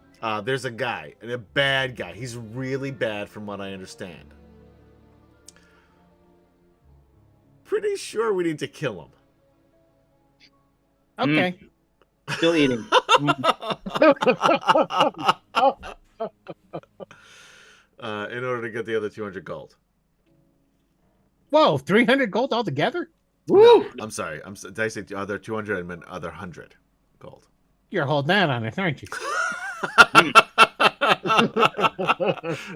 There's a guy, and a bad guy. He's really bad, from what I understand. Pretty sure we need to kill him. Okay. Still eating. In order to get the other 200 gold. Whoa, 300 gold altogether? Woo! No, I'm sorry. Did I say other 200? I meant other 100 gold. You're holding out on it, aren't you?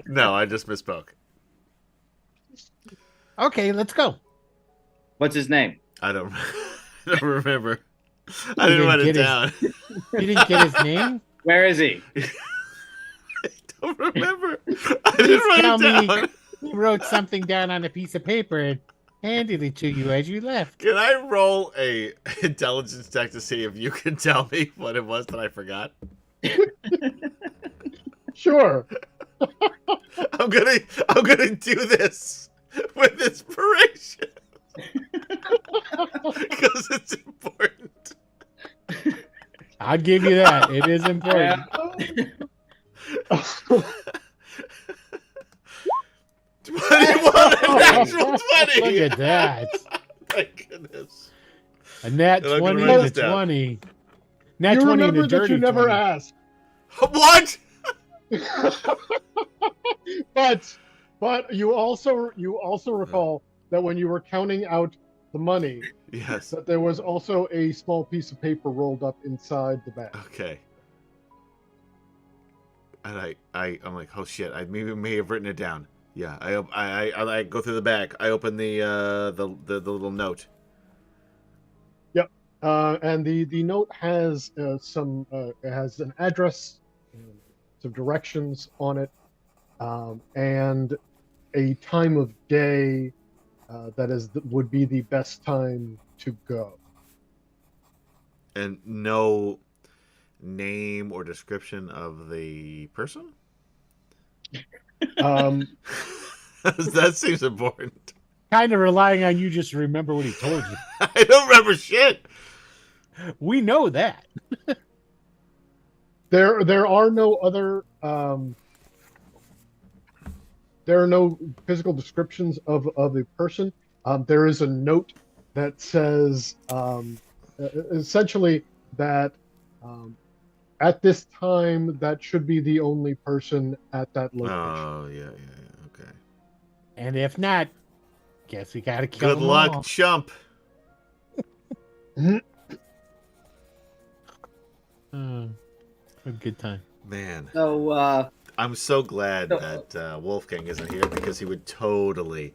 No, I just misspoke. Okay, let's go. What's his name? I don't remember. I didn't write it down. You didn't get his name? Where is he? I don't remember. I didn't write it down. He wrote something down on a piece of paper and handed it to you as you left. Can I roll a intelligence check to see if you can tell me what it was that I forgot? Sure. I'm gonna do this with inspiration. Because it's important. I'll give you that. It is important. 21, a natural 20. Look at that. Thank goodness. A nat And I'm gonna 20 write to this down. 20. Nat You 20 and remember a that dirty you never 20. asked. What? But you also recall that when you were counting out the money, Yes. that there was also a small piece of paper rolled up inside the bag. Okay. And I'm like, oh shit! I may have written it down. Yeah. I go through the bag. I open the little note. Yep. And the note has it has an address, some directions on it, and a time of day would be the best time to go. And no name or description of the person? That seems important. Kind of relying on you just to remember what he told you. I don't remember shit. We know that. There are no other there are no physical descriptions of a person. There is a note that says essentially that at this time that should be the only person at that location. Oh yeah, okay. And if not, guess we gotta kill Good them luck, all. chump. A good time. Man, So, I'm so glad that Wolfgang isn't here because he would totally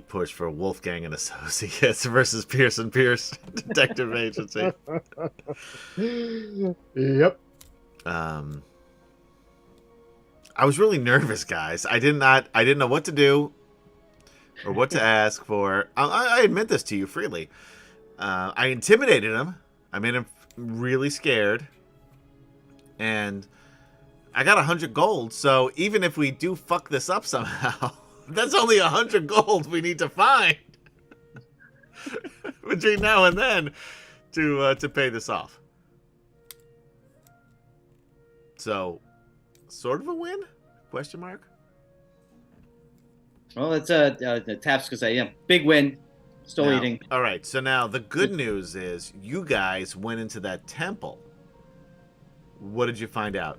push for Wolfgang and Associates versus Pierce and Pierce Detective Agency. Yep. I was really nervous, guys. I didn't know what to do or what to ask for. I admit this to you freely. I intimidated him. I made him really scared. And I got 100 gold, so even if we do fuck this up somehow, that's only 100 gold we need to find between now and then to pay this off. So, sort of a win? Question mark. well, it's the Taft's gonna say, yeah, big win. Still Now, eating. all right, so now the good news is you guys went into that temple. What did you find out?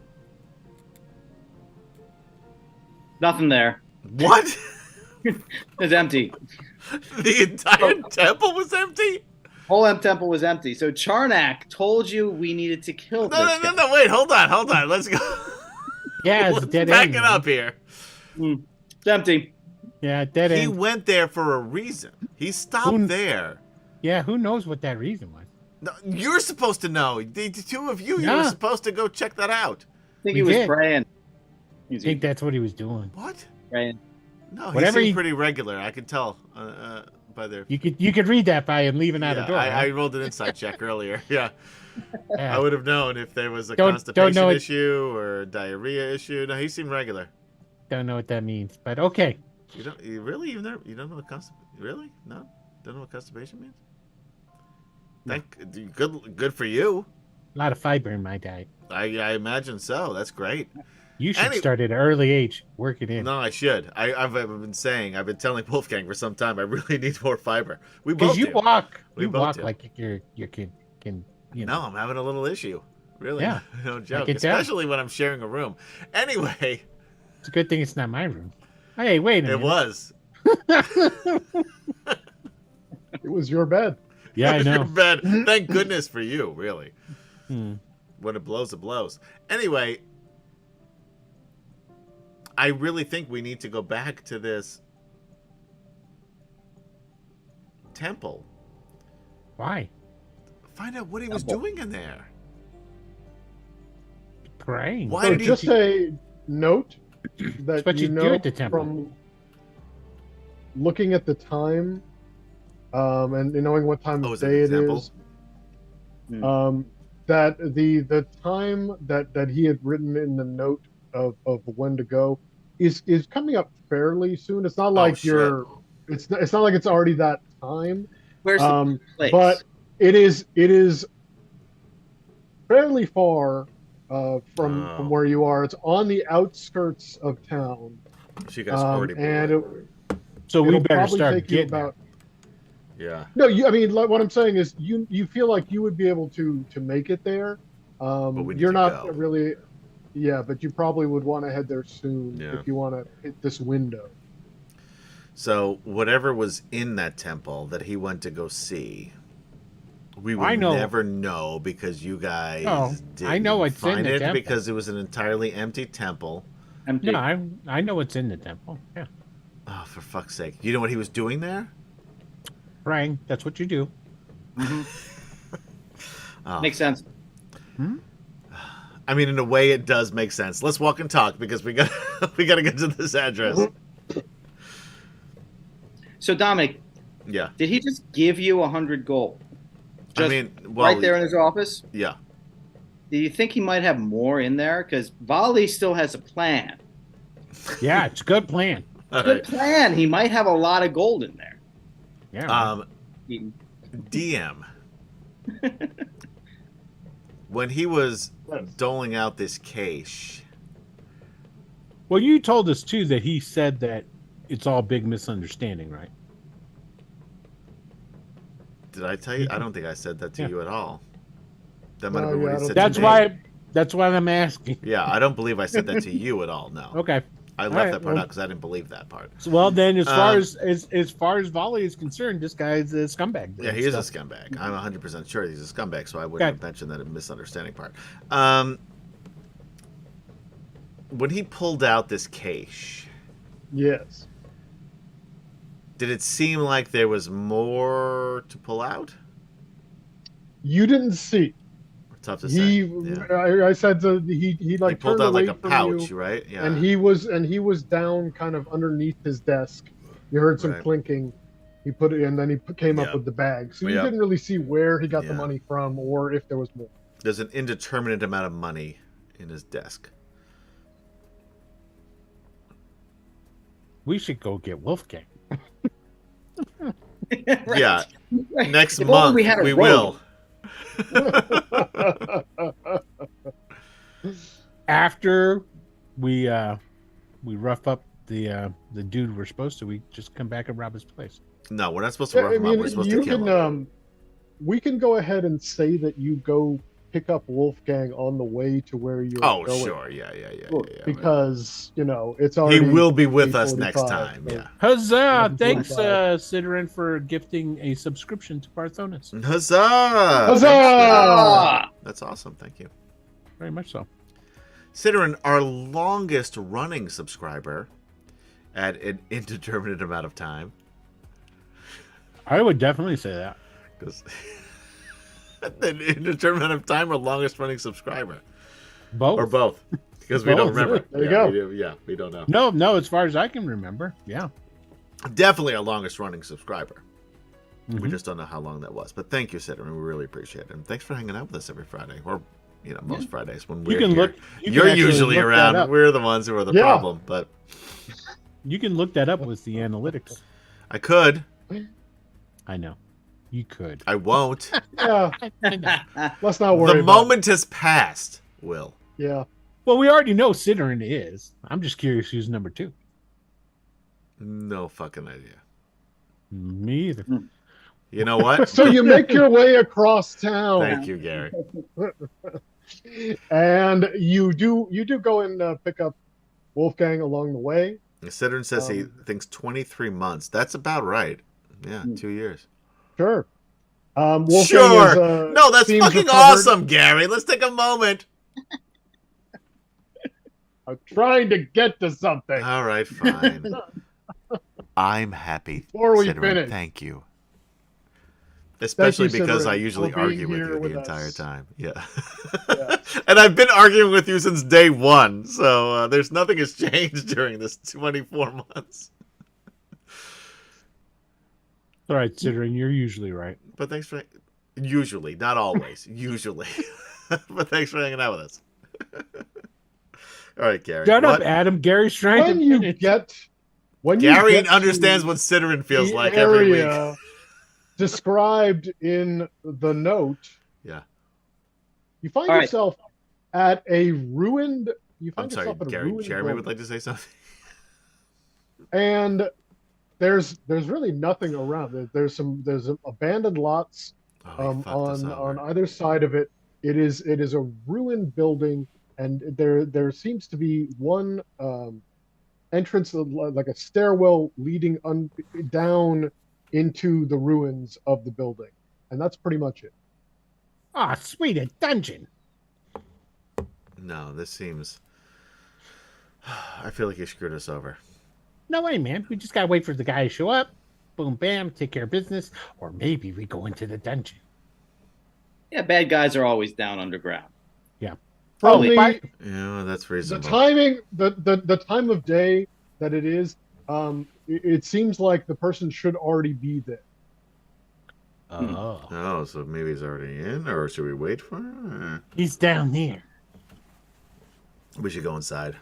Nothing there. What? It's empty. The entire temple was empty? Whole temple was empty. So Charnak told you we needed to kill this guy. No, wait, hold on. Let's go. Yeah, it's Let's dead back end. it up here. It's empty. Yeah, dead He end. went there for a reason. He stopped there. Yeah, who knows what that reason was? No, you're supposed to know. The two of you, you Yeah. were supposed to go check that out. I think We he was did. praying. I think that's what he was doing. What? Praying. No, Whatever he seemed he- pretty regular. I could tell by their. You could read that by him leaving out Yeah, the door. I right? rolled an insight check earlier. Yeah. Yeah. I would have known if there was a Don't constipation know it. issue or a diarrhea issue. No, he seemed regular. Don't know what that means, but okay. You don't know what really? No, don't know what constipation means. Good for you. A lot of fiber in my diet. I imagine so. That's great. You should Any- start at an early age. Work it in. No, I should. I've been telling Wolfgang for some time. I really need more fiber. We both Because you do. walk, We you both walk do. like you can. You No, know. I'm having a little issue. Really? Yeah. No joke. can tell. Especially when I'm sharing a room. Anyway, It's a good thing it's not my room. Hey, wait a it minute. was. It was your bed. Yeah, I Your know. bed. Thank goodness for you. Really. Hmm. When it blows, it blows. Anyway, I really think we need to go back to this temple. Why? Find out what he was Temple. doing in there. Praying. Why So did he? just a note that That's what you you know do at the temple. from looking at the time and knowing what time Oh, of is it day a it temple? is, Hmm. that the time that he had written in the note of when to go is coming up fairly soon. It's not like shit. you're it's not like it's already that time. Where's the place? But it is fairly far from where you are. It's on the outskirts of town, So you guys already blew and it. So we it'll better probably start take you getting about. Yeah. No, I mean, like, what I'm saying is, you feel like you would be able to make it there. we need You're to not go. really, yeah, but you probably would want to head there soon Yeah. if you want to hit this window. So whatever was in that temple that he went to go see, we I will know. never know because you guys Oh, didn't I know what's in find the it temple. because it was an entirely empty temple. empty. Yeah, I know what's in the temple. Yeah, Oh, for fuck's sake! You know what he was doing there? praying. That's what you do. Oh. Makes sense. I mean, in a way, it does make sense. Let's walk and talk because we got we got to get to this address. So Dominic, Yeah, did he just give you 100 gold? I Just mean, well, right there in his office? yeah. Do you think he might have more in there? Because Volley still has a plan. Yeah, it's a good plan. All Good right. plan. He might have a lot of gold in there. Yeah. He- DM. When he was doling out this cash, well, you told us too that he said that it's all big misunderstanding, right? did I tell you? I don't think I said that to Yeah. you at all. That might have No, been yeah, what I he don't said think to That's me. why. That's why I'm asking. Yeah, I don't believe I said that to you at all. No. Okay. I left right, that part well- out because I didn't believe that part. So, well, then, as far Um, as far as Volley is concerned, this guy's a scumbag. Yeah, and he is a stuff. scumbag. I'm 100% sure he's a scumbag, so I wouldn't Okay. have mentioned that misunderstanding part. When he pulled out this cache, Yes. did it seem like there was more to pull out? You didn't see. Tough to He, say. Yeah. I said he He like pulled turned out away like a from pouch, you, right? Yeah. and he was down kind of underneath his desk. You heard some Right. clinking. He put it, and then he came up Yep. with the bag. So you Yep. didn't really see where he got the Yeah. money from, or if there was more. There's an indeterminate amount of money in his desk. We should go get Wolfgang. Right. Yeah. Right. Next If only month we had a will. After we rough up the dude we're supposed to, we just come back and rob his place. No, we're not supposed to Yeah, rough I him up. mean, We're supposed you to kill can. him. We can go ahead and say that you go pick up Wolfgang on the way to where you're Oh, going. sure. Yeah. Because it's He already. will be with us 8:45, next time. so- Yeah. Huzzah! 11:45. Thanks, Sidorin, for gifting a subscription to Parthonus. Huzzah! Huzzah! Ah! That's awesome. Thank you. Very much so. Sidorin, our longest running subscriber at an indeterminate amount of time. I would definitely say that. Because an indeterminate amount of time or longest running subscriber? Both. Or both. Because we don't Both. remember. There you go. We don't know. No, as far as I can remember. Yeah. Definitely our longest running subscriber. We Mhm. just don't know how long that was. But thank you, Sidorin. We really appreciate it. And thanks for hanging out with us every Friday. Or, most Fridays when we're You can here. look. You can You're actually usually look that around. up. We're the ones who are the Yeah. problem. But You can look that up with the analytics. I could. I know. You could. I won't. Yeah, I know. let's not worry. The about moment has passed, Will. it. Yeah. Well, we already know Sidorin is. I'm just curious who's number 2. No fucking idea. Me either. You know what? So you make your way across town, Thank you, Gary. and you do go and pick up Wolfgang along the way. Sidorin says he thinks 23 months. That's about right. Yeah, 2 years. Sure. Wolfgang Sure. is, No, that's seems fucking recovered. awesome, Gary. Let's take a moment. I'm trying to get to something. All right, fine. I'm happy. Before we Sidorin. finish. Thank you. Especially Thank you, because I Sidorin, usually for being argue with here you with the entire us. time. Yeah. Yeah. And I've been arguing with you since day one, so there's nothing has changed during this 24 months. All right, Sidorin, you're usually right. But thanks for usually, not always, usually. But thanks for hanging out with us. All right, Gary. Shut What? up, Adam. Gary's trying When to you finish. get Gary get to understands what Sidorin feels the like every week. area described in the note, Yeah. you find All right. yourself at a ruined. You I'm find sorry, yourself at a Gary. ruined Jeremy building. would like to say something. And there's really nothing around. There's abandoned lots Oh, he fucked us on over. either side of it. It is a ruined building, and there seems to be one entrance, like a stairwell leading down into the ruins of the building, and that's pretty much it. Ah, sweet, a dungeon. No, this seems. I feel like you screwed us over. No way, man. We just gotta wait for the guy to show up. Boom, bam, take care of business. Or maybe we go into the dungeon. Yeah, bad guys are always down underground. From Oh, the, Yeah, that's the reasonable. timing, the time of day that it is, it seems like the person should already be there. Oh. Oh, so maybe he's already in, or should we wait for him? He's down there. We should go inside.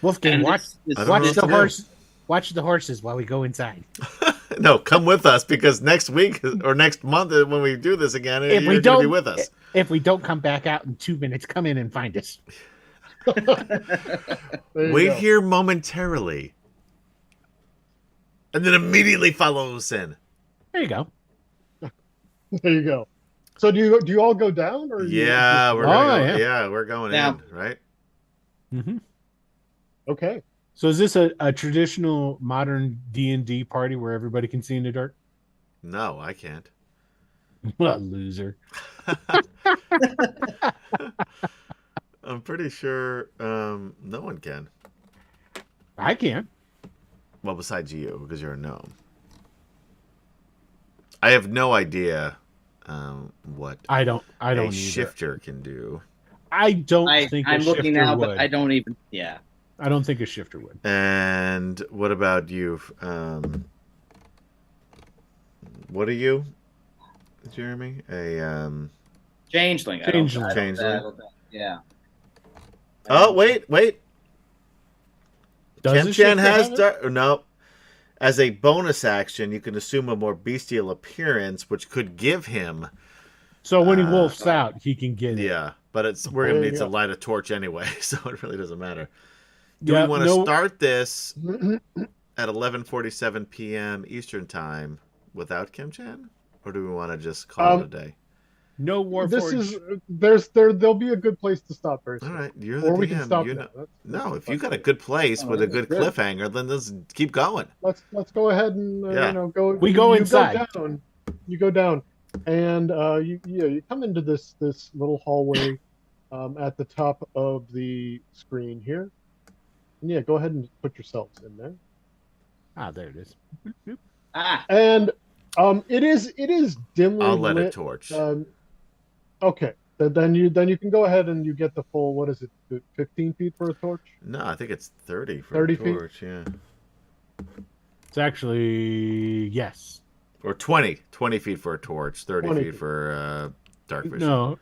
Wolfgang, And watch I don't watch know the what to do. horse. Watch the horses while we go inside. No, come with us because next week or next month when we do this again, If you're we going to be don't- with us. If we don't come back out in 2 minutes, come in and find us. There you Wait go. here momentarily. And then immediately follow us in. There you go. There you go. So do you all go down, or Yeah, we're Oh, gonna go, yeah. yeah, we're going Now- in, right? Mm-hmm. Okay. So is this a traditional modern D&D party where everybody can see in the dark? No, I can't. What a loser. I'm pretty sure no one can. I can. Well, besides you, because you're a gnome. I have no idea what I don't a either. shifter can do. I don't think I'm a looking shifter now, would. but I don't even. Yeah. I don't think a shifter would. And what about you? What are you, Jeremy? A Changeling. Changeling. Changeling. Yeah. Oh, wait. Does a Kemchan shifter has have it? no. As a bonus action, you can assume a more bestial appearance, which could give him. So when he wolfs out, he can get it. Yeah, but we're gonna There you need to go. light a torch anyway, so it really doesn't matter. Do Yeah, we want to no, start this at 11:47 p.m. Eastern time without Kemchan, or do we want to just call it a day? no Warforged. There'll be a good place to stop very All soon. right, you're the Or DM. we can stop You're now. not... That's No, if fine. you got a good place with a good good. cliffhanger, then let's keep going. Let's go ahead and Yeah. go. We go inside. Go down. You go down, and you come into this little hallway at the top of the screen here. And yeah, go ahead and put yourselves in there. Ah, there it is. Ah. And it is dimly I'll light lit. a torch. Okay. Then you can go ahead and you get the full, what is it, 15 feet for a torch? No, I think it's 30 for 30 a feet? torch. Yeah, It's actually yes. or 20 feet for a torch, 30 20 feet for dark vision. No.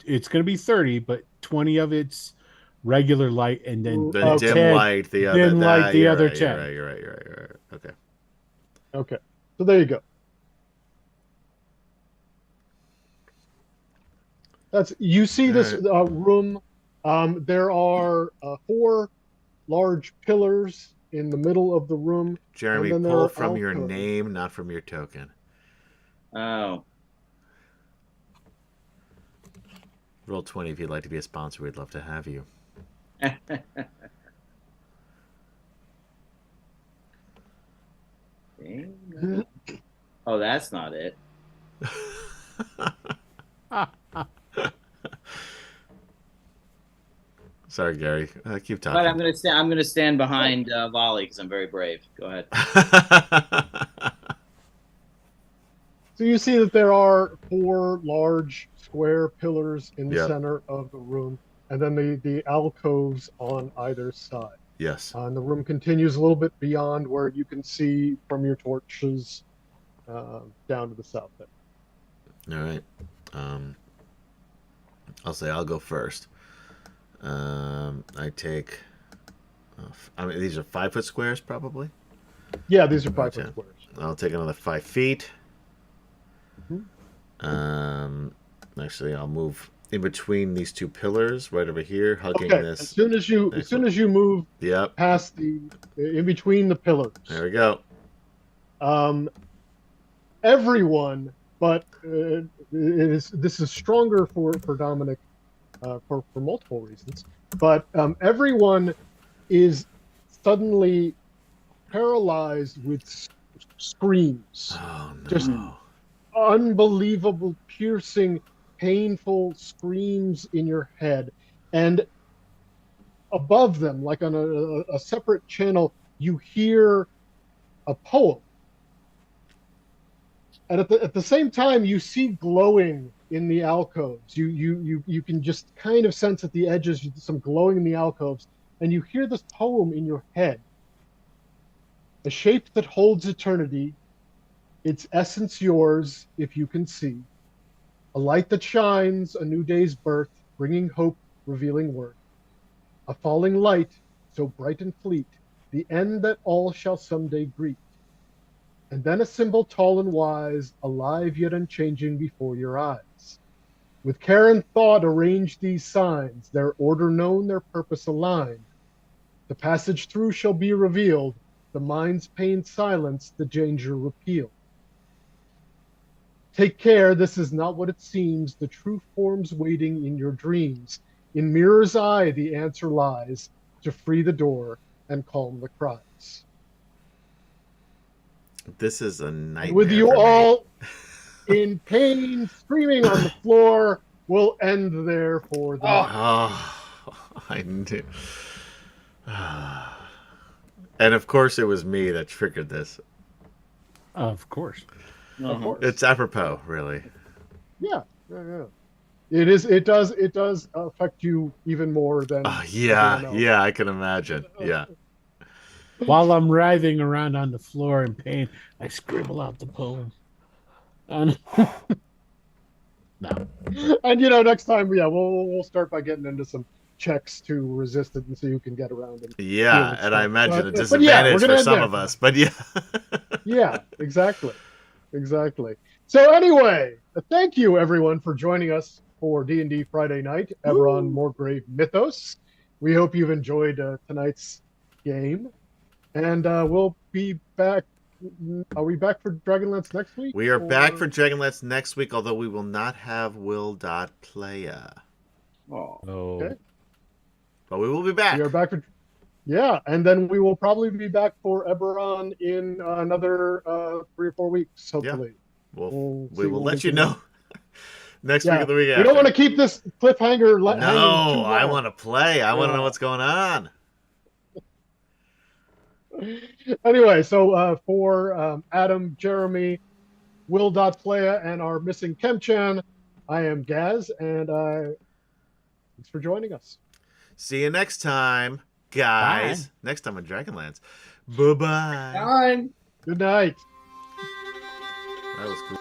It's going to be 30, but 20 of it's regular light, and then The Okay. dim 10 light, the other. dim light, the you're other right, 10. You're right. Okay. Okay. So there you go. You see this room. There are 4 large pillars in the middle of the room. Jeremy, and then there pull are from your alcoves. name, not from your token. Oh. Roll 20 if you'd like to be a sponsor. We'd love to have you. Oh, that's not it. Sorry, Gary. Keep talking. But I'm gonna stand behind Volley because I'm very brave. Go ahead. So you see that there are 4 large square pillars in the Yep. center of the room, and then the alcoves on either side. Yes. And the room continues a little bit beyond where you can see from your torches down to the south there. All right. I'll say I'll go first. I take. I mean, these are 5-foot squares, probably. Yeah, these are 5-foot Okay. squares. I'll take another 5 feet. Mhm. Actually, I'll move in between these 2 pillars, right over here, hugging Okay. this. As soon as you move Yep. past in between the pillars, There we go. everyone, but this is stronger for Dominic for multiple reasons. But everyone is suddenly paralyzed with screams. Oh no. Just unbelievable, piercing, painful screams in your head. And above them, like on a separate channel, you hear a poem. And at the same time, you see glowing in the alcoves. You can just kind of sense at the edges some glowing in the alcoves, and you hear this poem in your head. A shape that holds eternity, its essence yours, if you can see. A light that shines, a new day's birth, bringing hope, revealing worth. A falling light, so bright and fleet, the end that all shall someday greet. And then a symbol tall and wise, alive yet unchanging before your eyes. With care and thought arrange these signs, their order known, their purpose aligned. The passage through shall be revealed, the mind's pain silenced, the danger repealed. Take care, this is not what it seems, the true form's waiting in your dreams. In mirror's eye the answer lies, to free the door and calm the cries. This is a And nightmare with you for me. all in pain, screaming on the floor, we'll end there for the night. Oh, I knew. And of course, it was me that triggered this. Of course. Of course. It's apropos, really. Yeah. It is. It does affect you even more than Yeah, everyone else. yeah, I can imagine. Yeah. While I'm writhing around on the floor in pain, I scribble out the poem. And no. And next time, we'll start by getting into some checks to resist it and see who can get around and Yeah, deal with and I stuff. imagine a But disadvantage we're gonna for end some there. of us. But yeah. Yeah, exactly. So anyway, thank you everyone for joining us for D&D Friday night, Eberron Morgrave Mythos. We hope you've enjoyed tonight's game, and we'll be back. Are we back for Dragonlance next week? We are back for Dragonlance next week, although we will not have Will.Playa. Oh. Okay. But we will be back. We are back for. Yeah, and then we will probably be back for Eberron in another 3 or 4 weeks, hopefully. We will see what let we you can know next week Yeah, or the week after. we don't want to keep this cliffhanger hanging too No, long. I want to play. I want to know what's going on. Anyway, so for Adam, Jeremy, Will.Playa, and our missing Kemchan, I am Gaz, and thanks for joining us. See you next time, guys. Bye. Next time on Dragonlance. Bye-bye. Fine. Good night. That was cool.